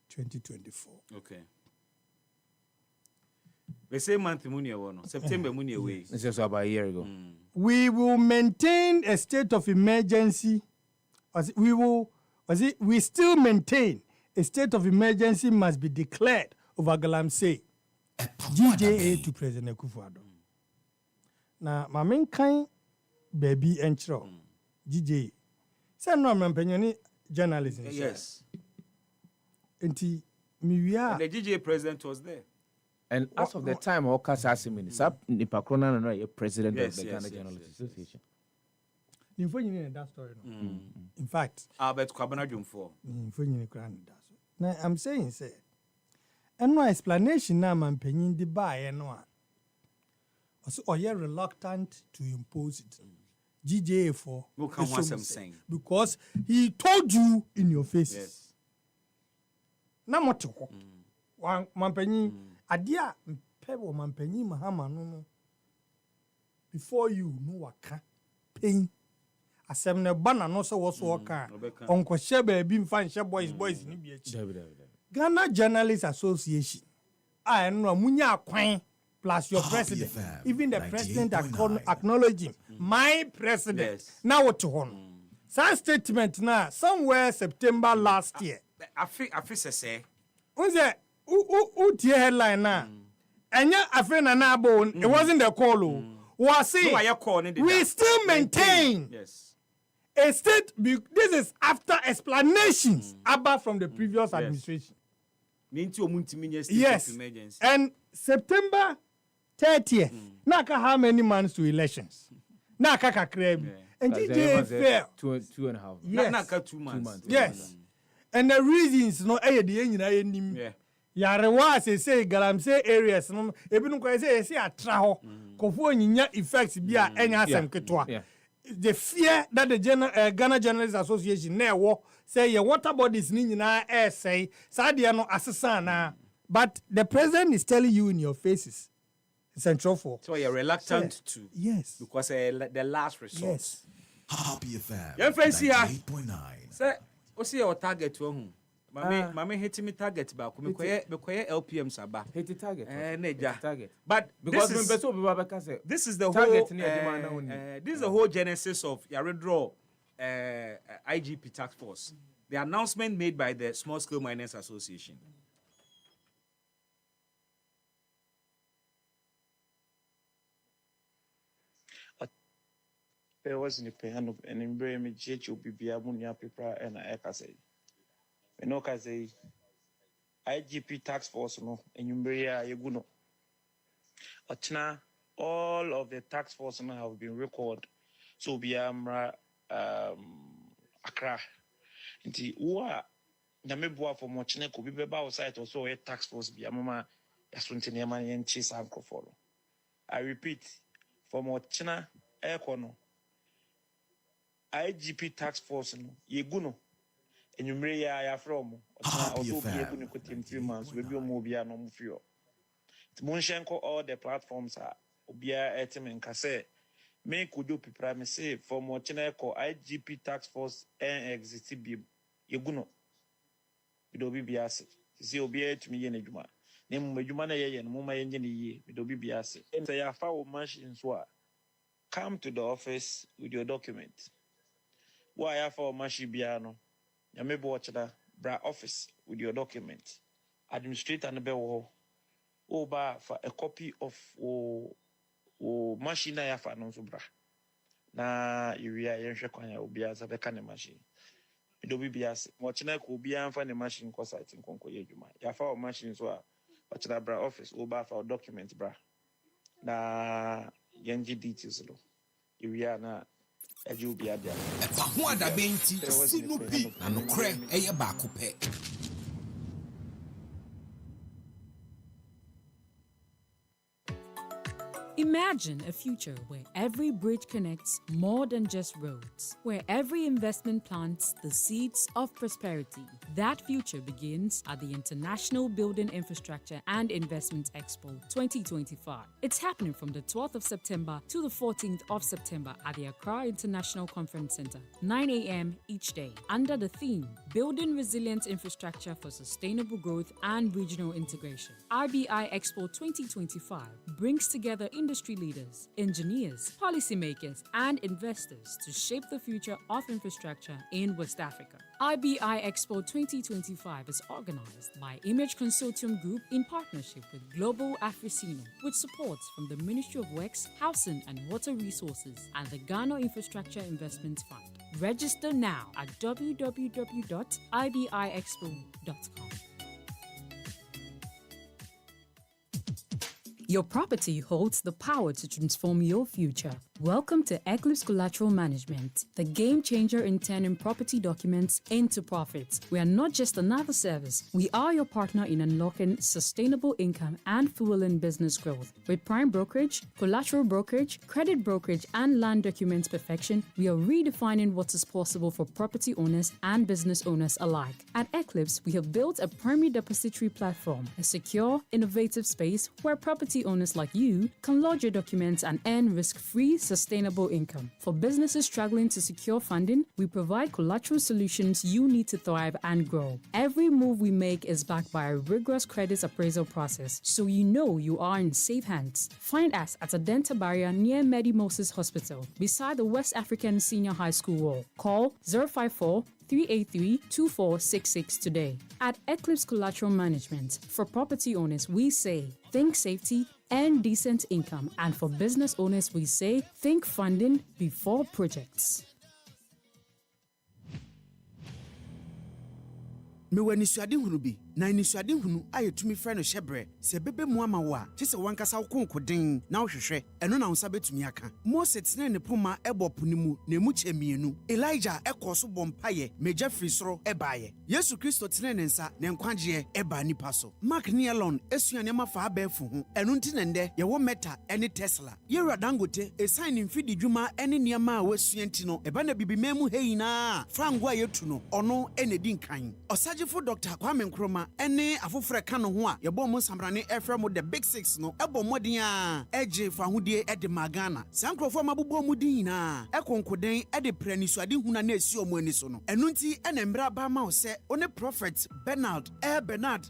2024. Okay. The same month September money away. This is about a year ago. We will maintain a state of emergency. We still maintain a state of emergency must be declared over Galamsey. GJA to President Akufo-Addo. Na my main kind baby entro GJA. Say no mempenyoni journalism. Yes. Enti miwia. The GJA president was there. And as of the time Okasa Asimini, sab nipa krona no a president of the Ghana Journalists Association. Nimfo nyine that story no. In fact, Albert Kwabena Jumfo. Nimfo nyine kra no that. Now I'm saying say no explanation na mampenyin di ba no a. Also you're reluctant to impose it. GJA for because he told you in your faces. Yes. Na motoko. Mampenyin adia pebo mampenyin mahama no before you know waka pain asem ne bana no so wo so waka onko hye ba bi mfa nhye boys ni bi achi Ghana Journalists Association no munya akwan plus your president even the president acknowledging my president now what to hon that statement na somewhere September last year afi say unze tie headline na enya afi na na abo it wasn't the call was say we still maintain a state this is after explanations about from the previous administration. Yes, and September 30th naka how many months to elections naka kakrebi and DJ fair 2.5 yes naka 2 months yes and the reasons no the nyina yenim yarewa say Galamsey areas no ebinu ko say atra ho kofo nyinya effects bia enya asem ketwa the fear that the Ghana Journalists Association na say your water bodies ni nyina say sadia no asesa na but the president is telling you in your faces central for so you're reluctant to yes because the last resort yes Happy FM your friends here 8.9 say o see your target to hu mama hit me target ba ko me koye LPM saba hit target target but because this is the whole this is the whole genesis of your withdraw IGP task force the announcement made by the Small Scale Miners Association. There was in the pen of an embryo JHO BBA Munia Pipra and Ekase. Enokaze IGP task force no and Umbria Yaguno. Achna, all of the task force now have been recorded. So Biamra Accra. Inti Ua Namebua for Mochine could be about site also a task force Biamama Yasuntineman and Chase Uncle follow. I repeat, for Mochina Econo. IGP task force no yeguno enyumre ya from also be able to put in 3 months we be mo bia no mfio tmonhyenko all the platforms are obia etem nkase me kodo pipra me say for mo cheneko IGP task force en exist bi yeguno bido bibia se si obia etumi ye n'adwuma ne mo adwuma na ye no mo ma ye ne ye bido bibia se say ya fa wo machine so a come to the office with your document. Why have for Mashibiano? Yamebo watchda bra office with your document. Administrator and bewo. Oba for a copy of machine ya fa no bra. Na yuria yenshe kwanya obia za beka ne machine. Ido bibias. Mochina ko obia fa ne machine ko site nkonko ye dwuma. Ya fa o machine so a Ochra bra office over for document bra. Na yenji details lo. Iwia na eju bi adia. EpaHoaDaben ti sinu pi na nokre eye baako pe. Imagine a future where every bridge connects more than just roads, where every investment plants the seeds of prosperity. That future begins at the International Building Infrastructure and Investment Expo 2025. It's happening from the 12th of September to the 14th of September at the Accra International Conference Center, 9 a.m. each day, under the theme, Building Resilient Infrastructure for Sustainable Growth and Regional Integration. IBI Expo 2025 brings together industry leaders, engineers, policymakers, and investors to shape the future of infrastructure in West Africa. IBI Expo 2025 is organized by Image Consortium Group in partnership with Global Africino, with support from the Ministry of Works, Housing and Water Resources and the Ghana Infrastructure Investment Fund. Register now at www.ibixpo.com. Your property holds the power to transform your future. Welcome to Eclipse Collateral Management, the game changer in turning property documents into profits. We are not just another service. We are your partner in unlocking sustainable income and fueling business growth. With prime brokerage, collateral brokerage, credit brokerage, and land documents perfection, we are redefining what is possible for property owners and business owners alike. At Eclipse, we have built a primary depository platform, a secure, innovative space where property owners like you can lodge your documents and earn risk-free, sustainable income. For businesses struggling to secure funding, we provide collateral solutions you need to thrive and grow. Every move we make is backed by a rigorous credit appraisal process, so you know you are in safe hands. Find us at Adenta Barrier near Medi Moses Hospital, beside the West African Senior High School wall. Call 054-383-2466 today. At Eclipse Collateral Management, for property owners, we say, think safety and decent income. And for business owners, we say, think funding before projects. Mewa nisuade hunu bi na nisuade hunu ayetumi frɛ no hyebrɛ se bebe mu ama wo a kyese wankasa wo konkoden na wo hwehwɛ ɛno na wo nsa betumi aka Mose tene ne poma ɛbɔ poni mu na emu kyemienu Elijah ɛkɔ so bɔ mpaye meja firi soro ɛbaaye Yesu Kristo tene ne nsa ne nkwagye ɛba nipa so Mark ne Elon esuane ma fa abɛɛfo ho ɛno nti nende ye wo Meta ɛne Tesla Yewura Dangote esan ne mfidi dwuma ɛne niama a wasua nti no ɛba na bibimemu heyina frango a yetu no ɔno ɛne di nkan Osagefo Dr. Kwame Nkrumah ene afofre ka no ho a yɛbɔ mo sambrane ɛfrɛ mo the big six no ɛbɔ mmɔden a ɛgye fa hodie ɛde magana sankrofo mabobɔ mu din nyinaa ɛkonkoden ɛde pranisuade huna na esi ɔmo ani so no ɛno nti ɛna mbra ba ma wo sɛ one prophet Bernard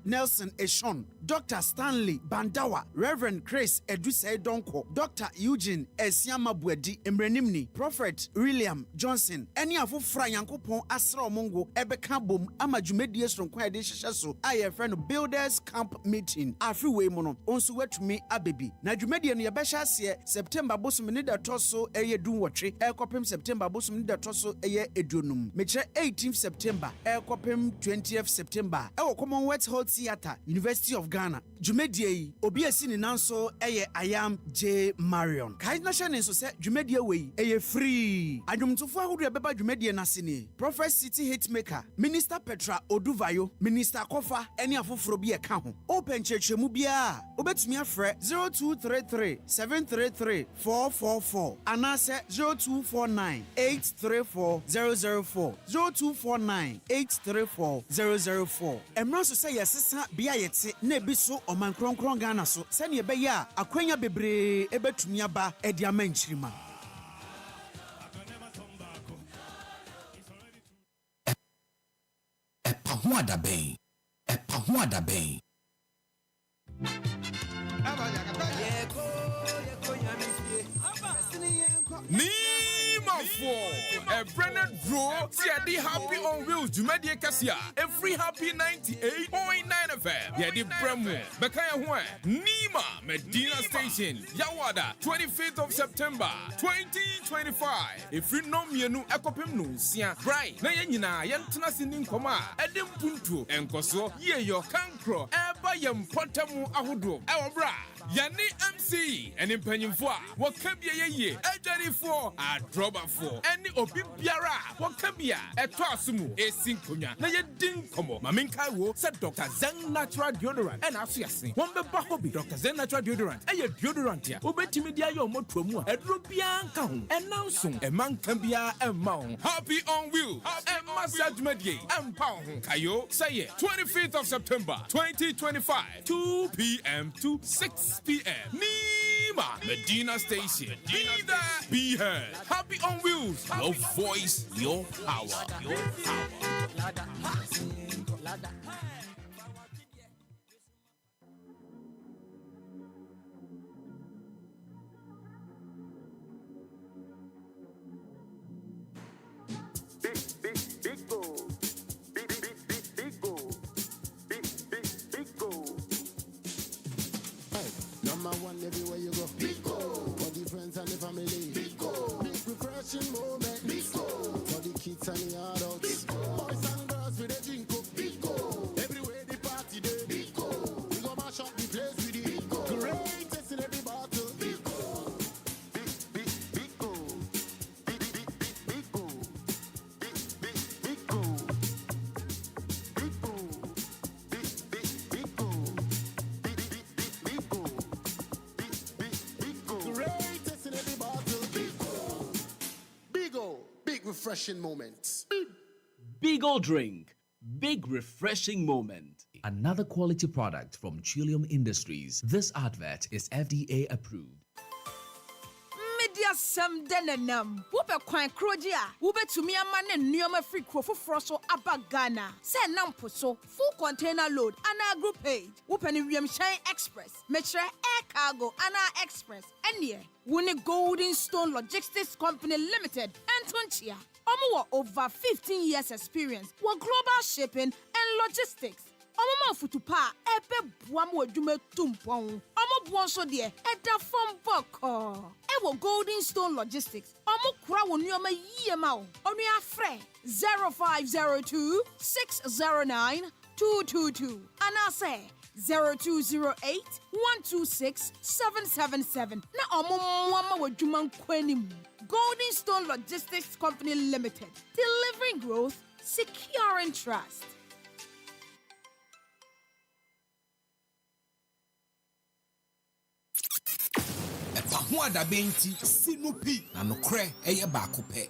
Nelson Eshon Dr. Stanley Bandawa Reverend Chris Edusei Donko Dr. Eugene Esiama Buedi Emrenimni Prophet William Johnson ɛne afofra Yankopɔn asra omongo ɛbɛka bom ama dwumadie soronko ɛde hyehyɛ so a friend Builders Camp Meeting afiwe mu no onso watumi abebi na dwumadie no yɛbɛhyɛ ase September bosom ne da toso ɛyɛ dunwɔtwe ɛkɔpem September bosom ne da toso ɛyɛ edunum mekyerɛ 18th September ɛkɔpem 20th September ɛwɔ Commonwealth Hall Theatre University of Ghana dwumadie yi obi asi ne nanso ɛyɛ Ayam J Marion kai na hyɛ ne nso sɛ dwumadie wei ɛyɛ free adwumtofo ahodo ɛbɛba dwumadie n'ase ne Prophet City Hitmaker Minister Petra Oduvayo Minister Kofa any afoforo bi eka ho open chechemu bia obetumi afrɛ 0233 733 444 anase 0249 834 004 0249 834 004 emra so sɛ yɛsesa bia yɛte na ebi so ɔman kronkron Ghana so sɛ ne ɛbɛyɛ a akwanya bebree ebetumi aba ɛde ama nkyirima EpaHoaDaben. EpaHoaDaben. Nimafo, a branded Draw, see Happy on Wheels, Jumedia Cassia, every happy 98.9 FM. Yeah, the Bremo, Bekaya Hua, Nima, Medina Station, Yawada, 25th of September, 2025. If you know me, no Ekopim no, Sia, Bright, Nayana, Yantana Sinin Koma, Adam Puntu, and Koso, Ye, your Cancro, Eba Yam Potamu Ahudu, our bra. Yani MC and in Pennyfua, what can be a year, a for a drop for any obibiara, what can be a toasumu, a sinkunya, na ye ding como, Maminka said Dr. Zen Natural Deodorant, and Asiasi, one bahobi, Dr. Zen Natural Deodorant, a deodorant here, Obetimedia yo motumu, a drupian kahun, and now soon, a man can be a mount, happy on wheels, and massage medie, and pound, Kayo, say it, 25th of September, 2025, 2 p.m. to 6 p.m. Nima Medina Station. Be there, be heard. Happy on Wheels. Your voice, your power. Your power. Big goal. Big goal. Big goal. Number one everywhere you go. Big goal. For the friends and the family. Big goal. Big refreshing moment. Big goal. For the kids and the adults. Big goal. Boys and girls with a drink up. Big goal. Everywhere the party day. Big goal. We go mash up the place with it. Big goal. Greatest in every battle. Big goal. Big goal. Big goal. Big goal. Big goal. Big goal. Greatest in every battle. Big refreshing moments. Beagle drink. Big refreshing moment. Another quality product from Trillium Industries. This advert is FDA approved. Media sem denenam. Wube kwan krojia. Wube tumia mane nyoma free krofo froso abagana. Se namposo full container load ana group page. Wupe ni Shine Express. Metre Air Cargo ana Express. Enye. Wuni Golden Stone Logistics Company Limited. Antonchia. Omo over 15 years experience. Wa global shipping and logistics. Omo futupa ebe buamu edume tumpon. Omo buonso de eda from boko. Ewo Golden Stone Logistics. Omo kura wo nyoma yema o. Onu afre 0502 609 222. Ana say 0208 126 777. Na omo mwama wo dwuma nkwanim. Golden Stone Logistics Company Limited. Delivering growth, securing trust. EpaHoaDaben ti sinupi na nokre eye baako pe.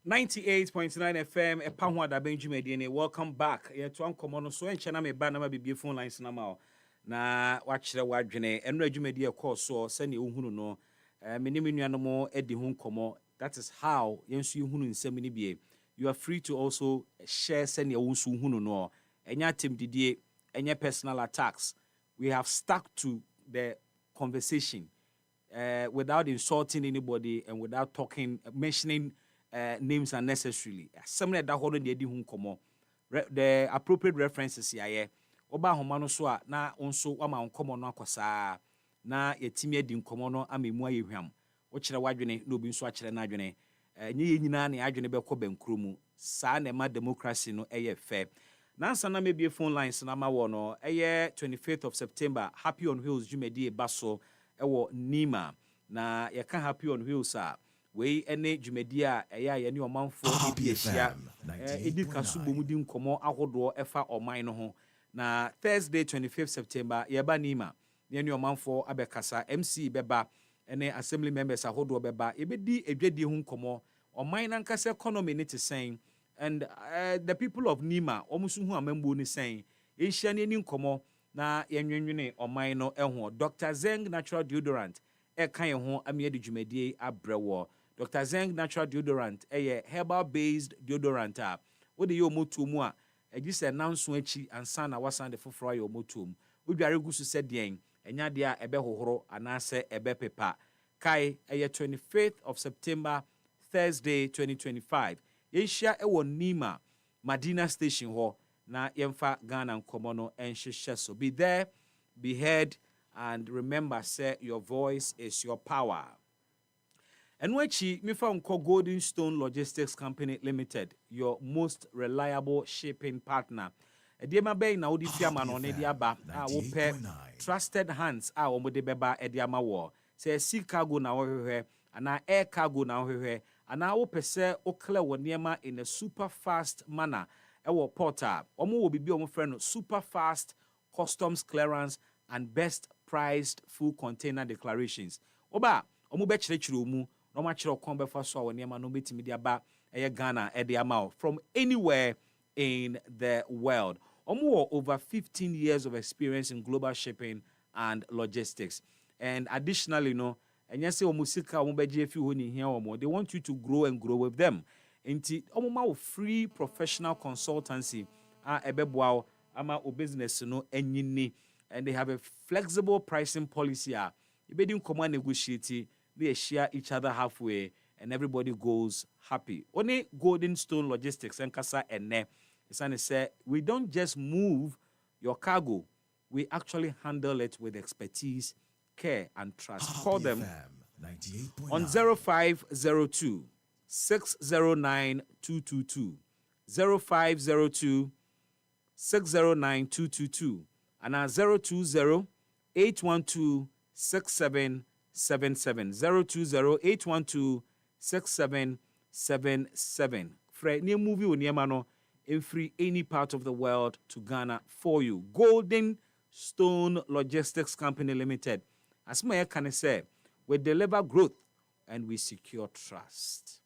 .9 FM EpaHoaDaben Jumediene. Welcome back. Ye to ankomo no so enche na me ba na ma bibie phone lines na ma o. Na wachire wadwene enra Jumedie course so se ne ohunu no. Menimi nuano mo edi ho nkomo. That is how yensu ohunu nsem ni bie. You are free to also share se ne wonsu ohunu no. Enya tem didie, enya personal attacks. We have stuck to the conversation without insulting anybody and without mentioning names unnecessarily. Something that hold on the edi hunkomo. The appropriate references here. Oba homano so na onso ama onkomo no akosa na yetimi edi nkomo no amemu ayehwam. Wo kire wadwene na obi nso akire na adwene. Nye nyina na adwene be kɔ bankuro mu. Sa na ma democracy no eye fair. Nansa na mebie phone lines na ma wo no eye 25th of September Happy on Wheels Jumedie Baso ewo Nima na yeka Happy on Wheels a we ene Jumedie a eya ye ne omanfo ebiesia edi kasubo mu di nkomo ahodo efa oman no ho na Thursday 25th September yeba Nima ne omanfo abekasa MC beba ene assembly members ahodo beba ebedi edwadi hu nkomo oman nankasa economy ne te sen. And the people of Nima, omusu hu amembu ni saying, Asian ni nkomo na yenwenwene oman no eho. Dr. Zeng Natural Deodorant kan ho amie de dwumadie abrewo. Dr. Zeng Natural Deodorant herbal based deodorant a wo de ye omoto mu a egise nanso achi ansa na wasan de foforo ye omoto mu. Udware gusu se den enya de a ebe hohoro anase ebe pepa. Kai, 25th of September, Thursday, 2025. Yeshia ewo Nima, Madina Station ho, na yemfa Ghana Nkomono and so be there, be heard, and remember, say your voice is your power. And when me found Golden Stone Logistics Company Limited, your most reliable shipping partner. Ediema bay na odi fiama no ne dia ba a wo pe trusted hands a wo de beba ediama wo. Say sea cargo na wo hwehwe ana air cargo na wo hwehwe ana wo pese o clear wo niema in a super fast manner. Ewo portal. Omo wo bibi omo friend super fast customs clearance and best priced full container declarations. Oba omo be chire omu no ma chire okon be fa so wo niema no betimi dia ba Ghana ediama from anywhere in the world. Over 15 years of experience in global shipping and logistics. And additionally, and yes, they want you to grow and grow with them. Inti free professional consultancy ama business and they have a flexible pricing policy. You be command negotiate, they share each other halfway and everybody goes happy. Only Golden Stone Logistics and Kasa and Isani said, we don't just move your cargo, we actually handle it with expertise, care, and trust. Call them on 0502 609 222, 0502 609 222, and 020 812 6777, 020 812 6777. Fred, new movie on Yamano. In free any part of the world to Ghana for you. Golden Stone Logistics Company Limited. As Maya can say, we deliver growth and we secure trust.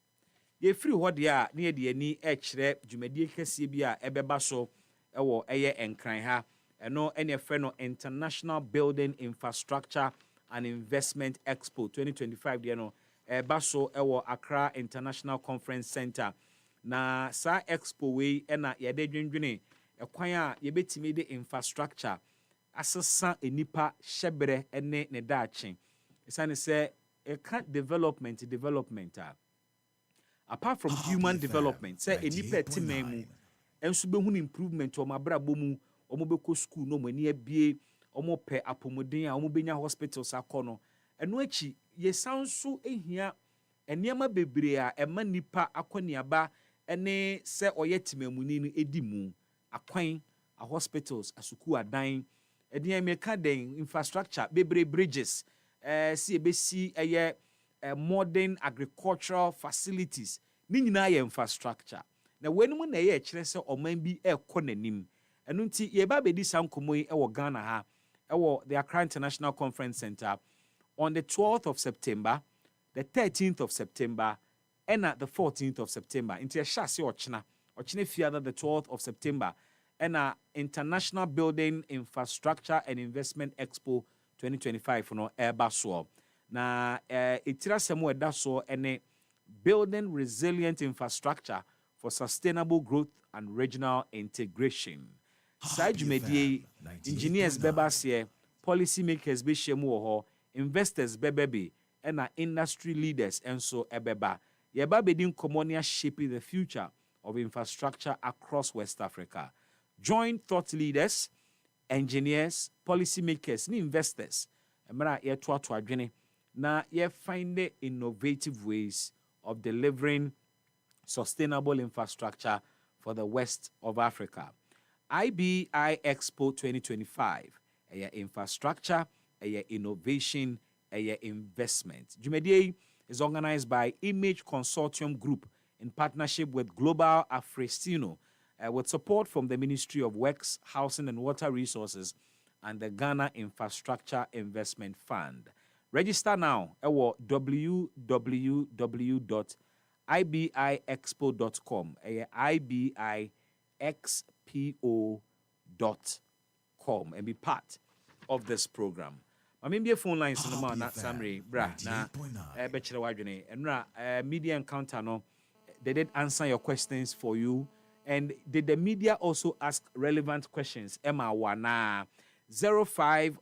Ye free what ya near the ni echre jumedi kesibia ebebaso ewo eye enkran ha eno any friend International Building Infrastructure and Investment Expo 2025 de no ebaso ewo Accra International Conference Center. Na sa expo we na yede dwendwene ekwan a yebetimi de infrastructure asesa enipa hyebere ene ne daache esane se development apart from human development say enipa timemu enso behunu improvement o mabrabo mu omo beko school no mani abie omo pe apomuden a omo benya hospitals akono eno achi yesanso ehia eniema bebre a ema nipa akoniaba ene se oyetimamuni no edimu akwan a hospitals asuku adan edi meka den infrastructure bebre bridges si ebesi eye modern agricultural facilities ni nyina ye infrastructure na wenum na ye kire se oman bi ekonanim eno nti ye ba bedi sankomo yi ewo Ghana ha ewo the Accra International Conference Center on the 12th of September, the 13th of September, and the 14th of September. Into a chassis ochina fiada the 12th of September, and International Building Infrastructure and Investment Expo 2025 for no Airbus. Na itira semo edaso ene building resilient infrastructure for sustainable growth and regional integration. Side jumedie engineers bebasie, policy makers be shemu investors bebebe, and industry leaders and so ebeba. Yeba bedin komonia shaping the future of infrastructure across West Africa. Join thought leaders, engineers, policy makers, and investors. Emra ye to adwene na ye find innovative ways of delivering sustainable infrastructure for the West of Africa. IBI Expo 2025. Infrastructure, innovation, investment. Jumedie is organized by Image Consortium Group in partnership with Global Afristino, with support from the Ministry of Works, Housing and Water Resources and the Ghana Infrastructure Investment Fund. Register now at www.ibixpo.com, ibixpo.com, and be part of this program. I mean, be a phone lines in the man, not summary, bra, na, bachelor wagene, and media encounter, no, they did answer your questions for you. And did the media also ask relevant questions? Emma Wana 055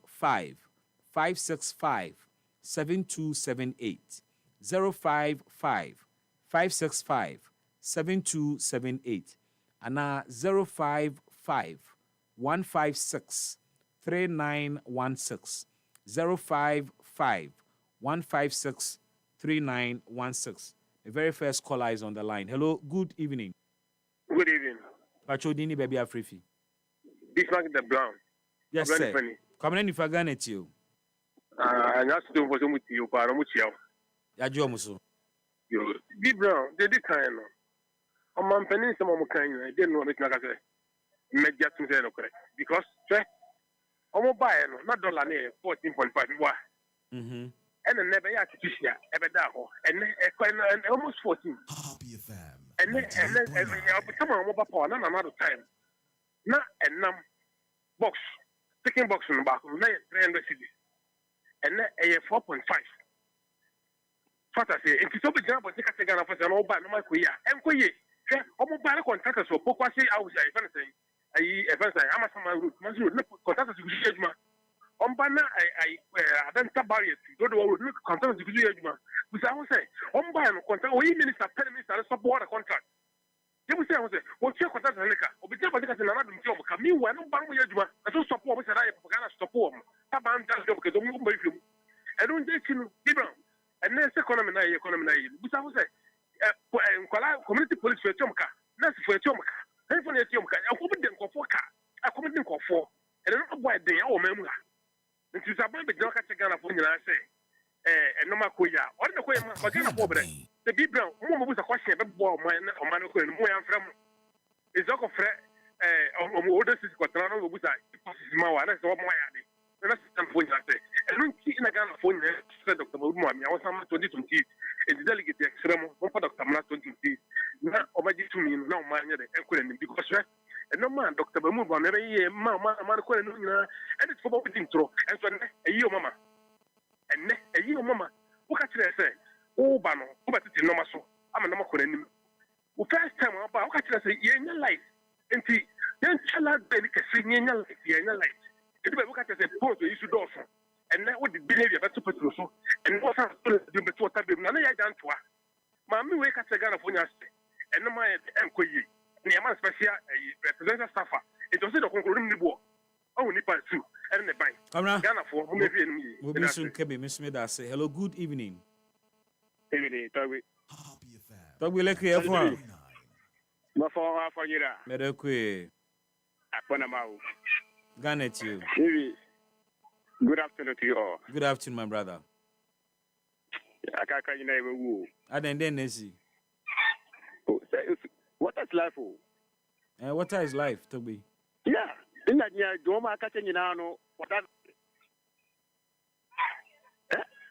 565 7278. 055 565 7278. And 055 156 3916. 055 156 3916. The very first caller is on the line. Hello, good evening. Good evening. Pachodini baby Afrifi. Bismark the Brown. Yes, sir. Come in if I can at you. And that's the was with you, Paramuchio. Yajomuso. You, Big Brown, they did kind of. On my penny, some of my kind, I didn't know what I said. Media to say, okay. Because, sir, I'm buy not dollar near 14.5. Mm-hmm. And never had to share, ever that, and almost 14. And then, come on, mobile phone, another time. Now, and box, taking box on the back, 300 cities. And then a 4.5. What I say, if you so example, take a second of us and all by no Makuya, and Kuye, almost by the contractors for Pokwasi outside, if anything, I'm a summer route, contractors with Judgment. On Bana, I don't barrier to go to contractors with Judgment. Which I will say, on Bana, contract, or minister, pen minister, support a contract. You will say, what's your contract, or be able to get another job, come you, and no Bango Judgment, and so support, which I have support. Taban does go because I don't take you, and then economy, which I will say, community police for Chomka, that's for Chomka, and for Chomka, I couldn't go for car, I couldn't go for, and I don't know why they are member. And to Sabah, the Joker Tagana Punya, I say, and no Makuya, or the way Magana Pobre, the people who was a question about mine or Manoko and Moyan from is Oko Fred, older sister, Quatrano, which I Mawa, that's all my idea. And that's something I say. And when she in a gun of phone, said Dr. Mummy, I was some 2020, and the delegate extreme, one for Dr. Mala 2020, not over to me, no man, and because, and no man, Dr. Bamuba, never year, Mamma, and it's for what we think through, and so a year, Mamma, and a year, Mamma, what can I say? Oh, Bano, but it's no muscle. I'm a number for any. Well, first time, what can I say? You're in your life, and see, then tell us, baby, in your life, you're in your life. Look at the post you should also, and that would be behavior better to so, and what I'm doing before Tabim, none of done to her. Mammy, wake up a gun of one and no my Enquay, near my special representative staffer. It was a concluding the war. Oh, Nipa too, and the bank. Ghana for whom we soon can be Miss Meda say, hello, good evening. Evening, Toby. Toby, like here for my for half a year. Medeque. Upon a mouth. Ghana to you. Good afternoon to you all. Good afternoon, my brother. I can't call you name. I didn't see. What is life? What is life, Toby? Yeah. In that year, Doma catching you now. What that?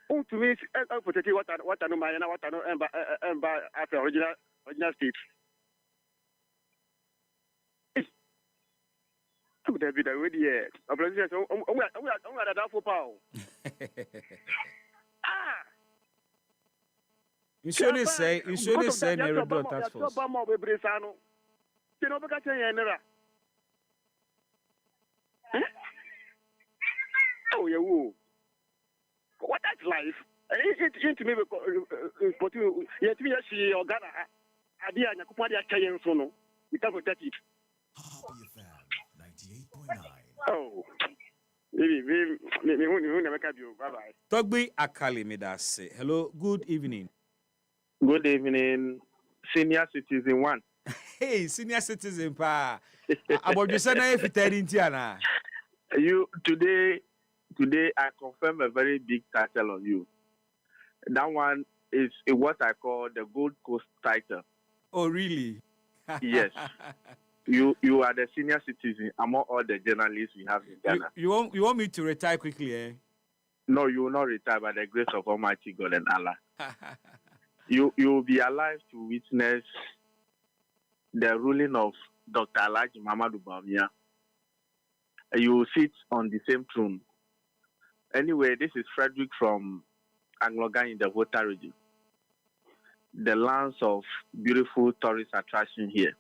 Oh, to me, I put it what I know, my what I know, and by after original state. David, I already heard. I'm going to for power. You should say, never do task force. Oh, you. What that's life? It to me, yet me, she or Ghana. I did a Kupadia Chayan Sono. We can't protect it. Oh, maybe never can you. Bye bye. Togbi Akali Medase. Hello, good evening. Good evening, senior citizen one. Hey, senior citizen pa. About you said if you in Tiana. You today I confirm a very big title on you. That one is what I call the Gold Coast title. Oh, really? Yes. You are the senior citizen among all the journalists we have in Ghana. You want me to retire quickly, eh? No, you will not retire by the grace of Almighty God and Allah. You will be alive to witness the ruling of Dr. Alhaji Mamadou Bawumia. You will sit on the same throne. Anyway, this is Frederick from Anglogan in the Volta region. The lands of beautiful tourist attraction here.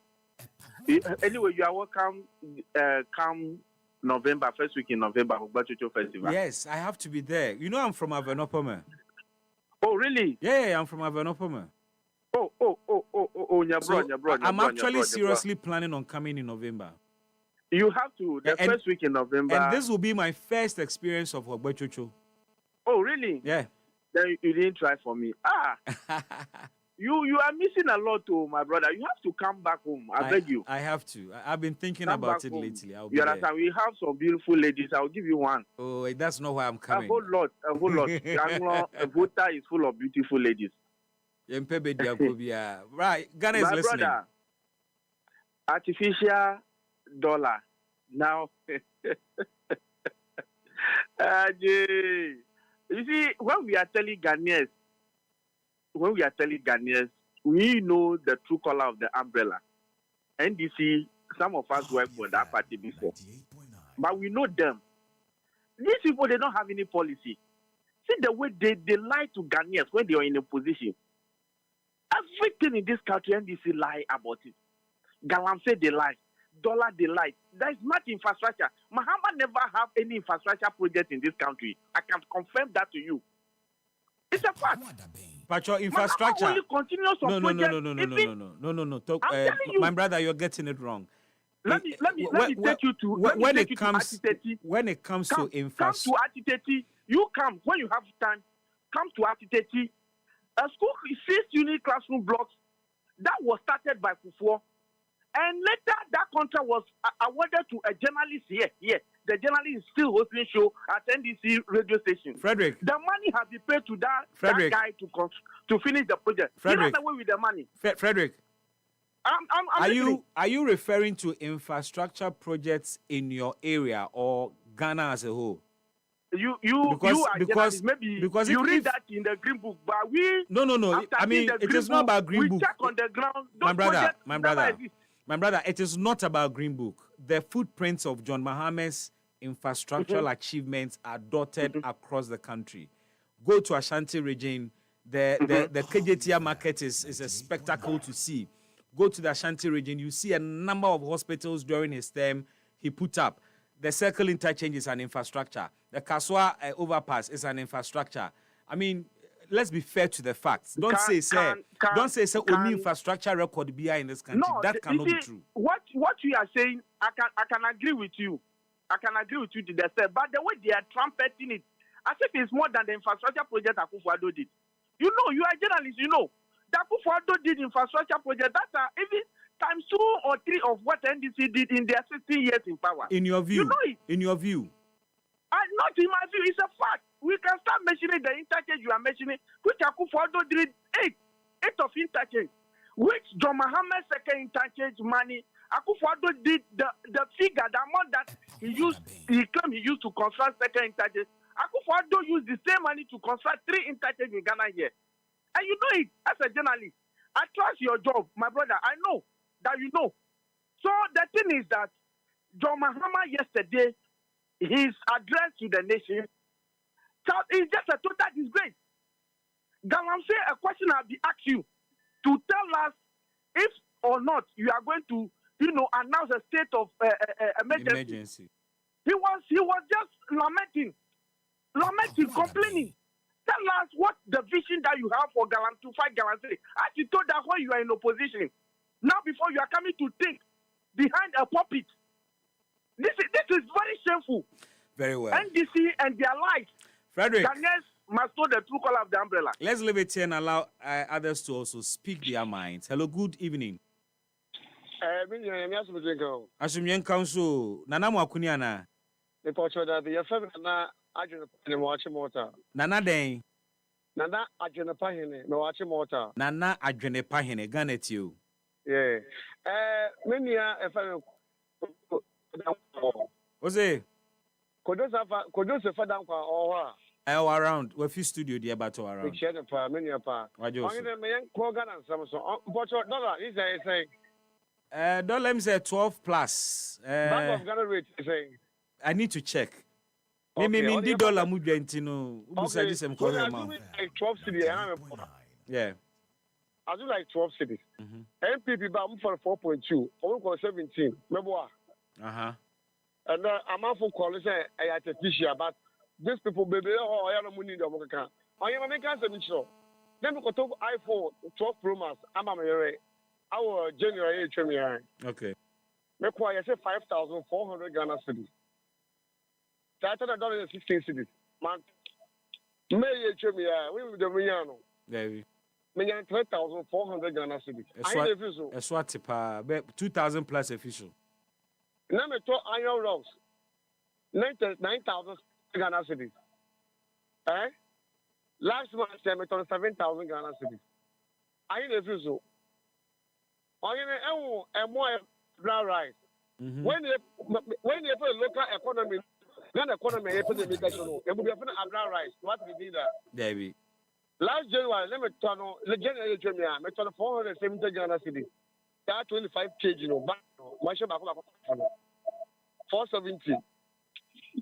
Anyway, you are welcome. Come November, first week in November, Ogbachocho Festival. Yes, I have to be there. You know I'm from Avenopoma. Oh, really? Yeah, I'm from Avenopoma. I'm actually seriously planning on coming in November. You have to, first week in November. And this will be my first experience of Ogbachocho. Oh, really? Yeah. Then you didn't try for me. You are missing a lot, my brother. You have to come back home. I beg you. I have to. I've been thinking about it lately. You understand? We have some beautiful ladies. I'll give you one. Oh, that's not why I'm coming. A whole lot. Vota is full of beautiful ladies. Right, Ghana is my listening. Brother, artificial dollar. Now, you see, when we are telling Ghanaians, we know the true color of the umbrella. NDC, some of us worked for that party before. But we know them. These people, they don't have any policy. See the way they lie to Ghanaians when they are in a position. Everything in this country, NDC lie about it. Galamsey, they lie. Dollar, they lie. There is not infrastructure. Mahama never have any infrastructure project in this country. I can confirm that to you. It's a fact. But your infrastructure. No. Talk, my brother, you're getting it wrong. Let me take you to when it comes to infrastructure. Come to Atiteti. You come when you have time. Come to Atiteti. A school 6 unit classroom blocks that was started by Kufuor, and later that contract was awarded to a journalist here. The journalist is still hosting show at NDC radio station. Frederick, the money has been paid to that guy to finish the project. Frederick, he ran away with the money. Frederick, are you referring to infrastructure projects in your area or Ghana as a whole? You read that in the Green Book, but we no. I mean, it is not about Green Book. We check on the ground. My brother, it is not about Green Book. The footprints of John Mahama's infrastructural achievements are dotted across the country. Go to Ashanti region. The KJTR market is a spectacle to see. Go to the Ashanti region. You see a number of hospitals during his term he put up. The Circle Interchange is an infrastructure. The Kaswa overpass is an infrastructure. I mean, let's be fair to the facts. Don't say only infrastructure record be in this country. No, that cannot be true. What you are saying, I can agree with you. I can agree with you to the extent, but the way they are trumpeting it, as if it's more than the infrastructure project Akufo-Addo did. You know, you are a journalist. You know, the Akufo-Addo did infrastructure project that are even times 2 or 3 of what NDC did in their 16 years in power. In your view, you know it. In your view. Not in my view, it's a fact. We can start mentioning the interchange you are mentioning, which Akufo-Addo did 8 of interchange, which John Mahama's second interchange money, Akufo-Addo did the figure, the amount that he claimed he used to construct second interchange. Akufo-Addo used the same money to construct 3 interchange in Ghana here. And you know it as a journalist. I trust your job, my brother. I know that you know. So the thing is that John Mahama yesterday, his address to the nation, is just a total disgrace. Galamsey, a question I'll be asked you to tell us if or not you are going to, announce a state of emergency. He was just lamenting, complaining. Tell us what the vision that you have for to fight Galamsey. As you told that when you are in opposition. Now before you are coming to think behind a puppet. This is very shameful. Very well. NDC and their life. Frederick. Ghanaians must know the true color of the umbrella. Let's leave it here and allow others to also speak their minds. Hello, good evening. Asumyen Council. Nana Mwakuniana. Nana Den. Nana Adwenepahene, me watch mota. Nana Adwenepahene, Ganet you. Yeah. Menia efa Ose. Kodosa fada kwa owa. Around. We fi studio there but around. We share pa menia pa. Onye me yen ko Ghana nsam so. Bocho dollar is say. Dollar is 12 plus. Bank of Ghana rate is saying. I need to check. Me di dollar mu dwenti no. Ubusa di sem ko ma. Like 12 cedis. Yeah. I do like 12 cities. MPP ba for 4.2. Omo 17. Meboa. And I'm out for calling say artificial, but these people baby oh I don't need them. I am making a mission. Then we got iPhone 12 Pro Max. I'm our January HMI. Okay. Me I say 5,400 Ghana cedis. That's $16 cedis. Man, me HMI. We with the Miano. Baby. Me 3,400 Ghana cedis. I need official. A swat 2,000 plus official. Now me talk iron rocks. 9,000 Ghana cedis. Eh? Last month I me talk 7,000 Ghana cedis. I need official. I need more brown rice. When you put local economy, then economy you put the education. You will be putting a brown rice. What we did that? Baby. Last January, let me turn on the January Jumia. Me turn 470 Ghana cedis. That 25 kg, you know. But my shop 470.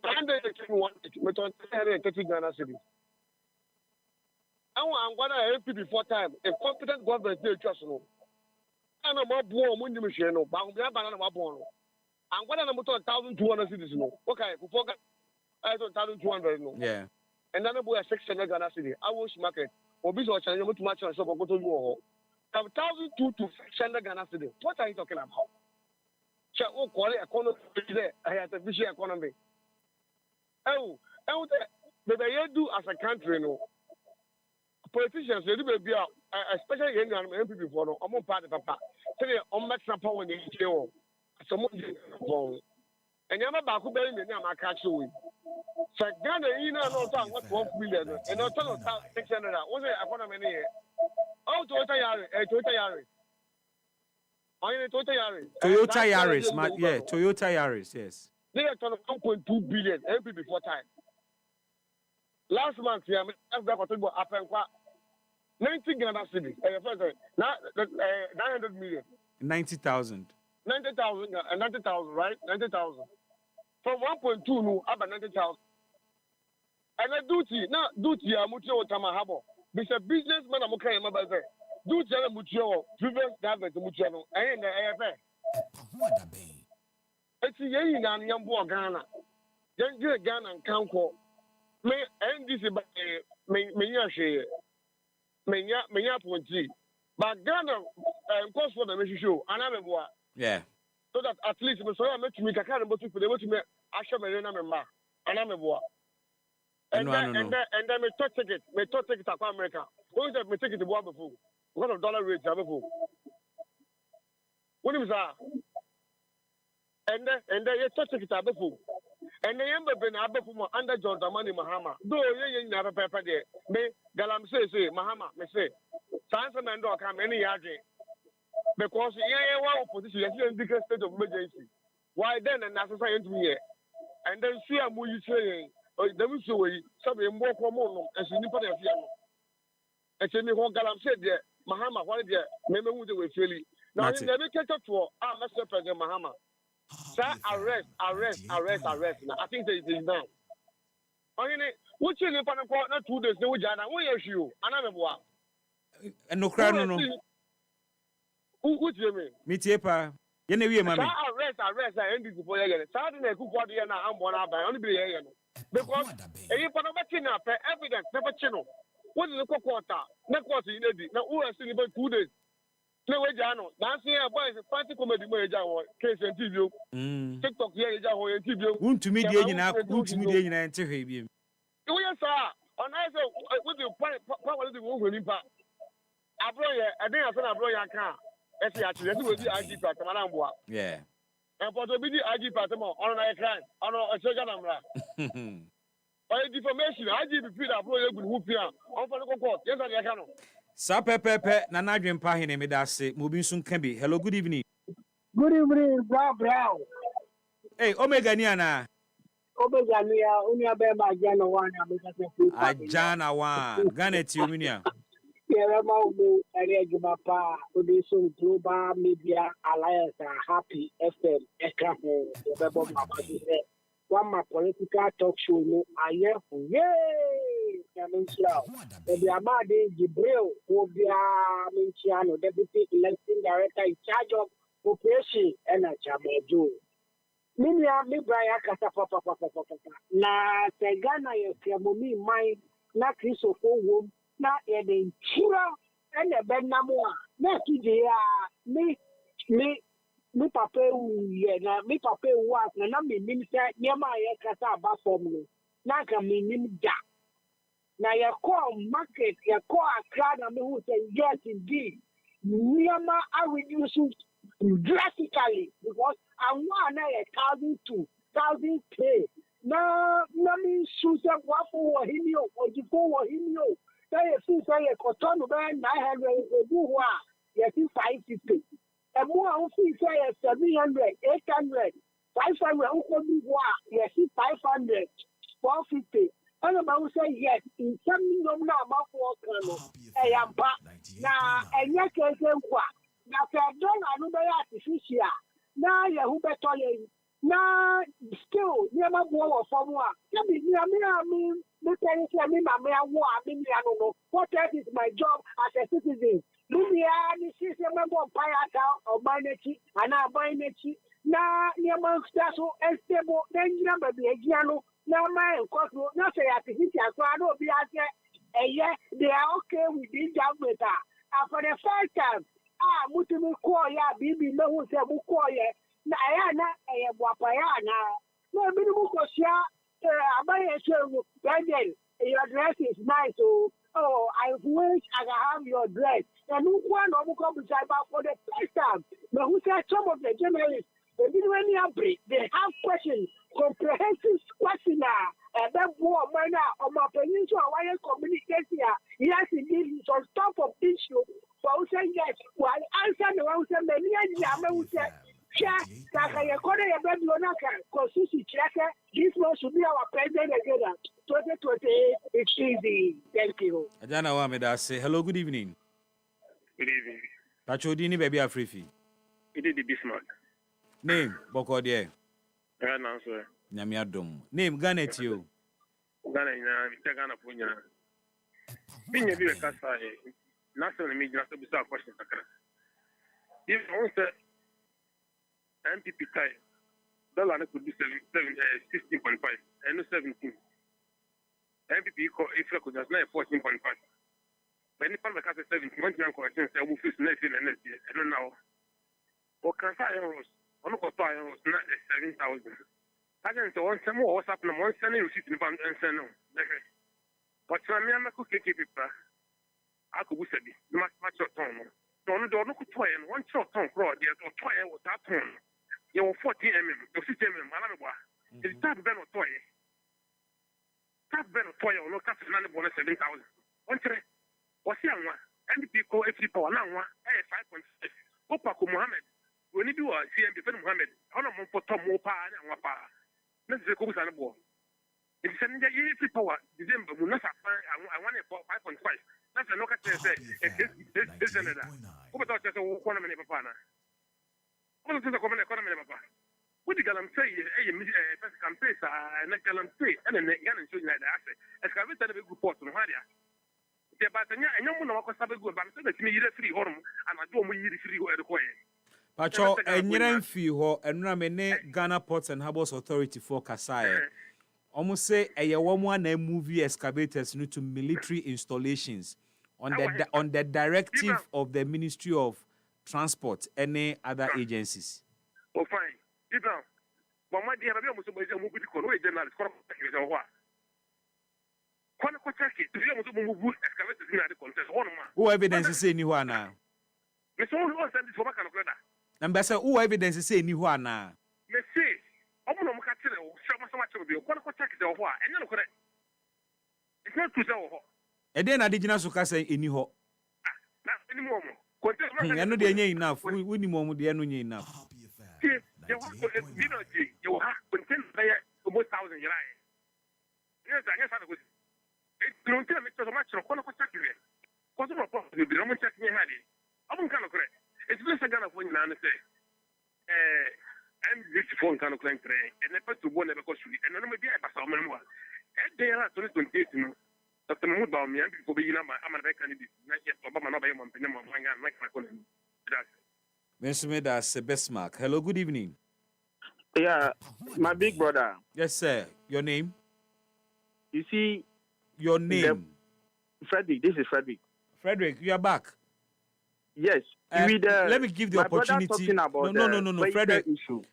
And then they came 1 me turn 330 Ghana cedis. I'm gonna help you before time. A competent government they trust no. I'm not born when you machine no. But I'm not born. I'm gonna put 1,200 cedis no. Okay, before I 1,200 no. Yeah. And then I buy 600 Ghana cedis. I wish market. Obi so change too much and so go to you. 1,200 to 600 Ghana cedis. What are you talking about? Check what quality economy there. I have a vision economy. Oh, but you do as a country no. Politicians, they do be especially young MPP for no. I'm on part of papa. Say on make some power in the jail. Someone wrong. And you're not back who bury me now. I catch you. So Ghana, you know, no time what 12 million and no total 600. What's the economy here? Oh, Toyota Yaris. Toyota Yaris, yeah, Toyota Yaris, yes. They are 1.2 billion every before time. Last month, I've got to go up and 90 Ghana cedis. 900 million. 90,000. 90,000, right? 90,000. From 1.2 no, about 90,000. And the duty, I'm with Tamahabo. It's a businessman, I'm okay, my brother. Duty, I'm with you, previous government, Muchano, and the AFA. It's a young Yambo Ghana. Young Ghana and Kanko. May end this by Menya Ponti. But Ghana, course for the mission show, and I'm a boy. Yeah. So that at least, so I met me, I can't remember to the way to me, Asha Marina member, and I'm a boy. And then me talk ticket to America. What is that? Me take it to boy before. What of dollar rates have before? What is that? And then you touch it to before. And the ember been above under John Damani Mahama. Though you never pepper there. Me, Galam say, Mahama, me say, Sansa Mando come any yard. Because one opposition, you're in the state of emergency. Why then, and that's why I'm here. And then see a movie saying, there was a way, somebody more common, and she didn't put a piano. And tell me what Galam said there, Mahama, what is there? Maybe we do with Philly. Now, you never catch up to Master President Mahama. Sir, arrest. Now, I think that it is now. What's your name? Not 2 days. No, Jana. Where is you? Another one. And no crown, no. What's your name? Mitiepa. You know, you mammy. Arrest. I ended before you get it. Saturday, I could go there now. I'm one by only be here. Because you put a machine up, evidence, never channel. What is the quarter? Next quarter, you need it. Now, who has seen about 2 days? No way, Jano. That's here, boys. Fancy comedy, case and TV. TikTok here, TV. Won't to me, and to him. Oh, yes, sir. On I say, what do you probably the woman in part? I think I said I brought your car. Actually, that will be IG part of Manamboa. Yeah. And for the video IG part of on a crime, on a second number. By defamation, IG repeat that brought you with Whoopia. On for the court. Yes, I can. Sa pepe Nana Dwempa hene me da se Mobin sun kan bi. Hello, good evening. Good evening, Brown. Hey, Omega ni ana. Omega ni ya unia bema jana wana Ajana wan. Gane ti unia. Yera ma umu area jumapa Udison Global Media Alliance Happy FM Ekaho Bebo Mabadi. One my political talk show no aye yay Yaminchia the Amade Gibril Obia Minchiano Deputy Election Director in charge of operation and a Jamejo Mimi ya mi braya kasa papa. Na se Ghana ye kremomi mai na Kristo fo wom na ye de ntura ene benamo a na kije ya mi papa ye na mi papa wa na mi nim se nyema ye kasa aba fom no na ka mi nim da na ye call market ye call Accra na me who say yes indeed nyema are reducing drastically because I want a 1,000 pay. Now, me shoes up what for him or you for him. Say, if a cotton band, 900 do yes, 550. And more fee say 700, 800, 500, yes, 500, 450. And about say yes, in some million now, my for I am back now, and yet, na sɛ dɔn ano bɛyɛ artificial na yɛ ho bɛtɔ yɛn na still nneɛma boɔ wɔ fam a sɛbi nneɛma a me pɛn sɛ me maame awo a me nua no what else is my job as a citizen me nua ne si sɛ mɛbɔ mpaeɛ ata ɔban n'akyi anaa aban n'akyi na nneɛma nsa so ɛstable na nyina baabi agyina no na ama nkɔ so na sɛ yɛ artificial koraa na obi asɛ ɛyɛ they are okay with this government a for the first time mutumi call ya bibi no who say mu call ye na ya na e boapa ya na no bi mu ko sia abaye so then your dress is nice oh I wish I could have your dress and who one no mu come beside for the first time but who say some of the journalists they didn't really break they have questions comprehensive question that boy man on my peninsula wire communication yes indeed it's on top of issue. Well, say yes. Well, answer the one say many years say, "Sure, Takaya Kore Yabebi Onaka, Constitution Checker. This one should be our president again. 2028, it's easy. Thank you." Ajana Wameda say, "Hello, good evening." Good evening. Pachodini baby Afrifi. It is the Bismark. Name Bokodie. Right now, sir. Nyamiadom. Name Ganet you. Ghana Punya. Being a bit of Kasa. National media to be a question. If one said MPP tie, dollar could be 16.5 and 17. MPP if I could just 14.5. But any part of the 17, one young question say we face next year and next year. I don't know. Or can I euros? One got euros, not 7,000. I don't know. One some more what's happening. One sending receipt in bank and send no. But some young people. Aku sabi ma short ton no do no ko toy no one short ton crowd there to toy was that ton you 14 mm to 60 mm ala me boa it tap ben no toy no cap na ne bonus 7,000 on tre o si anwa NDP ko FP power na anwa 5.6 opa ko Mohammed oni bi wa CMB fen Mohammed ona mo poto mo pa na anwa pa na se ko busa ne bo it is an FP power December mo na sa I want 5.5. That's a look at this. This and that. Who thought that's a one minute papa? What is the common economy, papa? What did Galam say? A campaign, and a Galam say, and then again, and showing like that. Excavated a big report on Hadia. The Batania, and no one was having good, but I said that me free home, and I don't need free at the coin. Pacho, and Yerenfi, and Ramene, Ghana Ports and Harbours Authority for Kasai. Almost say a woman movie excavators new to military installations on the directive of the Ministry of Transport and any other agencies. Oh, fine. People, but my dear, I almost move with the Korea journalist. Who evidence is saying you are now? Ambassador, who evidence is saying you are now? It's not to sell. And then I did not say any ho. I know they enough. We need more the enemy enough. You have content almost 1,000 years. Yes, I guess I was. It don't tell me so much of one of the secretary. Because of a problem, the Roman checking had it. I'm kind of correct. It's just a gun of when you say. I'm this phone kind of claim today, and never to one never go through it. And I'm going to be a pastor. And they are 2028. Dr. Mahmoud Baumi, people be I'm a candidate. Not yet, Obama, no, I'm like my colleague. Mr. Medas, Bismark. Hello, good evening. Yeah, my big brother. Yes, sir. Your name? You see, your name. Frederick. This is Frederick. Frederick, you are back. Yes. Let me give the opportunity. No, Frederick.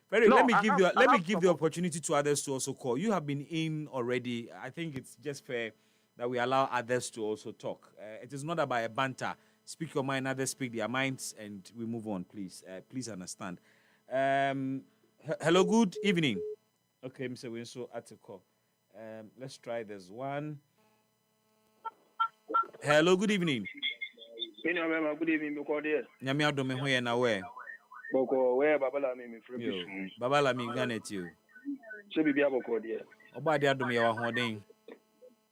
Frederick, No, let me give the opportunity to others to also call. You have been in already. I think it's just fair that we allow others to also talk. It is not about a banter. Speak your mind, others speak their minds, and we move on, please. Please understand. Hello, good evening. Okay, Mr. Winslow at the call. Let's try this one. Hello, good evening. Good evening, Boko. Nyame adome ho ye na we. Boko, where Babala me free. Babala me ganet you. So be Boko dear. Oba de adome ye wa hoden.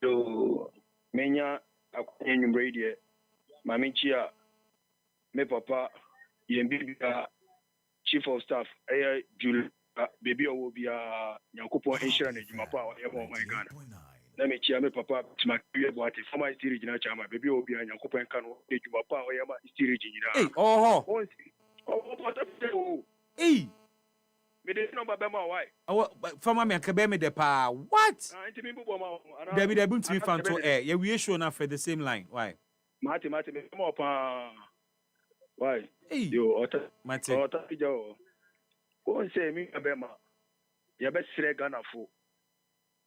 So menya akonye nyumbre dear. Mami chia me papa yembibia chief of staff Julie baby owo bia Nyankopon enhira na djuma pa ye mo my Ghana. Let me cheer me papa to my career but former history regional chairman baby obi Nyankopon kan no djuma pa o ye ma history regional. Hey, oh. Hey. Me dey no baba ma why? Former me ka be me de pa. What? Debbie to me fan to air. Yeah, we show now for the same line. Why? Mate me mo pa. Why? Hey. Yo, ota. Mate. Ota jo. Wọ́n sẹ́ mi abẹ́ma yẹ bẹ́ sẹ́rẹ̀ Ghana fo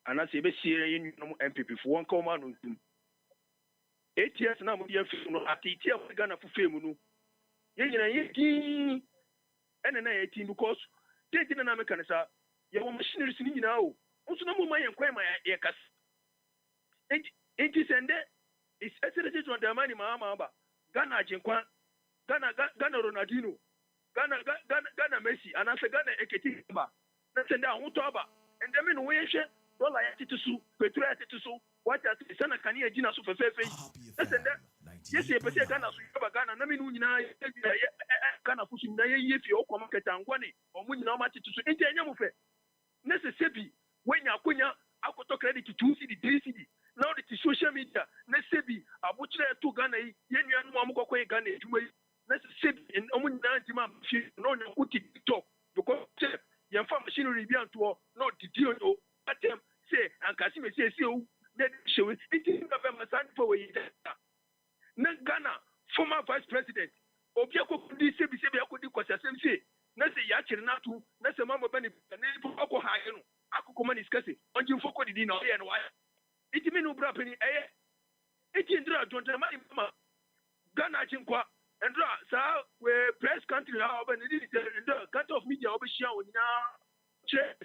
anase yẹ bẹ́ sẹ́rẹ̀ yẹn nínú MPP fo wọ́n kọ́ ọ́n máa nù ntúm 8 years náà mo di yẹn fíìmù no àti ìtí àwọn Ghana fo fíìmù no yẹn nyina yẹ dín ẹnna náà yẹ dín because déèdì náà mi kàn ní sá yẹ wọ́n machineries ní nyinaa o nso náà mo máa yẹ nkọ́ ẹ̀ máa yẹ kásì enti sẹ́ndẹ́ ẹsẹ̀ ṣe tí wọ́n dàmá ni màá máa bà Ghana àjẹnkwa Ghana Ronaldinho. Ghana Messi and I say Ghana Ekiti ba na send down Utoba and then mean we share dollar yatitusu petrol yatitusu what at sana kani ejina so fefefe na send yes e pese Ghana so yoba Ghana na mean nyina Ghana fusu na ye fi o koma ketangwane o mu nyina o matitusu enti enya mu fe na se sebi wenya akonya akoto credit 2 cedi 3 cedi now the social media na sebi abuchire to Ghana yi yenua no amukokwe Ghana eduma let's say in Omunantima, no, TikTok, because your farm machinery be to no, did you know? At them say, and Casimir says, you that show it is November Sun for Ghana, former vice president, Obiako DCB, because I say, let's say Yachinatu, let's say Mamma Benny, and then Oko Hayan, Akuman is Cassie, on you for Codino and why? It means no brapping, it is John Mama Ghana Chinkwa. And we press country now, but the cut of media over show now.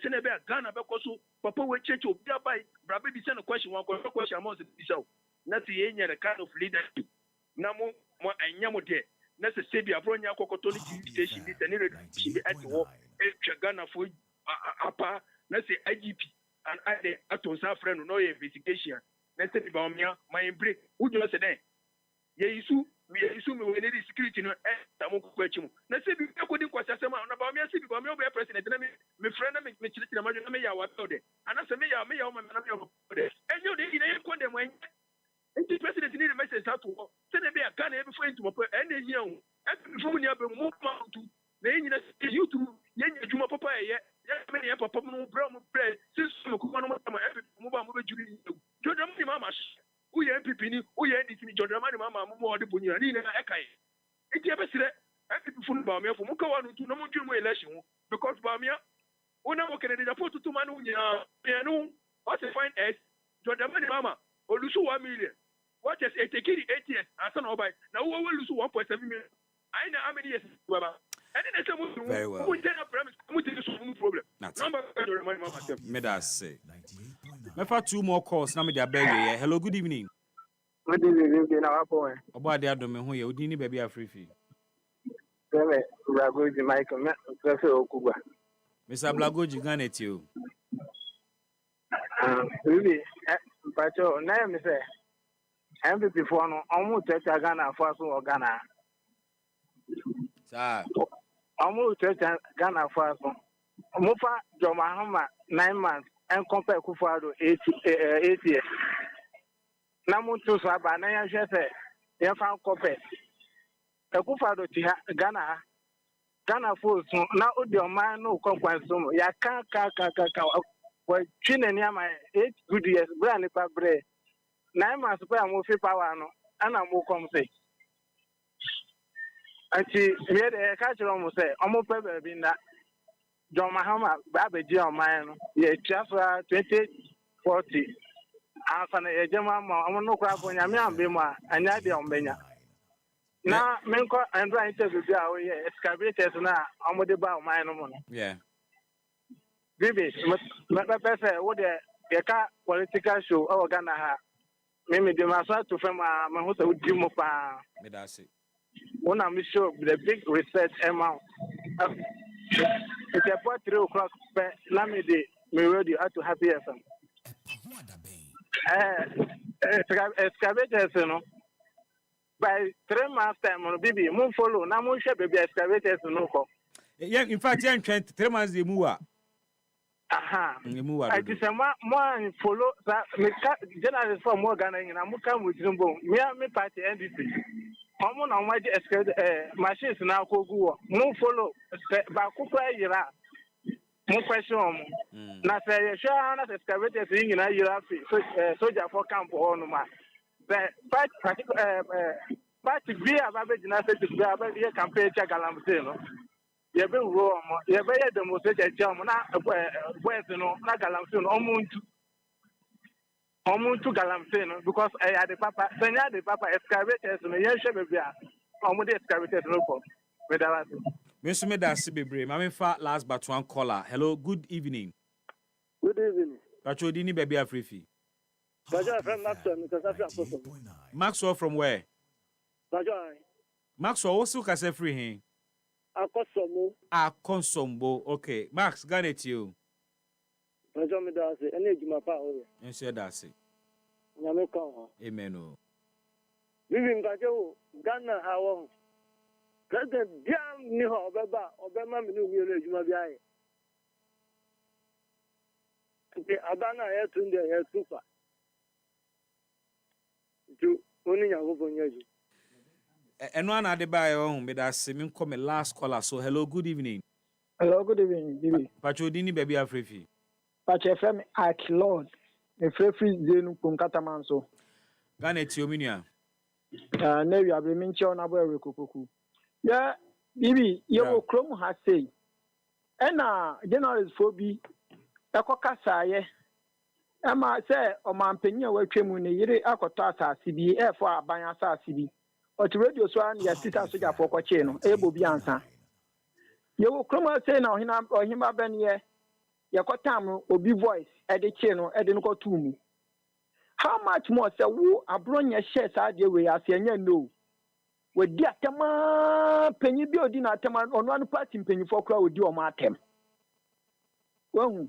Senator Ghana because Papa will change to by Brabby send a question, one question among the show. Not the any kind of leadership. Namo more and Yamo de. That's a Sabia Bronya Cocotoli station. This and she be at war. Ghana for Apa, let's say IGP and I the Atonsa friend no investigation. Let's say about me, my break. Who just said that? Yesu. We assume we need security no tamu kwachimu na se bi ko din kwasa sema na ba me se bi ba me be president na me friend na me chiri na na me ya wa de ana se me ya o me na me ya de enyo de ina ye ko de mo enti president need message out to se na be ya Ghana e bi fo enti mo pe ene hia o e bi fo mu ni abem mo ma tu na yin na YouTube yen adwuma papa ye me ne papa mu bra mu pre since mo ko no mo ma e bi mo ba mo be juri jodo mo ma who ye MPP ni who ye NDC ni Jordan mama mo de bunya ni na ekai enti ebesire MPP fun ba me fo mo ka wanu tu no mo twi mo election because ba me una mo kene de photo tu manu nya no what to find s Jordan mama olusu 1 million what is it take 8 years asa na obai na wo olusu 1.7 million I know how many years baba and then say mo mo tell premise mo tell you problem number Jordan mama me that say me for 2 more calls na me dey abeg ye. Hello, good evening. Good evening, na wa po. Oba dey adome ho ye, odi ni baby afrefi. Seme Blagoji Michael me prefe okugba. Mr. Blagoji Ghana ti o. Really, pacho na me say MPP for no omu tete Ghana for so Ghana. Sir. Omu tete Ghana for so. Omu fa Joma Hama 9 months and compare Kufado 8 years. Namuntu Saba, Naya Jesse, Yafan Cope. A Kufado Ghana Ghana for so now the man no conquantum. Ya ka. Well, Chin my 8 good years, brand bre. 9 months per movie power no, and I'm more come say. And she made a catch almost say, almost baby in that John Mahama, Baby John Mine, yeah, just 2040. After a German, I'm no crap on Yamian Bima, and Yadi on Benya. Now, Menko and Ryan says, excavators now, I'm with the bow mine. Yeah. Bibi, my person, what the political show, our Ghana. Maybe the master to film my host with Jim Mopa. When I'm sure the big research amount. It's about 3 o'clock. Let me ready to happy FM. Excavators, you know. By 3 months time, on Bibi, moon follow. Now, moon shall be excavators, no. Yeah, in fact, you're 3 months the mover. Aha. I just more follow that general for more Ghana and I'm come with Zumbo. Me party NDP. I'm on my machines now go. No follow Bakupa Yira. No question. Now say sure not excavated thing in a year soldier for camp or no man. Party be a baby to be a campaign Galamseno. You be wrong. You be the most jam. Where's no Galamson? Omuntu Galamson because I had the papa. Senya the papa excavators. Me yeshe be Omuntu excavators no problem. Mr. Medasi Bebre, I'm fat last but one caller. Hello, good evening. Good evening. Pachodini baby Afrifi. Bajo from Maxwell, because Maxwell from where? Bajo. Maxwell, what's your free here? Akonsombo. Okay. Max, got it you. Bajo Medasi, any Jumapa. And said that's it. Yameko. Amen. Living Bajo, Ghana, how President Jam Niho Baba, Obama, Minu, Jumabia. The Abana air to the air super. To only a woman. And one at the bio, but that's seeming come last caller. So, hello, good evening. Hello, good evening, Bibi. Pachodini baby Afrifi. Pachefem Akilord, the free Zenu Punkatamanso. Ganet Yominia. No, you have been mentioned about Kuku. Yeah, Bibi, your Chrome has say. And general is for be a cocasa, Emma say, O man Pena, where Tremuni, Yere Akotasa, CB, for Bayasa CB. Or to radio swan, your sister Sugar for Cochino, able Bianca. You will come out say now, him or him up any year. Your cotam will be voice at the channel, at the go to me. How much more, sir, who are brought your shares out the way as you know? With the Atama penny building at Taman on one party penny for crowd with your martem. Well,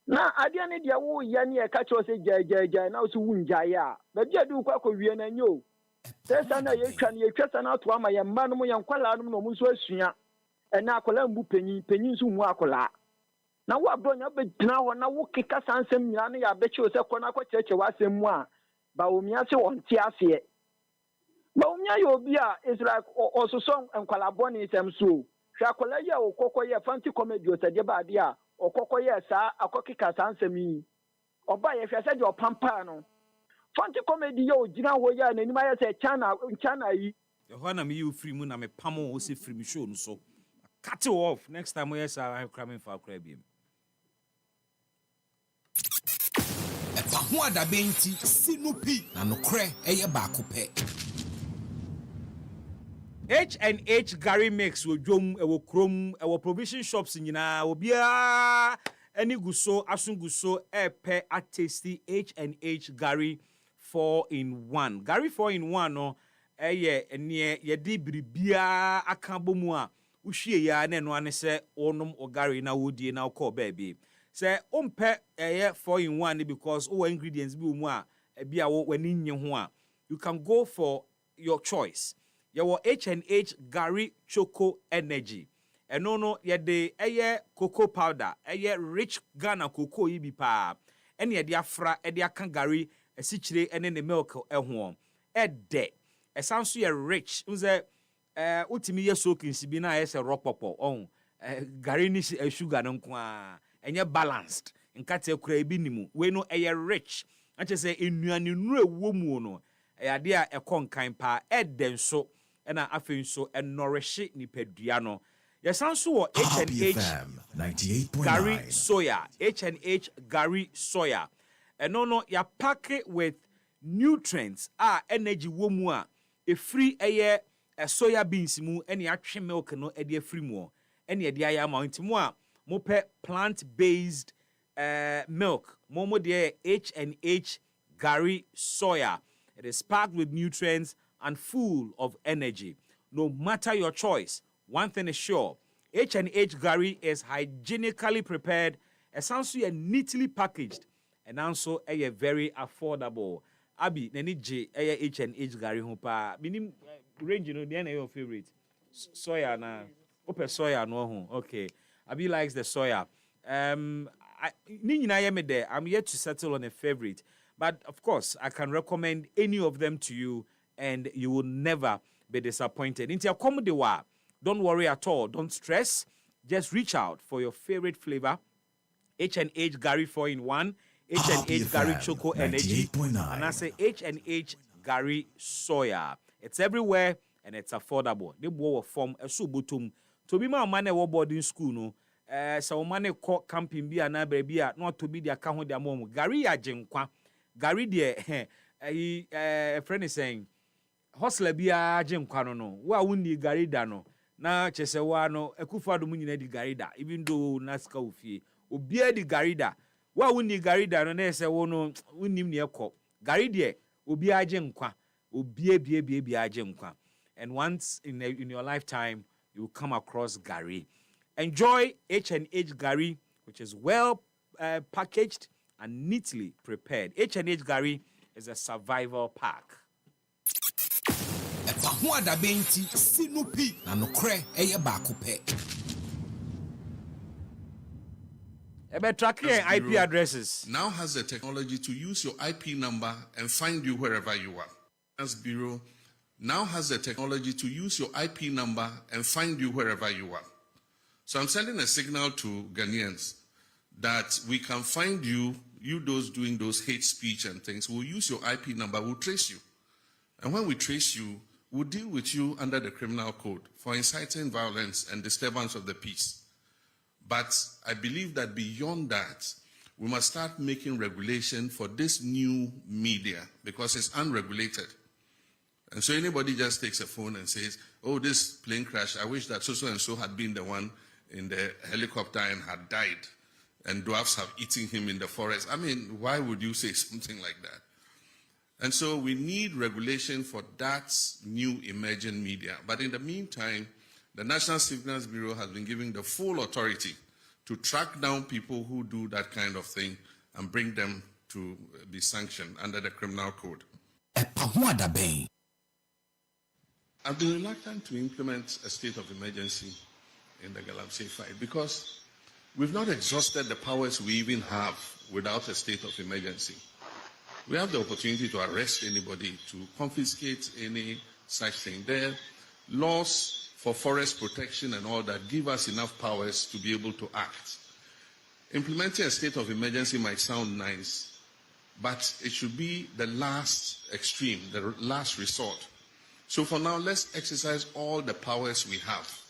now I didn't need your woo yanny a catch or say Jay, now to wound Jaya, but you do quack with you and you. There's an American, you trust an out one my man, and Qualam no Muswia, and now Colambu penny soon wacola. Now what brought up now and now kick us and some yanny, I bet you was a Conaco church was in one, but Umiaso on Tiasie. But Umia is like also song and Calaboni is so. Shakolaya or Cocoya fancy comedy was a debadia, or Cocoya, sir, a cockicas answer me. Or by if I said your pampano. Fancy comedy, yo, Gina Hoya, and anybody say China. The one of you free moon, I'm a pamo who say free show, so cut you off. Next time, yes, I have cramming for a crabbium. EpaHoaDaben ti sinupi na nokre eye bakope. H&H Gary mix wo dwom ewo krom ewo provision shops nyina obia ani guso asunguso epe atesti H&H Gary 4-in-1. Gary 4-in-1 no eye ene ye di biribia aka bomu a uhwie ya na no ane se onom ogari na wodie na call baby. Say ompe eye 4-in-1 because all ingredients bi mu a bia wo wani nye ho a you can go for your choice. Your H&H Gary Choco Energy. And no, de eye cocoa powder, eye rich Ghana cocoa yibi pa. And ye diafra, dia kan Gary, a sichre and the milk home. De. A sounds so rich. Unze utimi ye soaking si bi na ayese rock popo on gari ni sugar no nko a enye balanced nkate kura ebi nimu we no eye rich ache say enuane nu ewo mu no ade a ekon kan pa eden so na afen so nourish ni padua no yesan so wo H&H gari soya H&H gari soya no ya pack it with nutrients energy wo mu a e free eye soya beans mu ene atwe milk no e de free mu ene de aya amount mu a mo pe plant based milk mo de H&H gari soya. It is packed with nutrients and full of energy. No matter your choice, one thing is sure, H&H gari is hygienically prepared, essentially neatly packaged, and also very affordable. Abi, neni J H&H gari humpa. Minim range no the your favorite. Soya na. Ope soya no ho. Okay. Abi likes the soya. I'm yet to settle on a favorite. But of course, I can recommend any of them to you and you will never be disappointed. Don't worry at all. Don't stress. Just reach out for your favorite flavor. H&H Gary 4-in-1, H&H Gary Choco Energy, and I say H&H Gary Soya. It's everywhere and it's affordable. They will form a subutum. To be my man at boarding school, no. So money call camping be an baby, not to be the account their mom. Gary Ajenkwa. Gary dear, a friend is saying, Hostler be a Jenkwa no. Wa wundi Gary dano. Na chesewano ekufa do munyi na di garida even though naska ofie obia di garida wa woni garida no na ese wo no wonim ne ekọ garide obia age nkwa obia bia age nkwa. And once in your lifetime you will come across Gary. Enjoy H&H Gary, which is well packaged and neatly prepared. H&H Gary is a survival pack. EpaHoaDaben ti sinupi na nokre eye baako pe. Tracking IP addresses now has the technology to use your IP number and find you wherever you are. As Bureau now has the technology to use your IP number and find you wherever you are. So I'm sending a signal to Ghanaians that we can find you those doing those hate speech and things. We'll use your IP number, we'll trace you. And when we trace you, we'll deal with you under the criminal code for inciting violence and disturbance of the peace. But I believe that beyond that, we must start making regulation for this new media because it's unregulated. And so anybody just takes a phone and says, oh, this plane crash, I wish that so and so had been the one in the helicopter and had died, and dwarfs have eaten him in the forest. I mean, why would you say something like that? And so we need regulation for that new emerging media. But in the meantime, the National Signals Bureau has been given the full authority to track down people who do that kind of thing and bring them to be sanctioned under the criminal code. EpaHoaDaben. I've been reluctant to implement a state of emergency in the Galamsey fight because we've not exhausted the powers we even have without a state of emergency. We have the opportunity to arrest anybody, to confiscate any such thing. There are laws for forest protection and all that give us enough powers to be able to act. Implementing a state of emergency might sound nice, but it should be the last extreme, the last resort. So for now, let's exercise all the powers we have.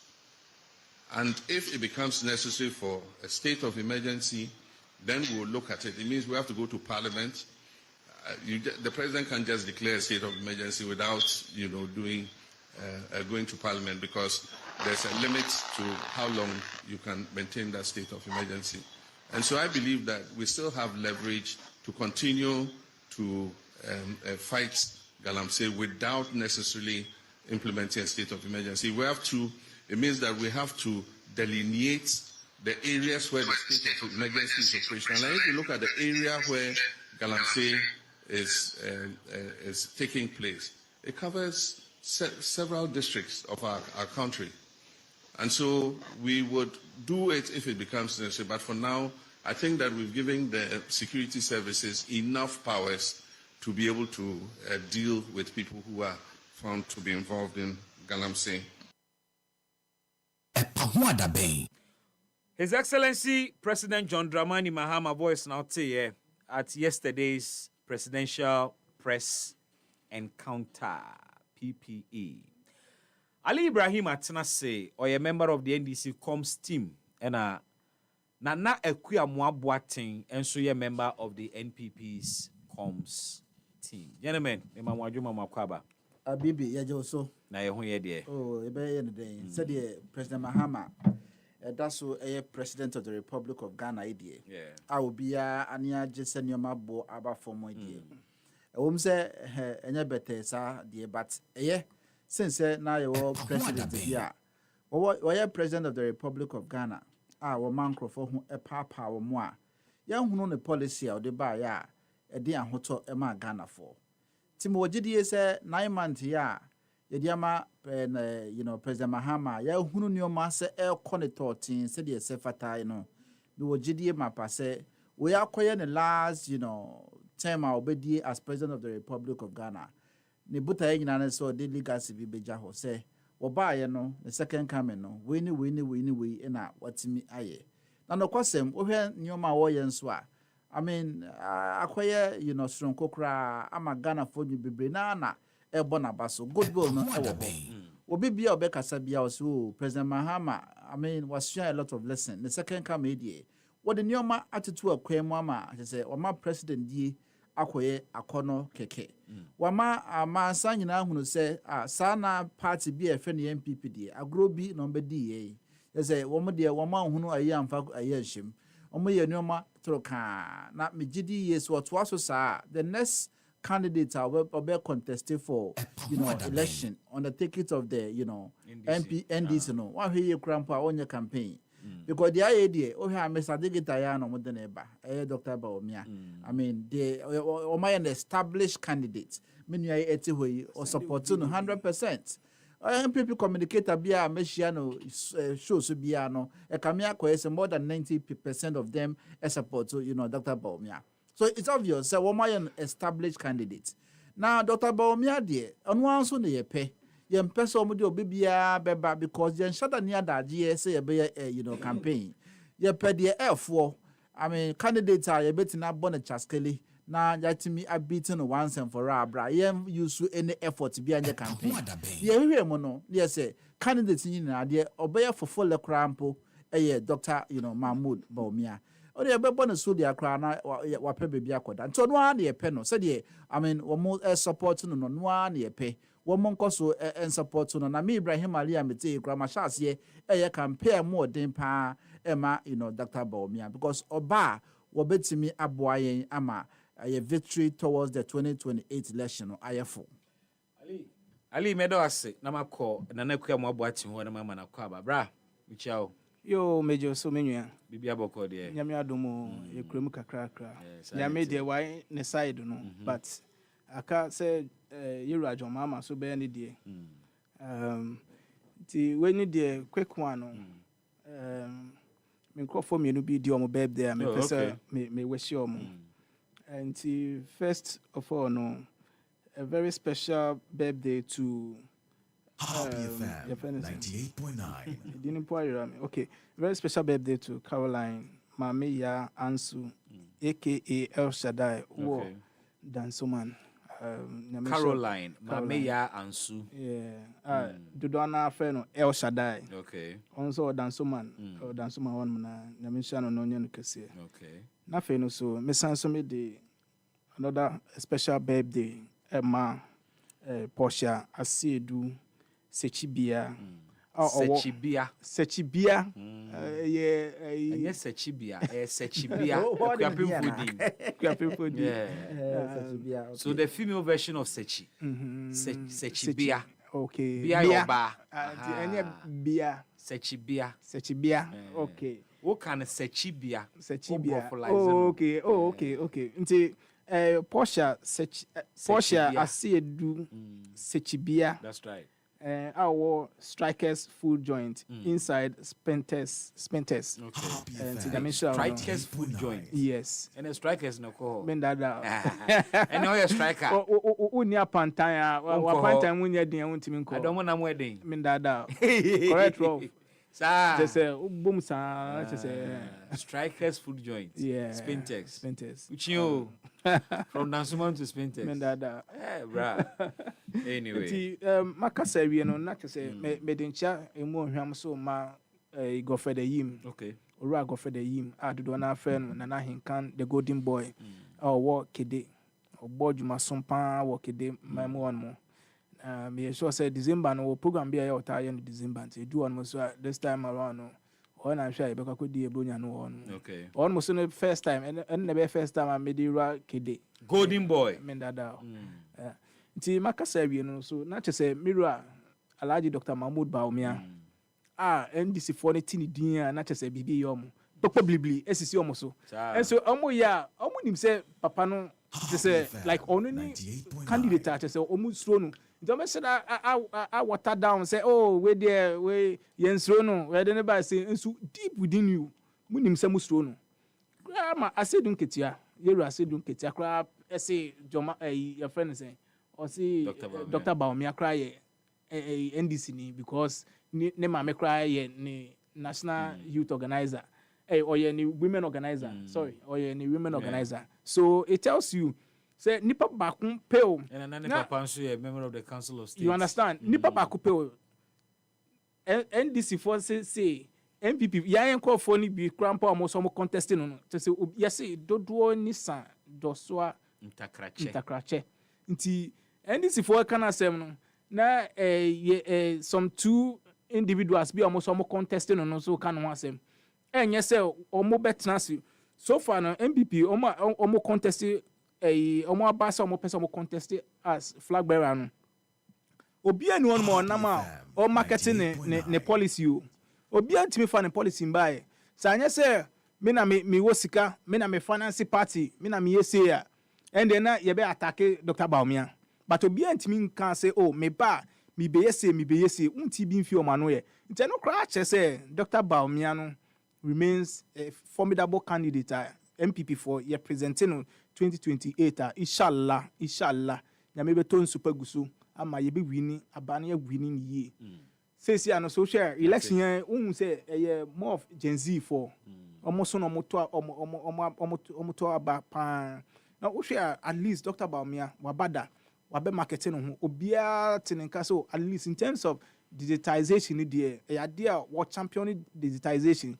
And if it becomes necessary for a state of emergency, then we'll look at it. It means we have to go to Parliament. The president can't just declare a state of emergency without, going to Parliament because there's a limit to how long you can maintain that state of emergency. And so I believe that we still have leverage to continue to fight Galamsey without necessarily implementing a state of emergency. It means that we have to delineate the areas where the state of emergency is operational. And if you look at the area where Galamsey is taking place, it covers several districts of our country. And so we would do it if it becomes necessary. But for now, I think that we've given the security services enough powers to be able to deal with people who are found to be involved in Galamsey. EpaHoaDaben. His Excellency President John Dramani Mahama voice now here at yesterday's presidential press encounter PPE. Ali Ibrahim Atenase, or a member of the NDC Coms team, and Nana Ekuya Mwabuating, and so a member of the NPP's Coms team. Gentlemen, Mama Makwaba. Bibi, Yajoso. Na ye dear. Oh, a bay in the day. Said President Mahama. That's a president of the Republic of Ghana idea. Yeah. I will be Ania Jesenia Mabo Abba for my dear. A woman say, any better, sir, dear, but since now you're president here. Why are president of the Republic of Ghana? Our man for whom a papa or moi. Young who know the policy of the buy a dear hotel Emma Ghana for. Timo Gidi say 9 months here. Yediama President Mahama ya hunu ni oma se el connetorting said ye se fata we wo gidie mapa say we akoye the last term obedi as president of the Republic of Ghana ne buta nyina so the legacy bi beja ho say wo ba ye no the second coming no we na watimi aye na no kwasem wo hwe nyoma wo ye nso a I mean akoye stronko kra ama Ghana for you bebre na Ebona baso goodwill no ewo obi bia obekasa bia also President Mahama I mean was share a lot of lesson the second come edie what the nyoma atutu akwam ama say o ma president die akoye akono keke wama amansa nyina hunu say sana party bi e fe ne MPP die agro bi no be die say wo mo de wo ma hunu ayi amfa ayi ahim o mo ye nyoma troka na megidi yes what was so the next candidates are well contested for election on the ticket of the NDC no one here grandpa on your campaign because the idea Mr. Digita no modeneba Dr. Baomia I mean they an established candidates mean you or support 100%. MPP communicator bia meshiano shows biano e kamia ko more than 90% of them support Dr. Baomia. So it's obvious that an established candidate. Now, Dr. Baomia dear, on one soon ye pay. Yen person with your bibia beba because yen shut near that GSA campaign. Ye pay the F4. I mean, candidates are a bit in a bonnet chaskeli. Now, that me are beaten once and for all, bra. Yen use any effort to be on your campaign. Ye hear mono, yes, candidates in idea obey for full crampo, Dr. Mahmoud Baomia. O de be bonus so dia kra na wa pe bebia koda nto no a na ye pe no se de I mean wo mo support no no a na ye pe wo mo nkoso support no na me Ibrahim Ali amete kra ma chance ye campaign mo den pa ma Dr. Baomia because oba wo betimi aboa yen ama a victory towards the 2028 election no ayefo Ali medo ase na makọ na nakuya mo aboa ti ho na mama na kwa bra mi chao yo mejo so menua bibia boko de nyame adomo yekremu kakra nyame de why ne side no but aka say yeru ajoma so be ne de ti we ni de quick one no me nkrofo mienu bi di omo birthday me pese me wish you omo and first of all no a very special birthday to Happy FM 98.9. Didn't okay. Very special birthday to Caroline Mamiya Ansu, aka El Shaddai, who Dansoman. Caroline Mamiya Ansu. Yeah. Dudwana Feno El Shaddai. Okay. Also Dansoman. Or Dansoman one mana Namishan on Onion Cassia. Okay. Nothing so Miss Ansome de another special birthday. Emma Portia Asiedu. Sechibia. Sechibia. Sechibia. Yes, Sechibia. Sechibia. So the female version of Sechi. Sechibia. Okay. Bia. Bia. Sechibia. Sechibia. Okay. What kind of Sechibia? Sechibia. Okay. Okay. Nti Portia Asiedu Sechibia. That's right. Our strikers food joint inside Spenters. Okay. Strikers food joint. Yes. And the strikers no call. Mendada. And now you're striker. uni apantan wa pantan munya din wuntimi nko adomo na mo den min dada correct Rolf sa just say boom sa just say strikers food joint yeah Spintex uchio from Nansuman to Spintex min dada bra anyway ti makasa wie no na just say me dencha emu hwam so ma go for the yim okay ora go for the yim adodo na afa no na hinkan the golden boy wo kede obo djuma sompa wo kede mamu on mo me sure say December no program be ya ota in December nti do on mo so this time around no o na hwa e be kwa di ebronya no on okay on mo so no first time and na be first time me di ra kede golden boy me dada nti makasa wie no so na che say mirror Alhaji Dr. Mahmoud Baumia NDC for tini din na che say bibi yom pokpo blibli esisi omo so enso omo ya omo nim say papa no say like onu ni candidate say omo suro no nti say I water down say oh we there we yen suro no we dey never say enso deep within you mu nim say mu suro no ma asedun ketia yeru asedun ketia kra say joma your friend say o say Dr. Baumia kra ye NDC ni because ne ma me kra ye ni national youth organizer or any women organizer women organizer so it tells you say nipa bakun peo and nipa panso a member of the council of state you understand nipa bakun peo NDC for say MPP ya enko for ni bi krampa o so mo contesting no to say yes dodo ni san dosoa ntakrache nti NDC for kana sem no na some two individuals be almost almost contesting no so kan ho asem enye say omo betnasi so far no MPP omo contest omo abasa omo person omo contest as flag bearer no obi anu on mo nama o marketing ne policy o obi antimi fa ne policy mbae sa anya say me na me wo sika me na me finance party me na me yese ya and then na ye be attack Dr. Baumia but obi antimi kan say oh me ba me be yese unti bi mfi o ma no ye nti no kra che say Dr. Baumia no remains a formidable candidate MPP for your presenting 2028 inshallah na me beton super gusu ama ye be winning abane ye winning ye say ano social election un say more of Gen Z for almost no moto aba pa na wo share at least Dr. Baumia wabada wabe marketing ho obia tinenka so at least in terms of digitization there idea what championing digitization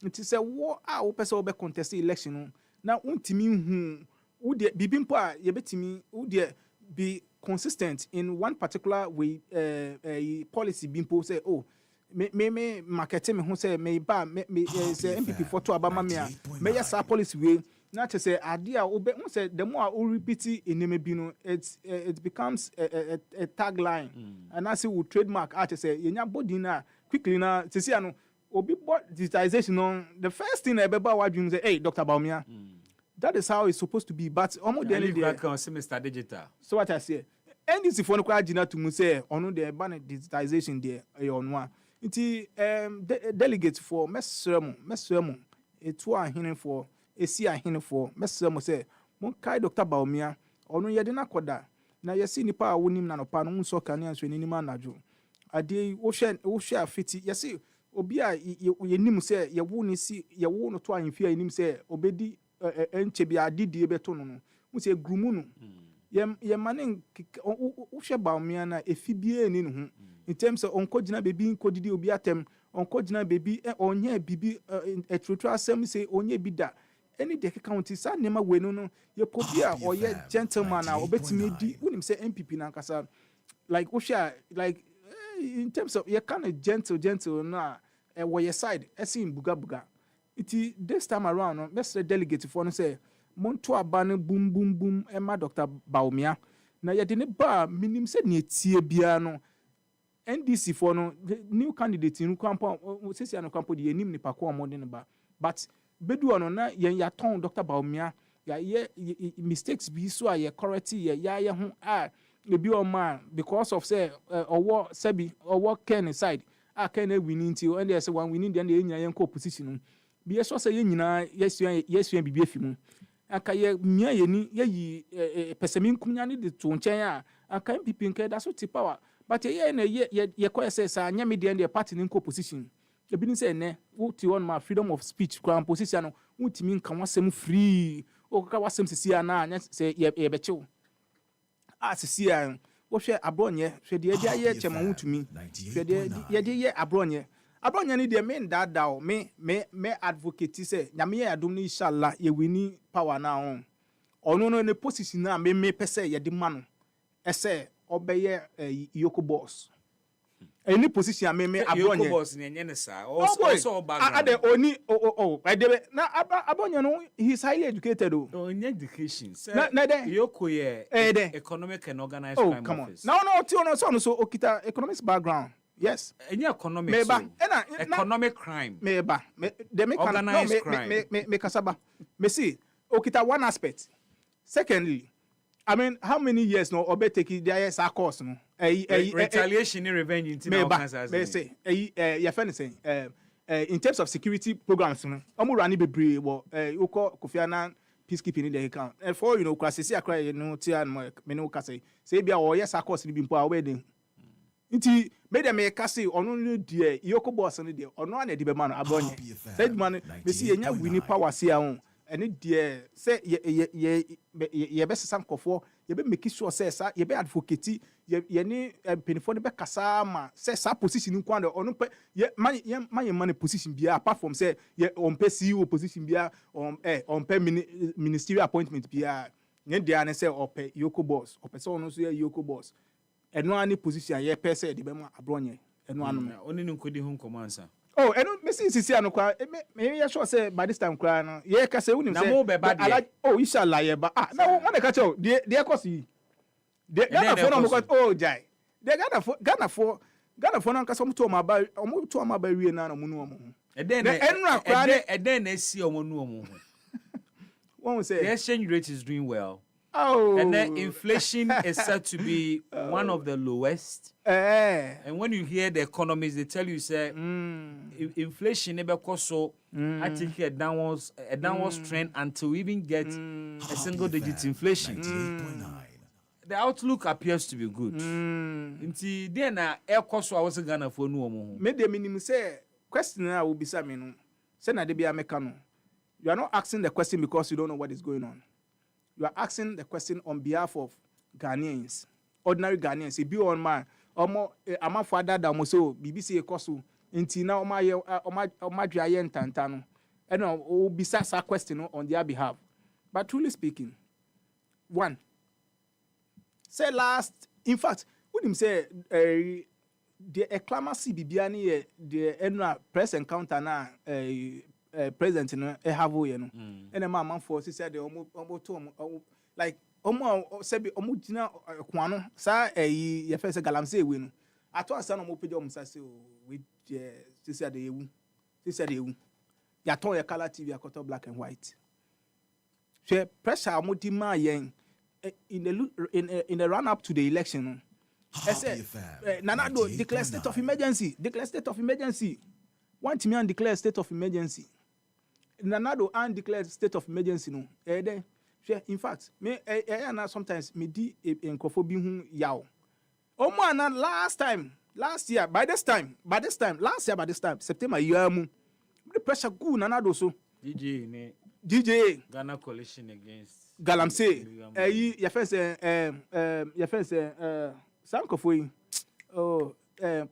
it is a wo person be contest election no na untimi hu wo de bibimpo a ye betimi wo de be consistent in one particular way policy bimpo say oh me marketing me hu say me ba me say MPP photo abama me a me yes policy way na to say idea obe hu say the more we repeat eneme bi no it becomes a tagline and I say we trademark art say yenya body na quickly na to see ano obi digitization on the first thing ebeba wadwun say hey Dr. Baumia that is how it's supposed to be but almost the end there Mr. Digital so what I say NDC for no kwa gina to mu say ono the ban digitization there onwa nti delegate for mesremo etu ahene for esi ahene for mesremo say mon kai Dr. Baumia ono ye de na koda na yesi nipa a wonim na no pa no nso kan anso ni ma najo ade wo hwe afiti yesi obi a ye nim say ye wo ni si ye wo no to ahemfi a nim say obedi enche bi adidie beto no no mu say grumu no ye manen wo hwe Baumia na efi bie ni no in terms of onko gina bebi nkodidi obi atem onko gina bebi onye bibi etrotro asem say onye bi da any de county sa nema we no ye pobi a oye gentleman a obetimi di unim say MPP na kasa like wo hwe like in terms of you kind of gentle na where your side esin buga iti this time around no Mr. Delegate for no say monto abane boom ema Dr. Baumia na ye de ne ba minim say ne tie bia no NDC for no new candidate in kampo sesi an kampo de nim nipa ko mo de ne ba but bedu ono na ye ya ton Dr. Baumia ya ye mistakes bi so a ye correct ye ho ebi o man because of say owo sebi owo ken side ken winning till and they say one winning then they nya yen ko position no bi so say ye nyina yesu bibi afi mu aka ye mia ye ni ye yi pesemi nkumnya ni de to nchen a aka MPP nke da so ti power but ye na ye ko say sa nya media the party ni nko position e bi ni say ne wo ti on ma freedom of speech kwa position no wo ti mi nka wasem free o ka wasem sisi ana anya say ye be chew sisi a wo hwe abronye hwe de dia ye chema wo tumi hwe de ye abronye ni de me ndada o me advocate say nyame ye adom ni inshallah ye wini power na on ono no ne position na me pese ye de ma no ese obeye yoko boss any position me abronye yoko boss ne nye sa also background ade oni edebe na abronye no he is highly educated o onye education say na yoko ye economic and organized crime office no ti ono so okita economics background. Yes. Any economic economic crime. Meba. They make organized crime. Me kasaba. Me see. Okita one aspect. Secondly, I mean, how many years no obe take their years course no? Retaliation and revenge into now Kansas. Me say. You find saying. In terms of security programs no. Omo rani bebre wo. Oko Kofi Annan peacekeeping in the account. And for you know, kwasisi akra you know tia me no kase. Say bia o yes course ni bi mpo a wedding. Nti me dem e kase ono no die yoko boss no die ono na de be ma no abonye said man me see enya wini power see a ene die say ye be sesam kofo ye be make sure say sa ye be advocate ye ni penifo ne be kasa ma say sa position nko and ono pe ye man position bia apart from say ye on pe CEO position bia on pe ministerial appointment bia ne dia ne say ope yoko boss ope so ono so ye yoko boss eno ani position ye pese de be ma abronye eno anu oni nkodi hu nkomansa eno me sisi anu kwa me ye sure say by this time kwa no ye ka say unim say na mo be bad inshallah ye ba na wo na ka che de kosi de Ghana for no mo ko jai de Ghana for no nka so mo to ma ba wie na mo nu omo eden na si omo nu omo won say the exchange rate is doing well. And then inflation is said to be one of the lowest. And when you hear the economists, they tell you, say, inflation never cost so I take a downwards trend until we even get a single-digit inflation. The outlook appears to be good. Until then, air cost I wasn't gonna for no more. Made the minimum say question I will be saying, say na debi amekano. You are not asking the question because you don't know what is going on. You are asking the question on behalf of Ghanaians, ordinary Ghanaians. If you on man, ama father da mo so BBC ekoso nti na oma dwaye ntantano. And o bisa sa question on their behalf. But truly speaking, one, say last, in fact, what him say the acclamacy bibiani the press encounter na president no have we no and man for said the omo like omo say omo gina kwan no sa ye first galamsey we no ato asa no mo pede omo sa say we said the ewu ya ton ya color TV akoto black and white she pressure omo di ma yen in the run up to the election no I said Nanado declare state of emergency want me and declare state of emergency. Nanado and declared state of emergency no. In fact, me sometimes me di enkofobi hu yaw. Omo na last year by this time September yamu. The pressure go Nanado so. DJ Ghana coalition against Galamsey. Your fence Sankofoi.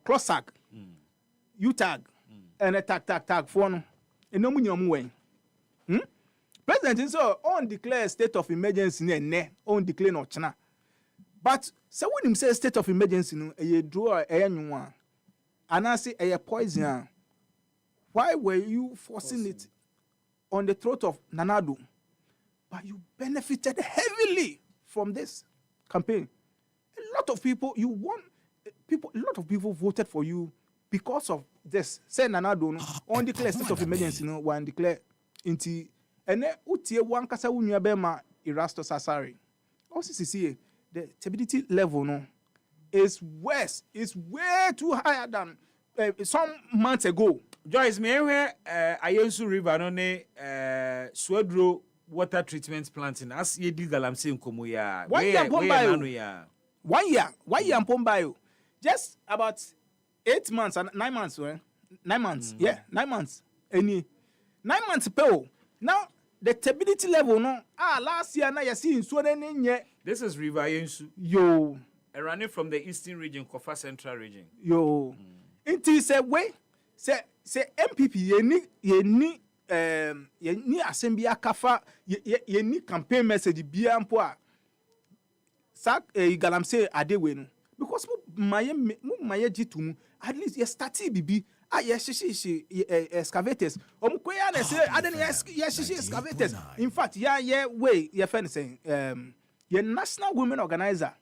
Crossack. UTAG. And a tag for no. And no munyom way. President so on declare state of emergency ne on declare no chana. But so when him say state of emergency no e draw e nwa. And I say e poison. Why were you forcing it on the throat of Nanado? But you benefited heavily from this campaign. A lot of people voted for you because of this. Say Nanado no on declare state of emergency no one declare inti ene utie wan kasa wunua be ma Erasto Sasari. Also see the stability level no is worse. It's way too higher than some months ago. Joyce me where Ayensu River no ne Swedro water treatment plant in as ye dig galamsey nkomo ya. 1 year pombayo. Ya. 1 year. 1 year pombayo. Just about 8 months and 9 months, right? 9 months. Yeah, 9 months. Any 9 months pay. Now the stability level no. Last year na you see in so nye. This is River Yensu. Yo. Running from the eastern region, Kofa Central region. Yo. Until say way say MPP ye ni assembly akafa ye ni campaign message bia mpo a sa galamsey adewe no because maye jitu at least ye starti bibi ye shishi excavators koya na say aden ye shishi excavators in fact ye way ye fan saying ye national women organizer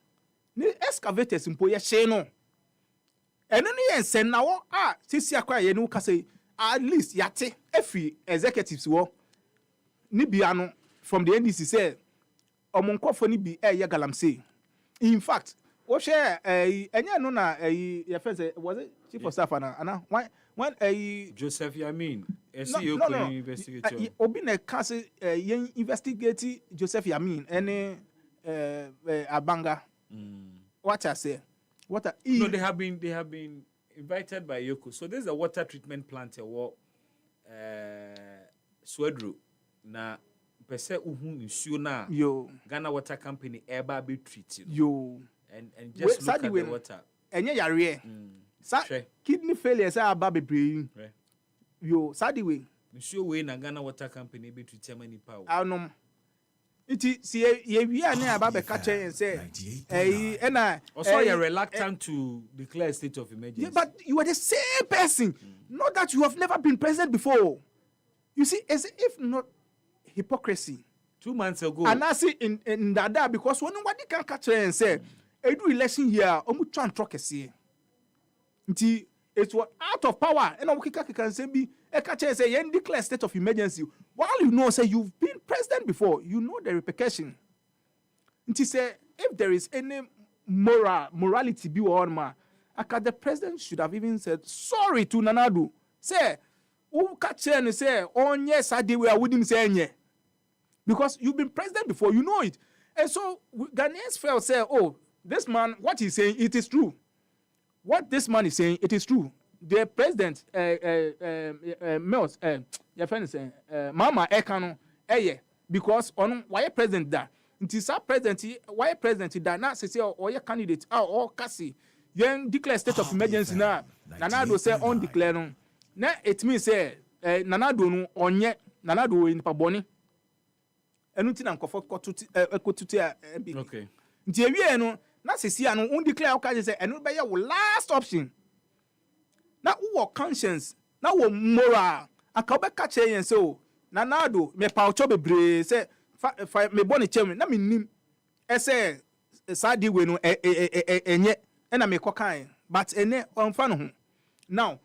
ni excavators mpo ye she no eno ni ye sen na wo sisi akwa ye no ka say at least yate every executives wo ni bia no from the NDC say omonkofo ni bi ye galamsey in fact o share enye no na your friend say was it chief of staff ana when Joseph Yamin SEO no, investigator obi na ka say yen investigate Joseph Yamin any abanga what I say no they have been invited by Yoko. So there's a water treatment plant Swedro na pese uhu nsuo na Ghana Water Company eba be treated. Yo. And just look at the water. Enye yare. Sa kidney failure say aba bebre. Yo, sadi we. Nsuo we na Ghana Water Company be treat many power. Anom. Iti si ye wi ane aba be ka chen say na also you're reluctant to declare a state of emergency. Yeah, but you are the same person. Not that you have never been president before. You see, as if not hypocrisy. 2 months ago. And I see in that because when nobody can catch and say, "Edu election here, omu try and talk esi." It was out of power. And we can say be a catch and say, "You declare state of emergency." While you know, say you've been president before, you know the repercussion. It say if there is any morality be on ma, the president should have even said sorry to Nanadu. Say, who catch and say, "Oh yes, I did. We are with him saying." Because you've been president before, you know it. And so Ghanaians felt say, oh, this man, what he's saying, it is true. What this man is saying, it is true. The president, Mills, your friend is saying, Mama Ekano, because on why president that? It is our president, why president that not say or your candidate or Cassie, young declare state of emergency now. Nanado say on declare. Now it means say Nanado no on yet Nanado in Paboni. Enuti na nkofo kotuti MPP. Okay. Nti ewie no na sisi anu un declare o ka say enu be your last option. Na wo conscience, na wo moral. Aka be ka che yen so na nado me pa ocho bebre say me boni chem na me nim. E say sadi we no enye e na me kokan but ene onfa no ho. Now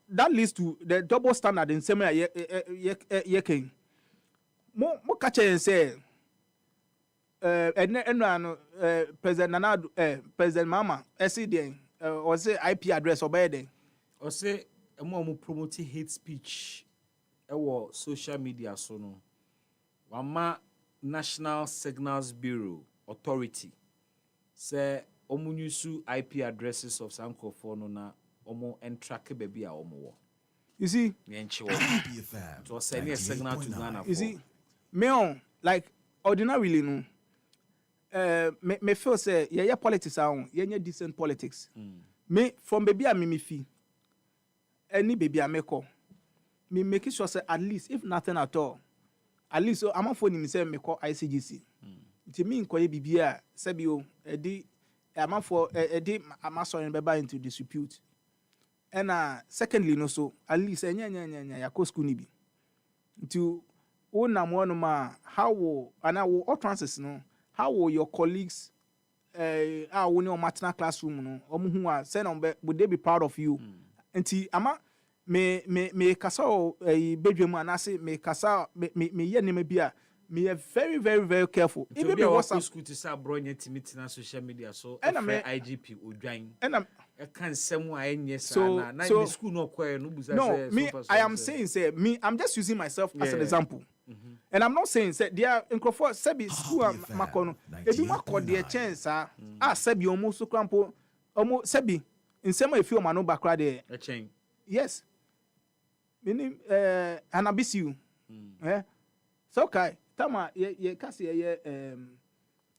that leads to the double standard in same ye ken. Mo catch and say President Nanado President Mama SCDN or say IP address or by or say mo promote hate speech social media so no wama National Signals Bureau Authority say omunyusu IP addresses of sankofo no na omo entrack baby a omo. You see, it was sending a signal to Ghana. You see, me on like ordinarily no. Me feel say yeah politics are yeah decent politics. Me from baby a me fee. Any baby a make me make sure say at least if nothing at all, at least so I'm phone me say me call ICGC. It mean ko ye bibia say bi o edi am for edi am sorry beba into dispute. And secondly no so at least nya ya ko school ni bi. To how will and I will all transits no how will your colleagues when your maternal classroom no who are send on would they be proud of you nti ama me kasa bedwam and I say me kasa me ye name bia me very very very careful even be WhatsApp school to say bronya timiti na social media so IGP odwan and I can't say why any so na school no kwere no buza no me I am saying say me I'm just using myself as an example. And I'm not saying say there nkrofo sebi school makono ebi makọ the chance sebi almost so crampo almost sebi nsem e fi o ma no bakra de a chain. Yes. Meaning anabisiu. So okay, tama ye kasi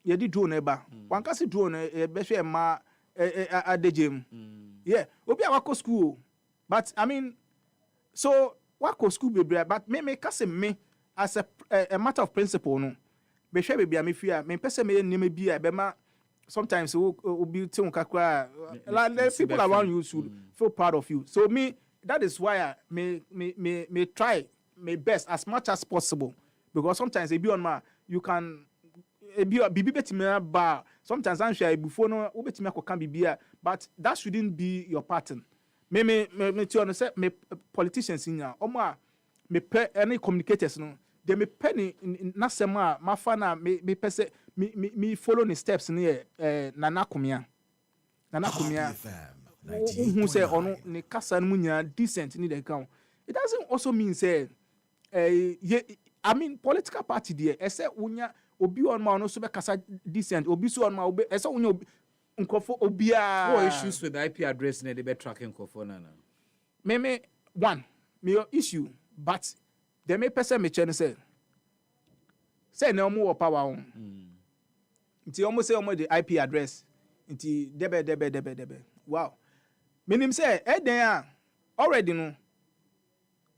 ye di drone eba. Wan kasi drone be hwe ma adejem. Yeah, obi a wako school. But I mean so wako school bebre but me kasi me as a matter of principle no. Be hwe be me fia me pese me nime bia be ma sometimes be kakra like the people around you should feel proud of you. So me that is why I may try my best as much as possible because sometimes if you on my you can be betime ba sometimes I'm sure before no betime can be but that shouldn't be your pattern. Me to understand me politicians in ya omo me any communicators no they me penny na sema ma fa na me pese me follow the steps near nana kumia who say ono ne kasa no nya decent ni dey count. It doesn't also mean say I mean political party there ese unya obi on ma no so be kasa decent obi so on ma obi ese unya nkofo obia what issues with the IP address na dey be tracking nkofo na me one me your issue but they may person me chen say na omo power on nti omo say omo the IP address nti debe wow meaning say then already no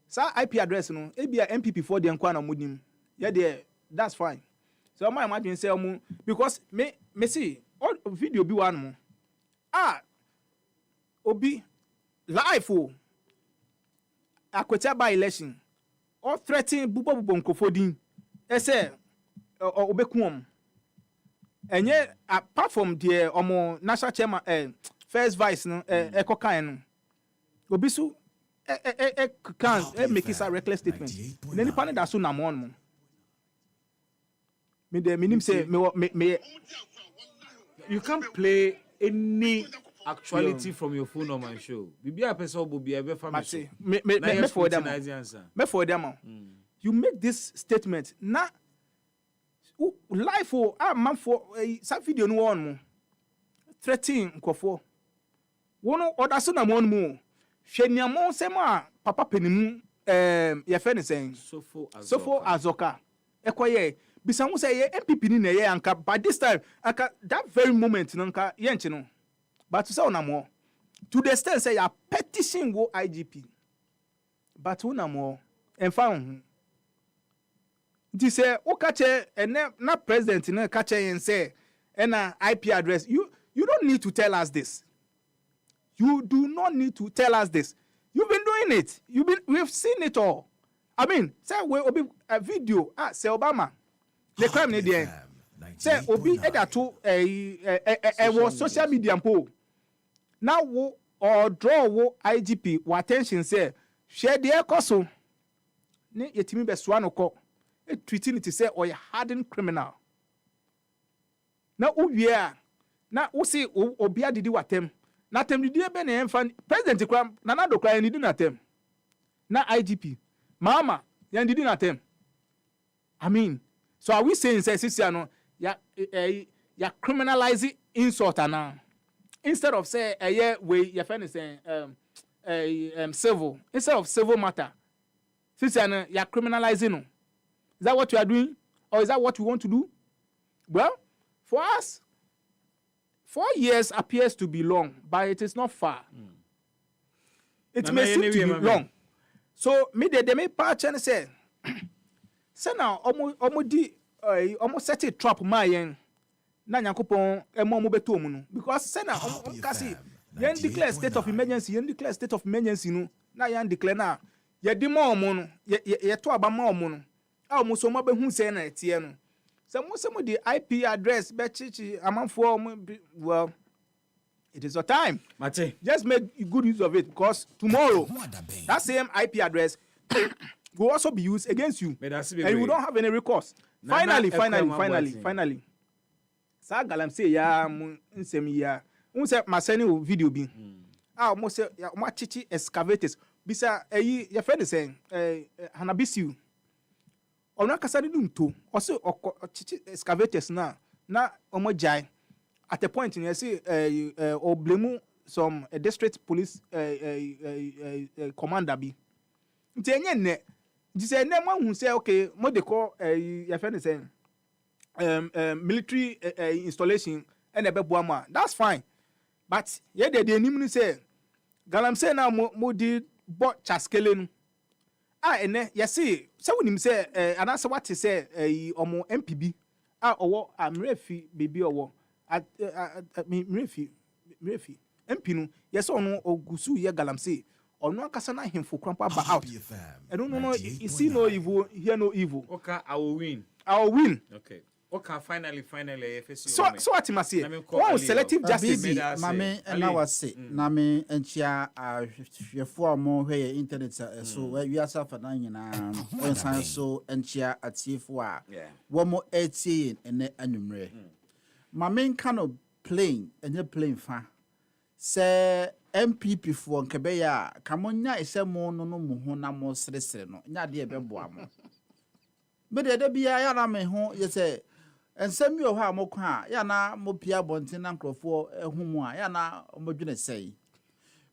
sa IP address no e bia MPP for the nkwa na modim yeah there that's fine so my imagine say omo because me see all video bi one mo obi live akweta by election or threatening bubo nkofodin say obekum enye apart from the omo national chairman first vice no ekokan no obi so can make it a reckless statement any panel that so na mo no me the minim say me you can't play any actuality from your phone on my show bibia person obo bia be family me for them you make this statement na life man for some video no one mo 13 nkofo wono order so na mo no hweniamo sema papa penimu ye fe ne sen sofo azoka ekoye bisa hu say ye MPP ni na ye anka by this time anka that very moment no anka ye nchi no but to say una mo to the extent say ya petition wo IGP but una mo enfa hu say okache na president na kache yen say na IP address you don't need to tell us this. You do not need to tell us this. You've been doing it. We've seen it all. I mean, say we obi a video say Obama the crime ni there. Say obi eda to was social media po. Now wo or draw wo IGP wo attention say share the ekoso. Ne yetimi be so anoko. Treating it to say or a hardened criminal. Now uwie na wo see obia didi watem. Na tem didi be na enfan president kram na na do kra ni di na tem. Na IGP. Mama, yan didi na tem. I mean, so are we saying say sisia no ya criminalizing insult ana instead of say we your friend is saying civil instead of civil matter. Sisia no ya criminalizing no. Is that what you are doing? Or is that what you want to do? Well, for us, 4 years appears to be long, but it is not far. It may seem to be long. So, they may patch and say, now, almost set a trap my yen. Na nyankopon emo mo beto mu no because say na kasi yen declare state of emergency no na yen declare na ye di mo mo no ye to aba mo mo no a mo so mo be hu say na etie no se mo the IP address be chichi amanfo well it is your time Mate. Just make good use of it because tomorrow that same IP address will also be used against you and you don't have any recourse. Finally sa galam say ya nsem ya unse masani video bi mo say mo chichi excavators bisa ye friend say hanabisiu ono akasa de nto o se excavators na omo jai at a point you see or blame some district police commander bi nti enye ne nti se ne mo hu say okay mo de call your friend is saying military installation and ebe boama that's fine but ye de enim ni say galamsey na mo di bo chaskele no ene ye see se wonim say anase what say omo MPB owo amrefi bibi owo mrefi MP no ye say ono ogusu ye galamsey ono akasa na hemfo krampa ba out no you see no evil hear no evil. Okay, I will win. Okay. Okay, finally, so what must say? One selective justice. Mame, and I was say, Name and Chia are four more where internet so where you are suffering and so and Chia at C4. One more 18 and the annumerate. Mame cannot playing and you're playing fan. Say MPP for Kebeya, come on, ya is a more no muhona more stressed, no, dear Beboamo. But there be a yana home, you say. And send me how mo kwa ya na mo pia bonten na nkrofo ehumu a ya na mo dwene say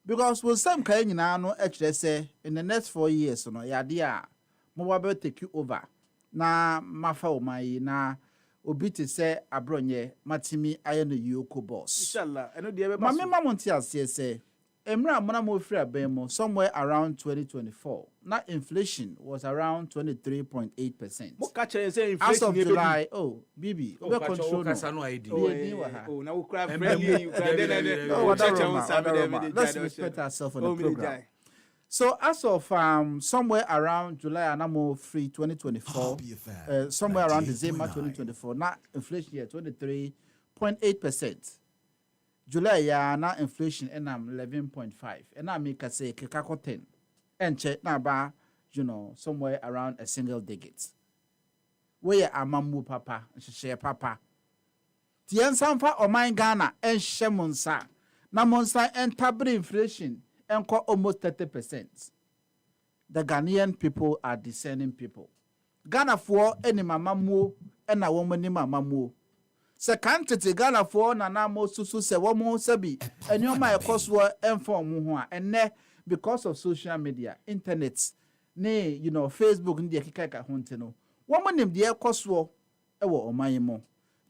because we some kan nyina no ekire say in the next 4 years no ya de a mo wa be take you over na mafa o mai na obi te say abronye matimi aye no yoko boss inshallah eno de be ma me ma monti ase say emra mona mo free aben mo somewhere around 2024 na inflation was around 23.8%. Mo catch say inflation as of July bibi we control na we cry friendly you let's respect ourselves on the program. So as of somewhere around July and I'm free 2024 somewhere around December 2024 na inflation here 23.8%. July ya na inflation enam 11.5 and I make say kekako 10 and check na ba somewhere around a single digit where amamu papa share papa tien sanfa o man Ghana en shemonsa na monsa enter inflation enko almost 30%. The Ghanaian people are discerning people. Ghana for any mamamu and a woman ni mamamu. Se kantete Ghana for na na mo susu se wo mo sabi enyo ma ekoswo inform ho a enne because of social media internet ne Facebook ndi ekeka ho nteno wo mo nim de ekoswo ewo oman mo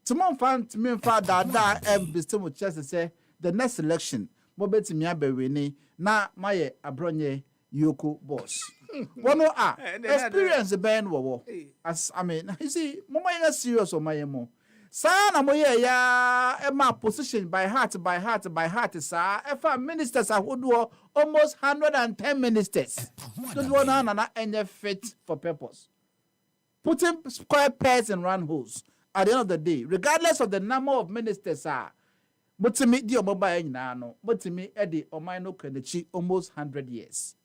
timo mfa da embistimo chese say the next election mo betimi abewe ni na maye abronye yoko boss wono experience ben wo as I mean you see mo ma serious oman mo Sana moye ya ema position by heart sa efa ministers ahodo almost 110 ministers. Don't want na any fit for purpose. Putting square pegs and round holes at the end of the day, regardless of the number of ministers mutimi di omoba nyina no mutimi edi omano kenechi almost 100 years.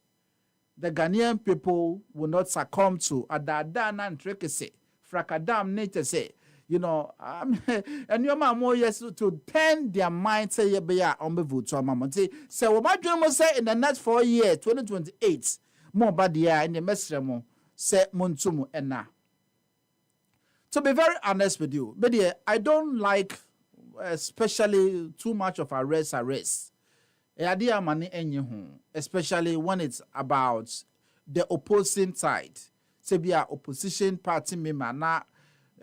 The Ghanaian people will not succumb to adadana and trekese frakadam nature say and your mom more yes to turn their mind say ye be ya on be vote to mama say what my dream say in the next 4 years 2028 more bad year in the mesremo say montumu enna. To be very honest with you, but I don't like especially too much of arrest. Idea money especially when it's about the opposing side. Say be a opposition party member na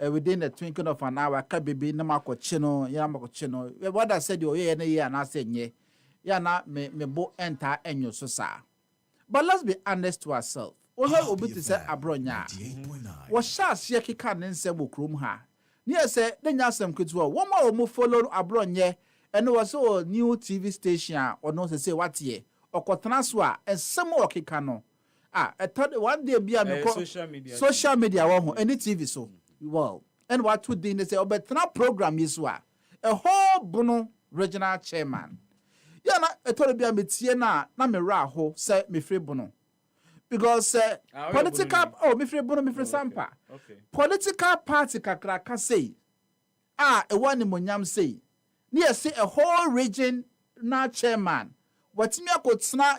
within the twinkling of an hour, baby, no mako chino. What I said, and I said, yeah, na me bo enter and your sosa. But let's be honest to ourselves. Ohe obi to say abronya. What shall she can and say wokrum ha? Near say, then yasem kutwa, one more follow abronye, and there was so new TV station or no say what ye, or kotranswa, and some more kikano. I thought one day be a social media, any TV so. Well, and what would they say? But now program is what a whole bono regional chairman. Yeah, I told you I'm na me raho say me free bono because political me free bono me free sampa. Okay. Political party kakra say a one monyam say near say a whole region na chairman. What me could sna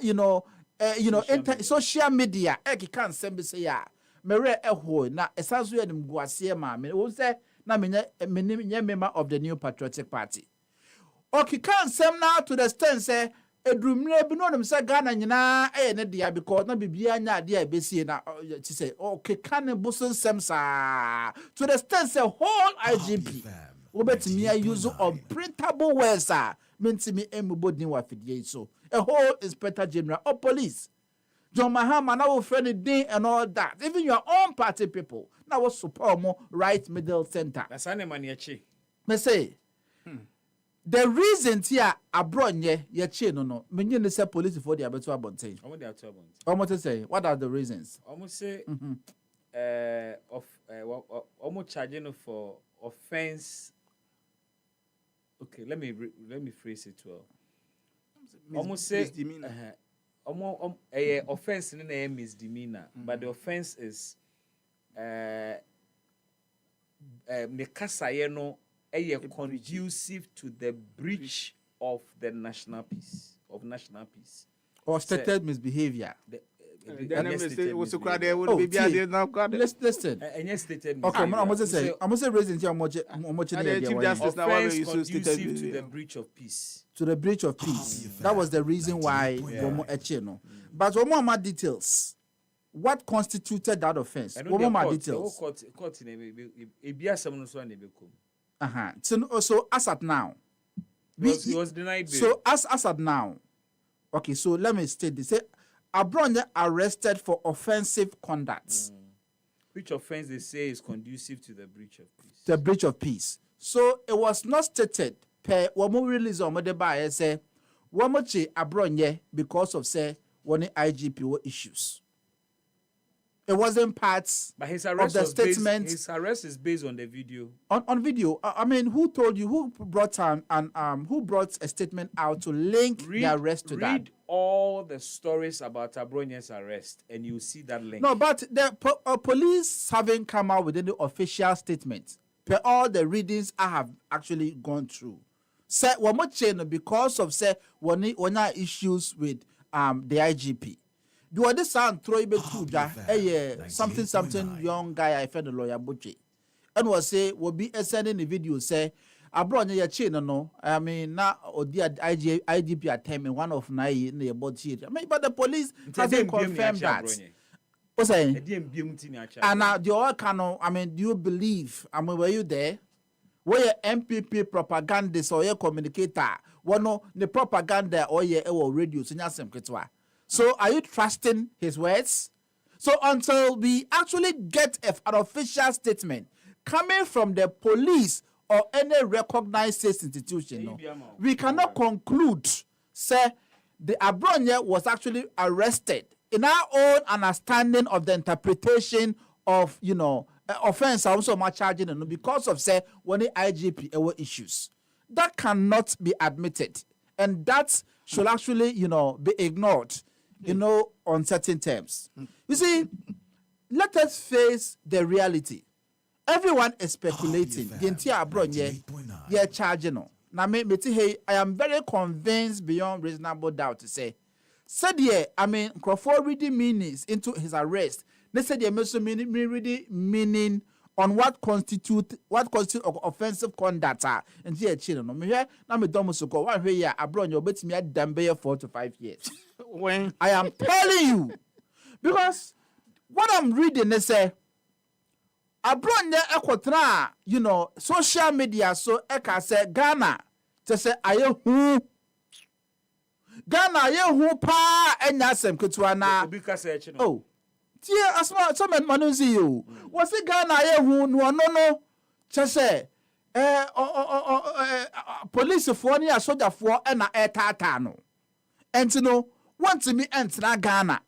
social media. Eki can send say ya. mere ɛho na esanso yɛ nim guasie ma me wo sɛ na menye member of the New Patriotic Party. Okay, can nsɛm na to the stand sɛ edrumire bi no nim sɛ Ghana nyina ɛyɛ ne dia because na bibia nya ade a besie na ti sɛ okay can busun nsɛm saa to the stand sɛ whole IGP wobetimi use unprintable words mentimi emubodin wa fidie so a whole inspector general of police John Mahama na wo friend din and all that even your own party people na wo support mo right middle center that's ane maniachi me say the reason here abronye ye che no menye ne say police for the abeto abonten almost say what are the reasons almost say almost charging for offense. Okay, let me phrase it well. Almost say offense in a misdemeanor, but the offense is conducive to the breach of the national peace or stated misbehavior. Listen. Okay, I'm going to say reason here offense conducive to the breach of peace. To the breach of peace. That was the reason why but one more details. What constituted that offense? One more details. So as at now, he was denied bail. So as at now, okay. So let me state this. Abronye arrested for offensive conduct. Which offense they say is conducive to the breach of peace? The breach of peace. So it was not stated per woman release on the by say womachi Abronye because of say one IGP issues. It wasn't part but his arrest of the statement. His arrest is based on the video. On video. I mean, who told you? Who brought who brought a statement out to link the arrest to that? Read all the stories about Abronye's arrest, and you see that link. No, but the police haven't come out with any official statement. Per all the readings I have actually gone through, say one more chain because of say one issues with the IGP. Do I sound throw it to something young guy I found a lawyer butcher and was say will be sending the video say I brought your chain no I mean now or the IGP at time in one of night in the body. I mean but the police hasn't confirmed that. What's saying? And now the other canon, I mean, do you believe were you there? Were your MPP propagandist or your communicator? One the propaganda or your radio so are you trusting his words? So until we actually get an official statement coming from the police or any recognized state institution, we cannot conclude, say, the Abronye was actually arrested in our own understanding of the interpretation of, offense also much charging because of, say, when the IGP issues. That cannot be admitted. And that should actually, be ignored. On certain terms. You see, let us face the reality. Everyone is speculating. They're charging. Now, I am very convinced beyond reasonable doubt to say, Crawford reading meanings into his arrest. They said they must meaning on what constitute offensive conduct. And here, children, me here, now me don't so go. One here, Abron, you bet me at Dambe 4 to 5 years. When I am telling you, because what I'm reading, they say, Abron, ekotra, social media, so eka say Ghana, to say, aye who Ghana, ye who pa, and yasem kutwana. Oh. Tia asma some man see you. Was it Ghana who no just say police for ni soldier for na tata no. And want to me enter Ghana.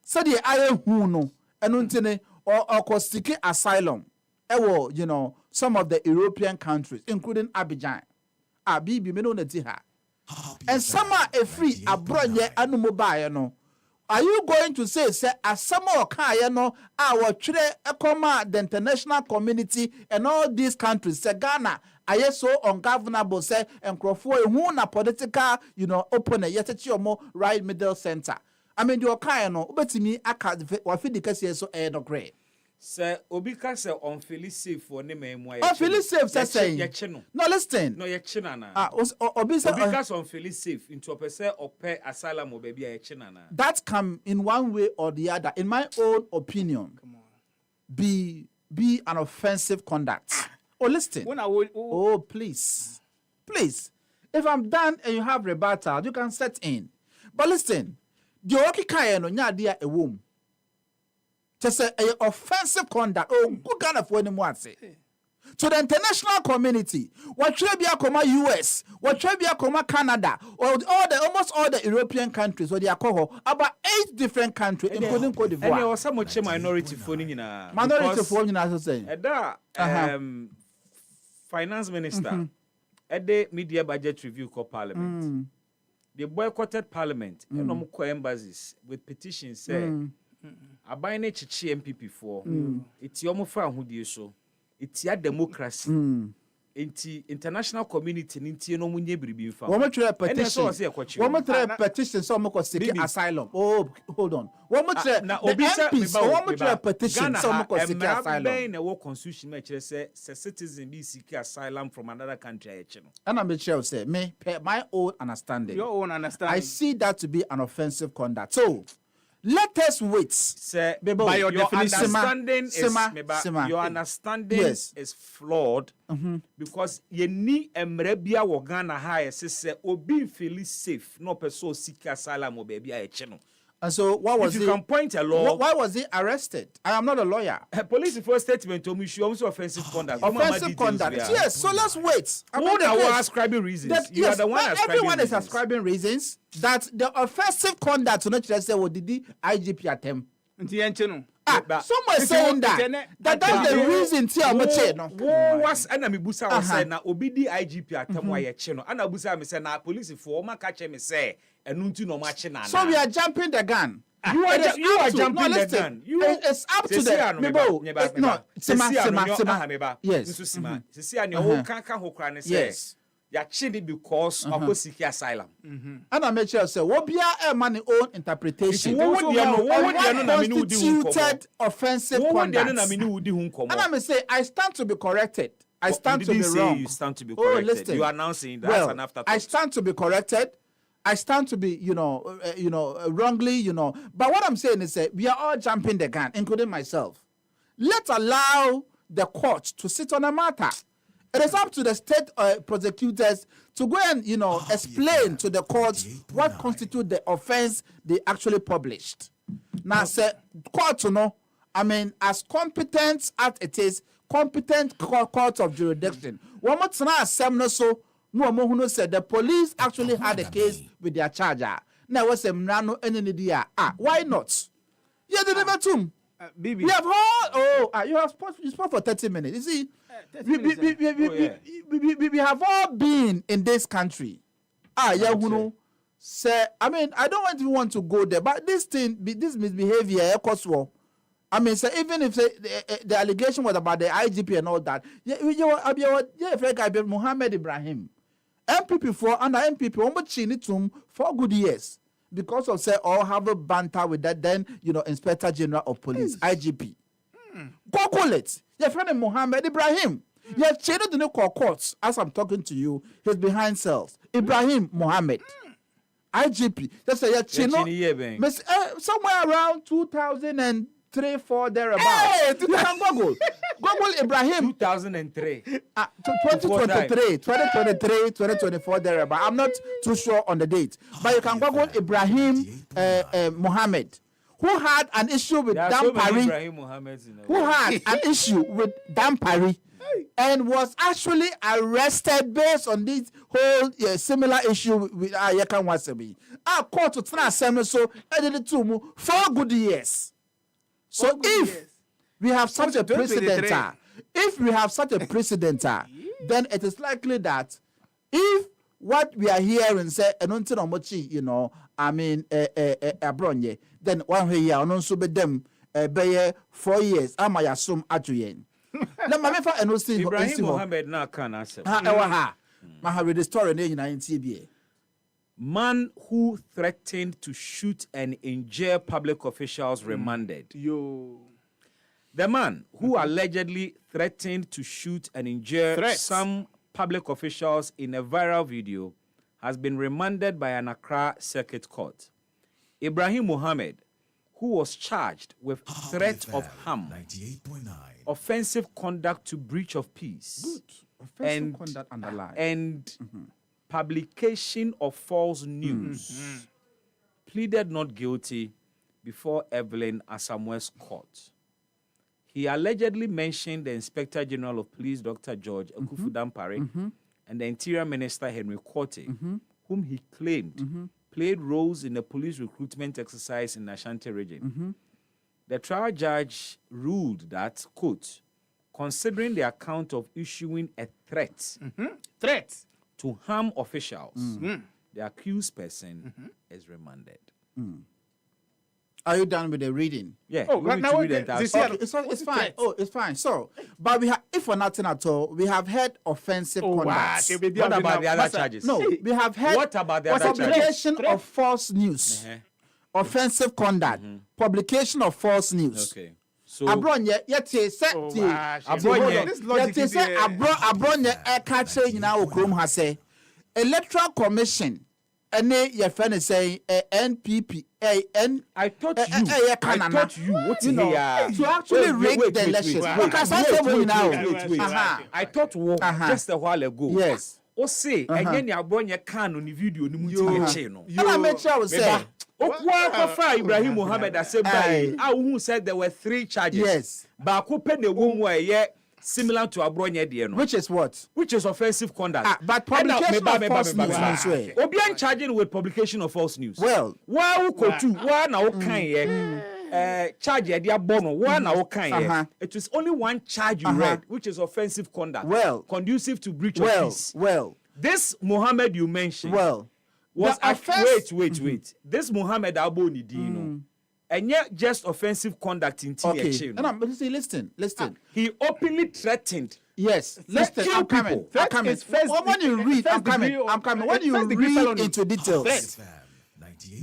Said the aye who no and or seeking asylum. Some of the European countries, including Abidjan. Bibi me no tiha. And some are a free abronye anu mobile Are you going to say as some more no our the international community and all these countries say Ghana are so ungovernable say and Crawford who na political open yet more right middle center. I mean your no betimi aka wa fi dikase so no grade. Sir, Obika say on Phyllis safe for name and why. Oh, Phyllis safe, saying. No, listen. No, Yachinana. Obika on Phyllis safe into a percent or pay asylum or baby a chinana. That can, in one way or the other, in my own opinion, be an offensive conduct. Oh, listen. Oh, please. Please. If I'm done and you have rebuttal, you can set in. But listen, the Oki Kayano Nyadia a womb. Just a offensive conduct. Oh, good kind of one say. To the international community, what Trebia Koma US, what Trebia Koma Canada, or almost all the European countries, or the alcohol, about 8 different countries, including Cote d'Ivoire. And there was so much minority phone in minority phone, as I say. Finance minister at the media budget review called Parliament. They boycotted Parliament and no more embassies with petitions saying. Abai na chichi MPP for iti omo fa ahudie so iti a democracy enti international community nti no munye biribi mfa wo try petition wo mo try petition so mo ko seek asylum. Oh, hold on. Wo mo try na MPs wo mo try petition so mo ko seek asylum. Ben na wo constitution ma kire say citizen be seek asylum from another country a che no. And I'm sure say me my own understanding, your own understanding, I see that to be an offensive conduct. So let us wait. Sir, by your understanding your understanding is flawed because you need emrebia wo Ghana ha say obi feel safe no person seek asylum or baby a channel. And so what was if you can point a law, why was he arrested? I am not a lawyer. Police first statement told me she also offensive conduct. Offensive conduct. Yes, so let's wait. Who are ascribing reasons? You are the one ascribing everyone reasons. is ascribing reasons that the offensive conduct to not just say what did the IGP attempt. Someone saying that's the reason was enemy busa said na obidi IGP attempt why cheno and busa me say na police for ma catch me say enuntu no match na. So we are jumping the gun. You are jumping the gun. It's up to the no. Sima. Yes. Sisi ani o kan ho kra ne say. Ya chidi because of seek asylum. And I make sure say obia e man own interpretation. Constituted offensive conduct. And I may say I stand to be corrected. I stand to be wrong. You stand to be corrected. Listen. You are announcing that's an afterthought. I stand to be corrected. I stand to be, wrongly, But what I'm saying is that we are all jumping the gun, including myself. Let's allow the court to sit on a matter. It is up to the state prosecutors to go and, explain to the courts what constitutes the offense they actually published. Now, court, as competent as it is, competent court of jurisdiction. One more time, so no said the police actually had a case with their charger. Now, what's a no any why not? Yeah, they never told. We have heard. You spoke for 30 minutes. You see, we have all been in this country. Say, I don't want to go there, but this misbehavior, even if the allegation was about the IGP and all that, Muhammad Ibrahim, MPP for under MPP, almost him 4 good years. Because of all have a banter with that, then Inspector General of Police, IGP. Google it. Your friend Muhammad Ibrahim. You have changed the new courts as I'm talking to you. He's behind cells. Ibrahim Muhammad, IGP. That's somewhere around 2003-4 thereabout. Hey, you can Google. Google Ibrahim. 2003. 2023, 2024 thereabout. I'm not too sure on the date, but you can Google Ibrahim Muhammad, who had an issue with Dan Parry. Who had an issue with Dan Parry and was actually arrested based on this whole similar issue with Yakan Wasabi. Our court to transcend so edited to 4 good years. So if we have such a precedent, then it is likely that if what we are hearing say enunti no mochi, abronye, then one year on so be them 4 years. Am I assume atuyen. Let me for enunti Ibrahim Muhammad na can answer. Ma read the story in TBA. Man who threatened to shoot and injure public officials remanded. The man who allegedly threatened to shoot and injure some public officials in a viral video has been remanded by an Accra Circuit Court. Ibrahim Mohammed, who was charged with threat of harm, offensive conduct to breach of peace, and publication of false news, pleaded not guilty before Evelyn Asamoah's court. He allegedly mentioned the Inspector General of Police, Dr. George Akufu-Dampare, and the Interior Minister, Henry Korte, whom he claimed played roles in the police recruitment exercise in the Ashanti region. The trial judge ruled that, quote, considering the account of issuing a threat to harm officials, the accused person is remanded. Are you done with the reading? Yeah. Oh, right now it's fine. Oh, it's fine. So, but we have, if for nothing at all, we have had offensive conduct. What about the other charges? No, we have had what about the other charges? Publication of false news, offensive conduct, publication of false news. Okay. So abronye yete se abronye yete se abronye ekache nyina okrom ha se Electoral Commission ene ye friend say NPP I thought you what you know to actually rig the elections because I thought just a while ago. Yes. O say enye ni abronye kan no ni video ni muti eche no. I make sure we say Okwa Ibrahim Mohammed Asebai who said there were 3 charges. Yes. Ba ko pe na wo mu aye similar to abronye de no. Which is what? Which is offensive conduct. But publication of false news. Obian charging with publication of false news. Well, why who ko tu why na wo kan ye charge ye dia bono why na wo kan ye. It is only one charge you read, which is offensive conduct. Well, conducive to breach of peace. Well, this Mohammed you mentioned. Well, was wait. This Mohammed Abo Nidino. And yet just offensive conduct in THC. Okay. Listen. He openly threatened. Yes. Listen, I'm coming. When you read, I'm coming. When you read into details,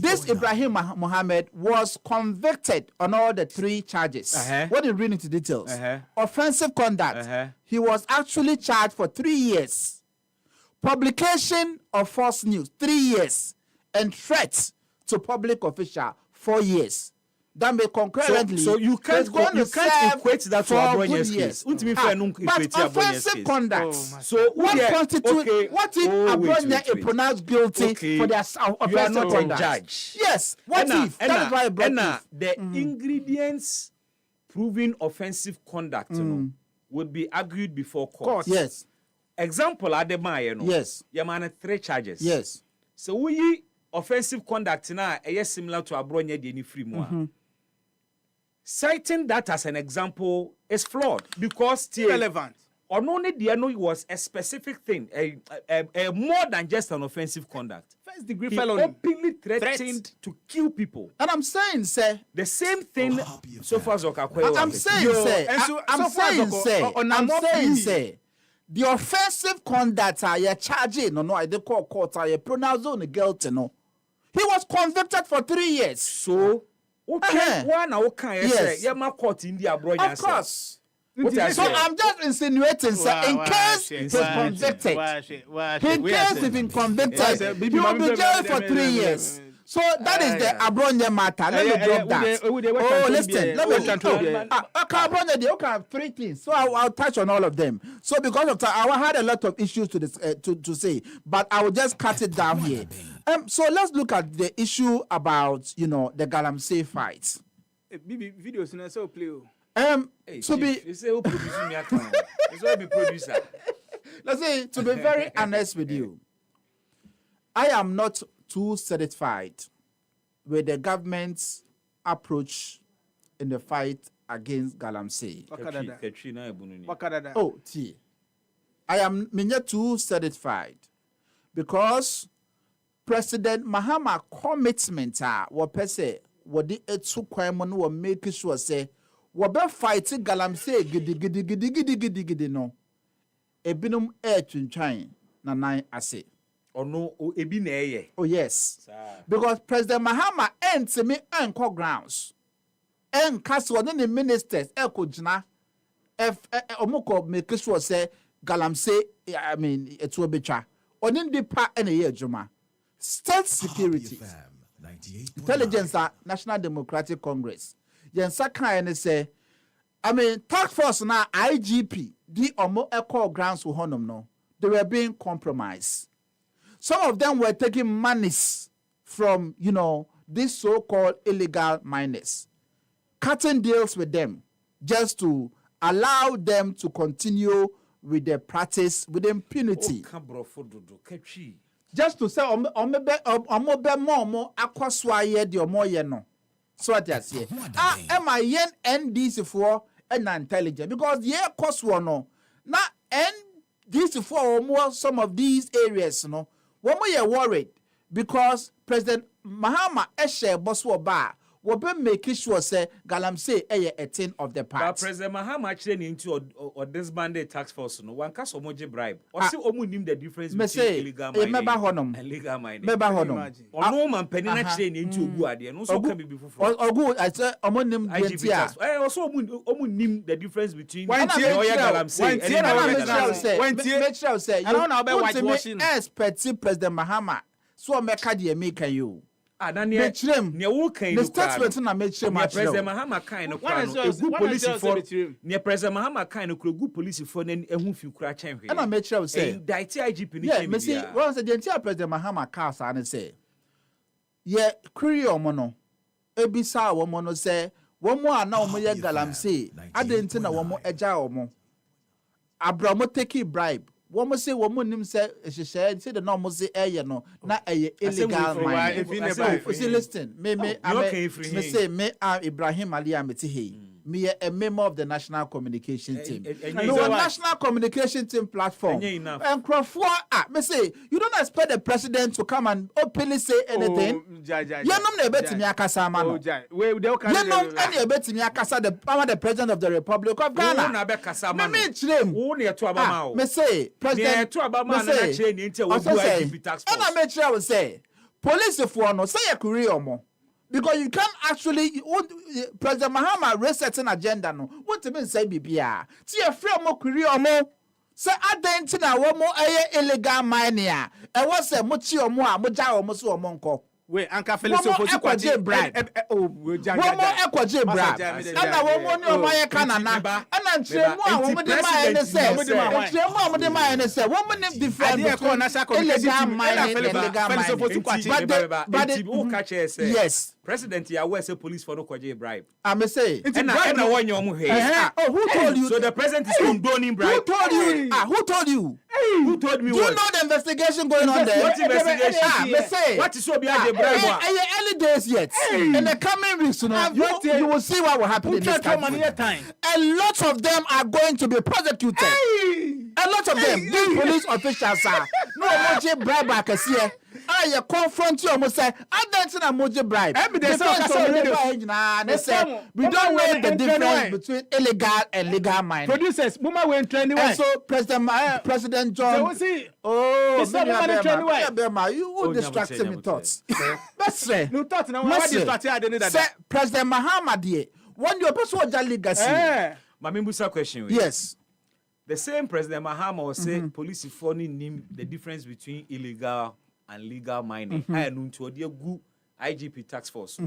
this Ibrahim Mohammed was convicted on all the 3 charges. When you read into details, offensive conduct, he was actually charged for 3 years. Publication of false news, 3 years. And threats to public official, 4 years. That may concurrently. So you can't equate that to Abronye's case. But offensive conduct. So what constitutes? What if Abronye is pronounced guilty for their offensive conduct? You are not a judge. Yes. What if? That is why I brought the ingredients proving offensive conduct would be argued before court. Yes. Example, Ademaya, yes. Yamana 3 charges. Yes. So we offensive conduct now is similar to Abronye Deni free more. Citing that as an example is flawed because relevant. Or no need the was a specific thing, a more than just an offensive conduct. First degree felony. Openly threatened to kill people. And I'm saying, sir, the same thing so far as I'm saying, sir, the offensive conduct are charging no I call court are pronounced on the guilty no. He was convicted for 3 years. So okay, yes. Court in the of course. So I'm just insinuating, sir, in case he's convicted. In case he's been convicted, he will be jailed for 3 years. So that is the Abronye matter. Let me drop that. Oh, listen. Let me. Okay, 3 things. So I'll touch on all of them. So because of time, I had a lot of issues to say, but I will just cut it down here. So let's look at the issue about the Galamsey fight. Videos in so play. Let's say to be very honest with you, I am not too satisfied with the government's approach in the fight against Galamsey. Oh, I am not too satisfied because President Mahama commitment what person what the etu kwamon will make sure say what be fighting Galamsey gidi no ebinum twintwan na nan ase. Or no, ebi na eye. Oh yes. Because President Mahama ends me anchor grounds. enka so ne ministers ekojina omoko make sure say galamsey I mean etu obetwa oni ndipa ene ye adwuma state security intelligence National Democratic Congress yensa kan ne say I mean task force na IGP di omo echo grants wo honom no they were being compromised. Some of them were taking monies from, these so-called illegal miners, cutting deals with them just to allow them to continue with their practice with impunity. Just to say, omobe mo akwaswaye di omoye no. So what I say. Am I yen NDC for an intelligence? Because the cost one no. Na NDC for more some of these areas, When we are worried because President Mahama Eshe Boswoba will be making sure say Galamsey a thing of the past. But President Mahama actually into or disbanded task force no one cast omoje bribe. Or see omu nim the difference between illegal mining and legal mining. Meba honum. No man penina chain into ogu ade no so can be before. Ogu I say omu nim dentia. Also omu nim the difference between Galamsey and make sure say you know be whitewashing. Expect President Mahama so meka de make you. The statement na make sure President Mahama kind of good police for near President Mahama kind of good police for then ehun fi kura chen hwe. And I make sure say that IGP ni chen. Yeah, me see once the entire President Mahama cast and say yeah query omo no ebisa omo no say one more na omo ye Galamsey adenti na omo eja omo abramo take bribe. Woman say woman him say she said the normal say no na illegal mining. Listen, me say me Ibrahim Ali Ametihi. Me a member of the National Communication Team. No National Communication Team platform. And Crawford, me say you don't expect the president to come and openly say anything. You know me bet me akasa man. You know any bet me akasa the president of the Republic of Ghana. Me chim. Me say president. Me say. And I make sure I will say police for no say a career more. Because you can't actually President Mahama raise certain agenda no. What to mean say bibia. Ti e free mo query omo. Say adenti na wo mo illegal mining a. E wo say mo chi omo a mo ja omo so omo nko. We anka Felix Ofoti kwaje bribe. Wo mo ekwaje bribe. Ana wo mo ni omo ye kanana. Ana ntremu a wo mo de ma ne say. Ntremu a mo de ma ne say. Wo mo ne different illegal mining and legal mining. But yes. President ya we say police for no kwaje bribe. I may say. And one your head. Oh, who told you? So the president is condoning bribe. Who told you? Who told you? Who told me? Do you know the investigation going on there? What investigation? May say. What is so behind the bribe? Early days yet. In the coming weeks, you will see what will happen in this country. A lot of them are going to be prosecuted. A lot of them. These police officials are no moje bribe akasiye. I confront you almost say I don't see a moje bribe. We don't know the difference between illegal and legal mining. Producers, Muma went training. And so President John. You will distract me thoughts. That's right. No thoughts now. What distracted? President Mahama dear. When your person was legacy. Mamimbusa question. Yes. The same President Mahama was saying police phony name the difference between illegal and legal mining. I know to the good IGP task force.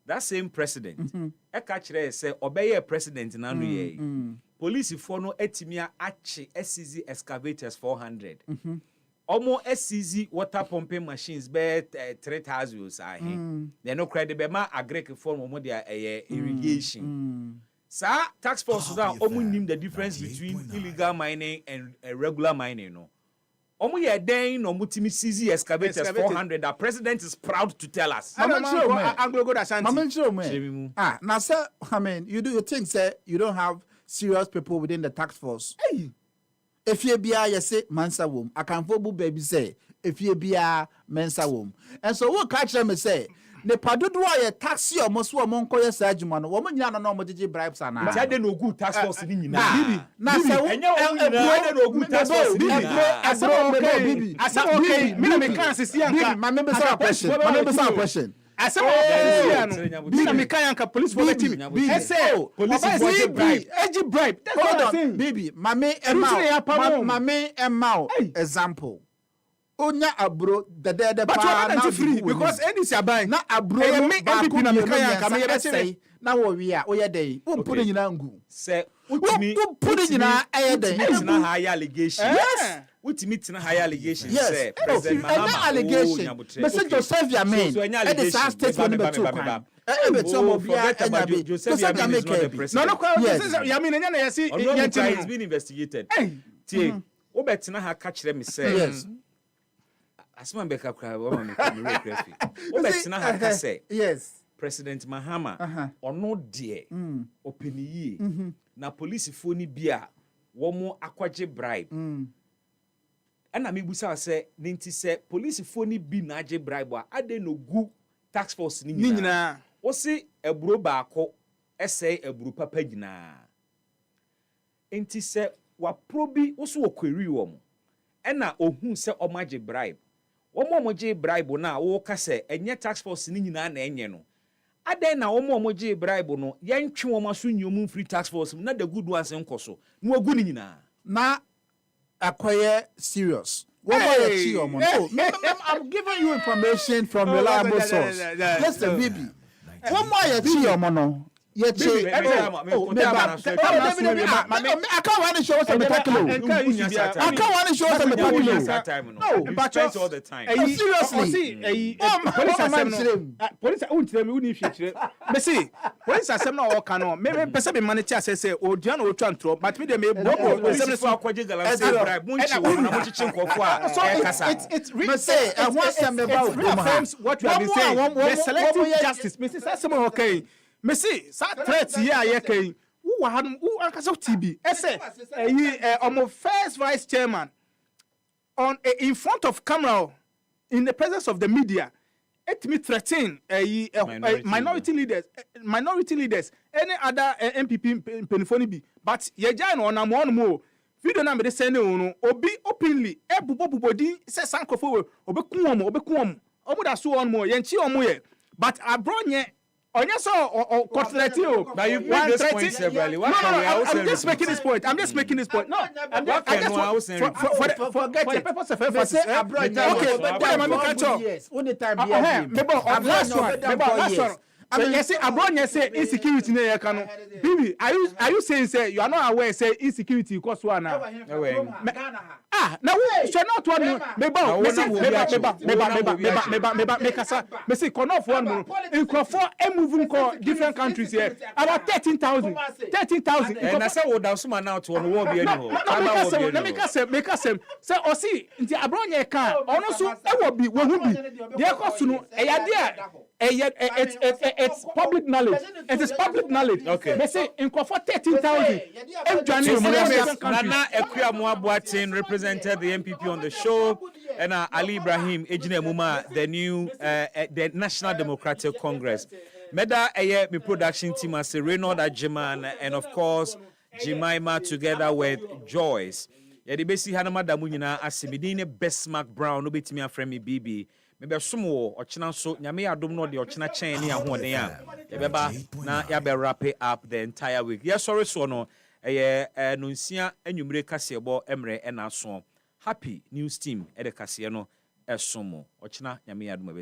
That same president, I catch say obey president in Anu police for no etimia ache SCZ excavators 400. Almost SCZ water pumping machines be 3,000 they no credit be ma agraric form of their irrigation. Sir, tax force now almost the difference between illegal mining and regular mining. No, almost a day no mutimi CZ excavators 400. The president is proud to tell us. Now, sir, I mean, you think, sir, you don't have serious people within the tax force. Hey. If you be a say mansa womb, I can for baby say if you be a mensa womb. And so what catch them say ne padodo a taxi almost wo monko ye sajuma no wo nya no mo digi bribes ana say dey no good tax force ni nyina bibi na say enye no good tax force bibi bibi me can see am bibi my member say question asema na me kan anka police for team say police for bribe hold on baby mame emma example onya abro the pa na free because any is aban na abro MP na me kan anka me yebe na wo wi a oyɛ dɛn wo mpo nyina ngu sɛ utimi nyina ɛyɛ dɛn na high allegation yes utimi tina high allegation sɛ president mahama allegation message Joseph Yamin e the same statement number 2 kwan forget about Joseph Yamin is not the president Joseph Yamin enya na yesi yɛnti is being investigated tie wo betina ha ka kyerɛ me sɛ yes asma beka kra wo ma me regresi wo betina ha ka sɛ yes President Mahama ono de opiniyi na police fo ni bia wo mo akwaje bribe ana me busa se ninti se police fo ni bi na age bribe a ade no gu tax force ni nyina wo se eburo baako esey eburo papa nyina enti se wa probi wo so wo query wo mo ana ohun se o mage bribe wo mo moje bribe na wo ka se enye tax force ni nyina na enye no aden na omo je bribe no yentwe wo maso nyom free tax force na the good ones nkoso na wagu ni nyina na akoye serious what about your chi omo I'm giving you information from reliable source listen baby what more your chi omo no ye chi I can't want to show some spectacular I can't want to show some spectacular no but all the time seriously police untre me uni hwehire me see police asem na o ka no me pese be manage asese o dua na o twa ntro but me de me bobo asem so akwaje galamsey bribe munchi wo na munchi nkofo a e kasa it's me say I want some about what you have been saying the selective justice me see asem okay me see sa threat here aye kan who ankasa TB ese omo first vice chairman on in front of camera in the presence of the media it me threaten minority leaders any other MPP penifoni bi but ye jai no na mo video na me de send no obi openly bubodi se sankofo obekun omo da so on mo ye nchi omo ye but abronye onye so concentrate o but you make this point severally no, I'm just making this point no forget the purpose of emphasis okay but I'm catch up only time last one yes, abroad say insecurity na yeka no. Bibi, are you saying say you are not aware say insecurity cause one now? Now we should not one meba me say kon off one more. In for moving call different countries here. About 13,000. And I say we da so now to one war be any. Make us say o see nti abroad yeka ono so e wo bi wo hu bi. Dey cause no e ya dia it's public knowledge. It is public knowledge. Okay. They say in for 13,000. Nana Ekuamu Boateng represented the MPP on the show, and Ali Ibrahim Ejine Muma, the new the National Democratic Congress. Meda me production team as Reynald Ajiman and of course Jemima together with Joyce. Yedi besi hanama damunyina asimidine Bismark Brown no betimi afremi BB. Maybe sumo or china so nyame adom no de or china chain ni ahoden a yebeba na yabe wrap it up the entire week. Yes, sorry so no no nsia anwumre kasebo emre na so. Happy news team e de kase no esomo or china nyame adom